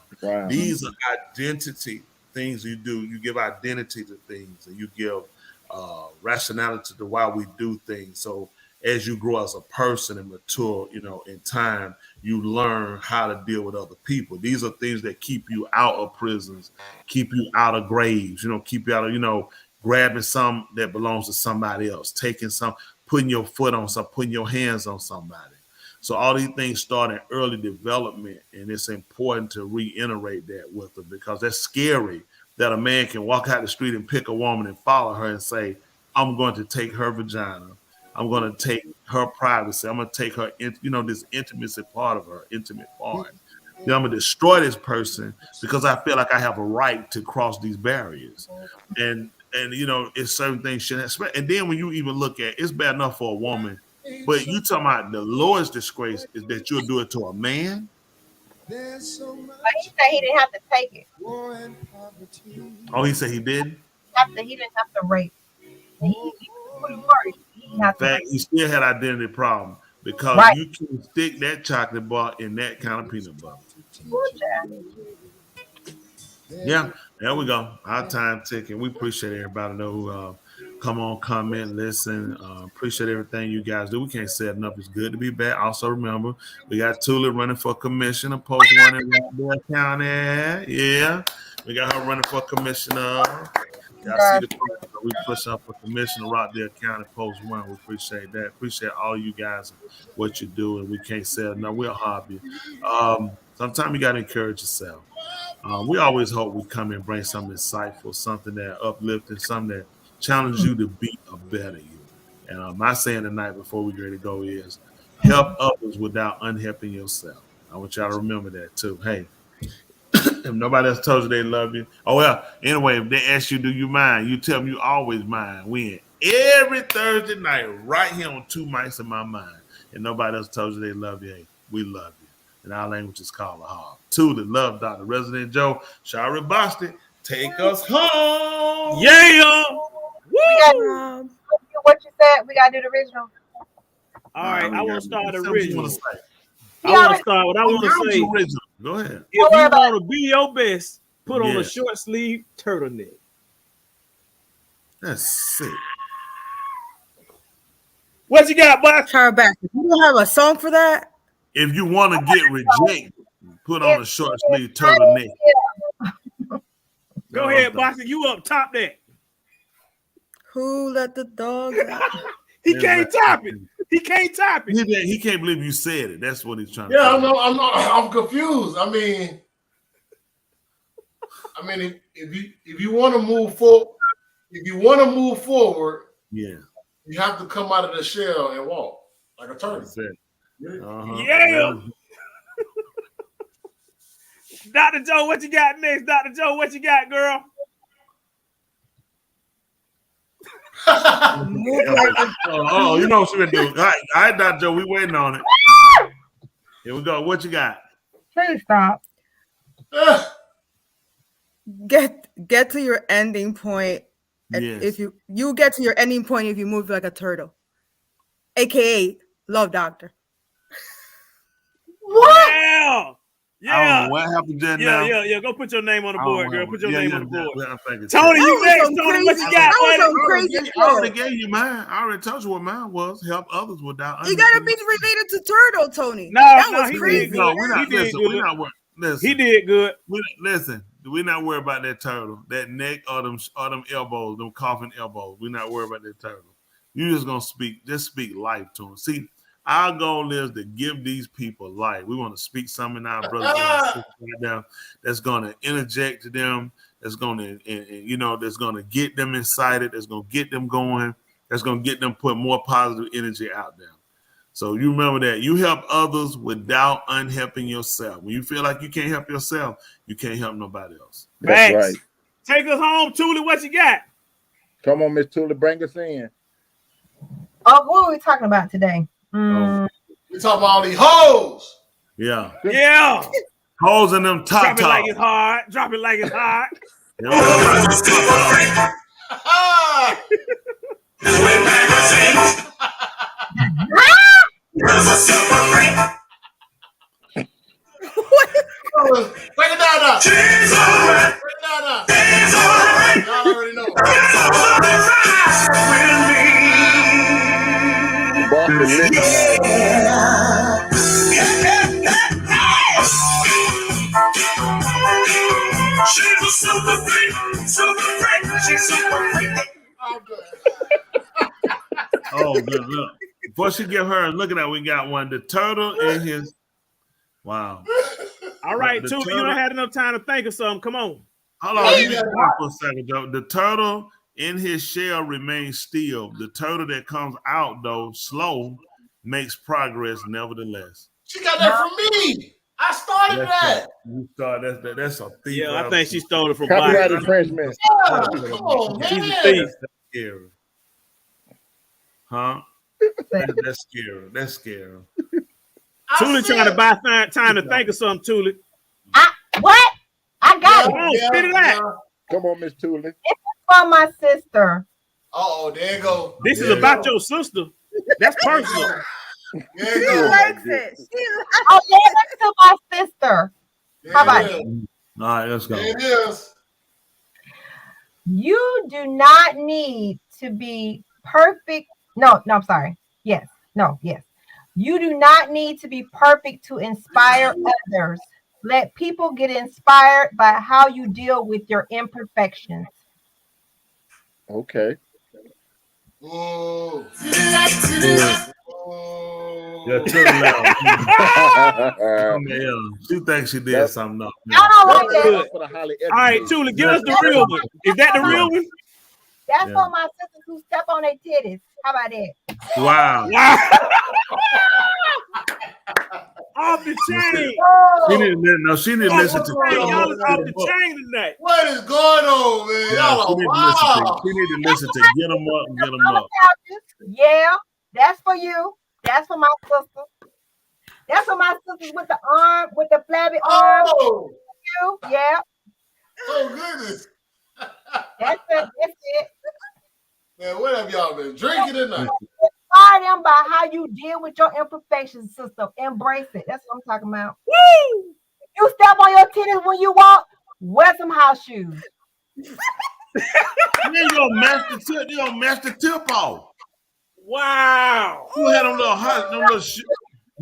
These are identity things you do. You give identity to things, and you give rationality to why we do things. So as you grow as a person and mature, in time, you learn how to deal with other people. These are things that keep you out of prisons, keep you out of graves, keep you out of, grabbing some that belongs to somebody else, taking some, putting your foot on some, putting your hands on somebody. So all these things start in early development, and it's important to reiterate that with them, because that's scary that a man can walk out the street and pick a woman and follow her and say, I'm going to take her vagina. I'm going to take her privacy. I'm going to take her, this intimacy part of her, intimate part. Then I'm going to destroy this person because I feel like I have a right to cross these barriers. And and you know, it's certain things shouldn't expect. And then when you even look at it's bad enough for a woman, but you talking about the lowest disgrace is that you'll do it to a man. But he said he didn't have to take it. Oh, he said he didn't. He didn't have to rape. He put him worse. He In had to fact, rape. he still had identity problem because Right. you can stick that chocolate bar in that kind of peanut butter. Ooh, child. Yeah, there we go. Our time ticking. We appreciate everybody though who come on, comment, listen. Appreciate everything you guys do. We can't say it enough. It's good to be back. Also, remember, we got Tula running for commissioner, post one in Rockdale County. Yeah, we got her running for commissioner. Y'all see the post, we push up for commissioner, Rockdale County, post one. We appreciate that. Appreciate all you guys and what you do. And we can't say it enough. We're a hobby. Sometimes you got to encourage yourself. We always hope we come and bring something insightful, something that uplifting, something that challenges you to be a better you. And my saying tonight before we get ready to go is help others without unhelping yourself. I want y'all to remember that too. Hey, if nobody else told you they love you, oh well, anyway, if they ask you, do you mind? You tell them you always mind. When every Thursday night, right here on Two Mics in My Mind, and nobody else told you they love you, hey, we love you. And our language is called a hog. To the Love Doctor, Resident Joe, Shari Boston, take us home. Yeah. Woo! What you said? We gotta do the original. All right, I want to start Tell me what you original. wanna say. I want to start what I want to say. Original. Go ahead. If you want to be your best, put on a Yes. short sleeve turtleneck. That's sick. What you got, boy? Shari Boston. You don't have a song for that? If you want to get rejected, put on a short sleeve turtleneck. Go ahead, Boxer. You up top that. Who let the dog out? He can't top it. He can't top it. He can't believe you said it. That's what he's trying to Yeah, say. I'm confused. I mean, if you want to move forward, Yeah. you have to come out of the shell and walk like a turtle. That's it. Yeah. Dr. Joe, what you got next? Dr. Joe, what you got, girl? Oh, you know what she been doing. All right, Dr. Joe, we waiting on it. Here we go. What you got? Please stop. Get to your ending point. Yes. If you get to your ending point if you move like a turtle, aka Love Doctor. What? Yeah. I don't know what happened just now. Yeah. Go put your name on the board, girl. Put your name on the board. Tony, Tony, you next. Tony, what you got? I already gave you mine. I already told you what mine was. Help others without. You gotta be related to turtle, Tony. No, that was he crazy. did No, good. we're not. He did Listen, good. we're not worried. Listen, He did good. Listen, we're not worried about that turtle, that neck, or them elbows, them coffin elbows. We're not worried about that turtle. You just gonna speak life to them. See, our goal is to give these people life. We want to speak something in our brothers and sisters right now that's gonna interject to them. That's gonna, that's gonna get them excited. That's gonna get them going. That's gonna get them put more positive energy out there. So you remember that you help others without unhelping yourself. When you feel like you can't help yourself, you can't help nobody else. That's right. Take us home, Tuli. What you got? Come on, Miss Tula, bring us in. Oh, what are we talking about today? We talking about all these hoes. Yeah. Yeah. Holes in them top Drop it like top. it's hard. Drop it like it's hot. Break it down now. She's alright. Break it down now. She's alright. Y'all already know. She's a super freak. She's super freak. Oh, good look. Before she give her, look at that. We got one. The turtle in his. Wow. All right, The Tuli, you turtle- don't have enough time to think of something. Come on. Hold on, you need to talk for a second, Joe. The turtle in his shell remains still. The turtle that comes out, though, slow, makes progress nevertheless. She got that from me. I started that. You started that's a thief. Yeah, I think she stole it from Copyright Biden. infringement. Yeah, come on, She's a man. thief. That's scary. Huh? That's scary. That's scary. Tuli trying to buy time to think of something, Tuli. What? I got Come on, spit it out. Come on, Miss Tuli. It's for my sister. Oh, there you go. This is There you about go. your sister. That's personal. There you She go. likes it. Oh, yeah, that's to my sister. There How about it is. All right, let's go. There it is. You do not need to be perfect. No, I'm sorry. Yes. You do not need to be perfect to inspire others. Let people get inspired by how you deal with your imperfections. Okay. Ooh. Yeah, turn it down. She thinks she did something. No. I don't like That's that. for the highly All right, educated. Tuli, give us the real one. Is that the real one? That's Yeah. for my sisters who step on their titties. How about that? Wow. Wow. Off the chain. She need to listen to Hey, Get 'em y'all Up, is off Get the 'em Up. chain tonight. What is going on, man? Yeah, Y'all she are need wild. to listen to Get 'em Up and Get 'em On the Up. couches. Yeah, that's for you. That's for my sister. That's for my sisters with the arm, with the flabby arm. Oh, You. Yeah, oh goodness. that's it. That's it. Man, what have y'all been drinking tonight? Inspire them by how you deal with your imperfections, sister. Embrace it. That's what I'm talking about. Woo! You step on your titties when you walk, wear some house shoes. You ain't gonna mess the tip. You gonna mess the tip off. Wow. You had them little hot, them little shit.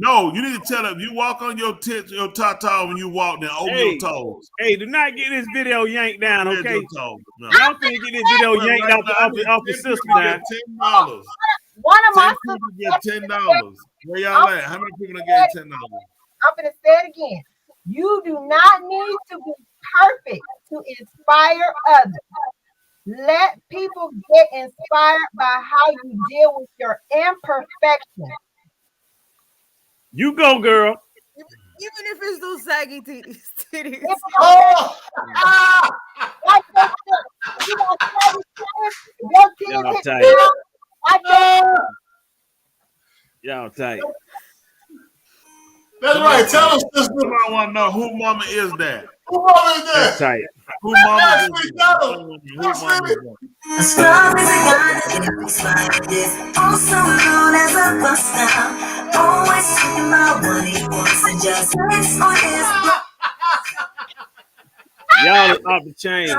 No, you need to tell them you walk on your tits, your tata when you walk, then open Hey. your toes. Hey, do not get this video yanked down, Open okay? your toes. No. Y'all finna get this video yanked off the system now. $10. One of my 10 sisters, people get $10. Where y'all at? How many people get $10? I'm going to say it again. You do not need to be perfect to inspire others. Let people get inspired by how you deal with your imperfections. You go, girl. Even if it's those saggy titties. Oh, Watch your titties. You got saggy titties. Your Y'all titties hit tight. the ground. Watch your Y'all tight. that's right. Tell us, sister. I want to know who mama is that? Who mama is That's that? tight. Who mama Yes, is we that? tell Who us. mama is that? As long as I gotta get this like this, also known as a buster. Always talking about what he wants and just fix on his Y'all is off the chain. I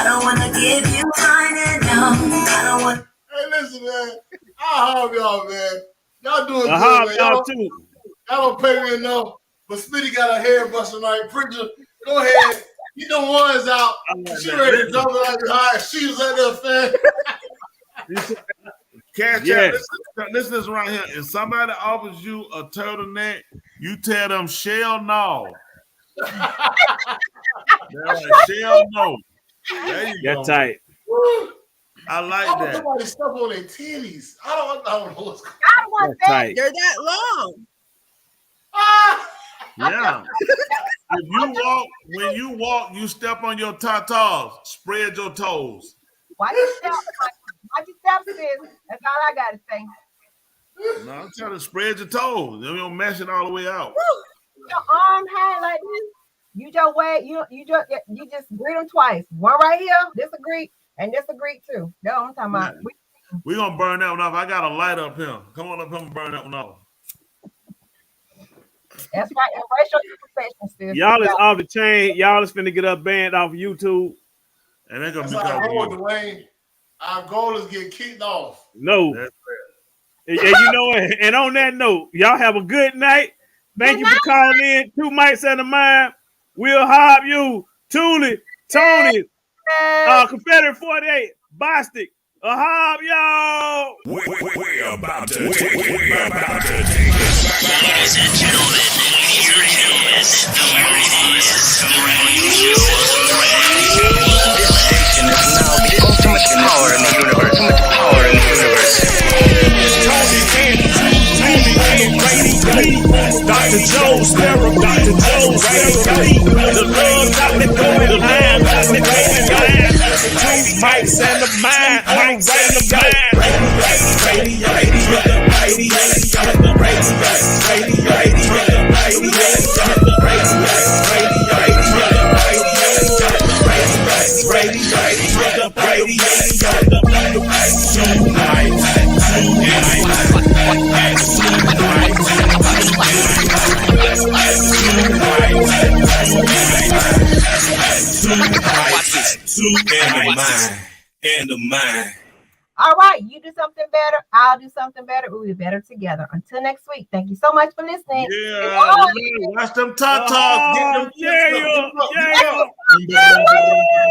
don't wanna give you mine and no, I don't want. Hey, listen, man. I hope y'all, man. Y'all doing good, Aha, man. y'all Y'all too. don't pay me enough. But Smitty got a hair busting like preacher. Go ahead. Get them ones out. She ready to drop it like high. She was at that fan. Cash Yes. out. Listen to this right here. If somebody offers you a turtleneck, you tell them shell no. They're like, shell no. There you go. That's tight. Woo. I like How about that. somebody step on their titties? I don't know what's going I don't want That's that. tight. They're that long. on. Yeah. If you walk, when you walk, you step on your tatas. Spread your toes. Why you step? Why you step to this? That's all I gotta say. No, I'm trying to spread your toes. You don't mash it all the way out. Your arm high like this. You just wait. You just greet them twice. One right here. This a greet, and this a greet too. That's what I'm talking about. We're gonna burn that one off. I got a light up here. Come on up here and burn that one off. That's right. Embrace your imperfections, sis. Y'all is off the chain. Y'all is finna get up banned off of YouTube. And they're gonna That's be our goal, called Dwayne. Our goal is get kicked off. No. That's And you know what? And on that note, y'all have a good night. Thank you for calling in. Two mics at the mind. We'll hop you, Tuli, Tony, Confederate 48, Bostic. A hop, y'all. We're about to take Ladies and gentlemen, here it is. The radio show. This station is now the ultimate power in the universe. Ultimate power in the universe. Dr. Dr. Joe's therapy. Dr. Joe's therapy. The love got me going line. Got me going line. Two mics and the mind on the and the mind. All right, you do something better, I'll do something better. We'll be better together. Until next week, thank you so much for listening. Yeah, watch them talk. Get them. Yeah.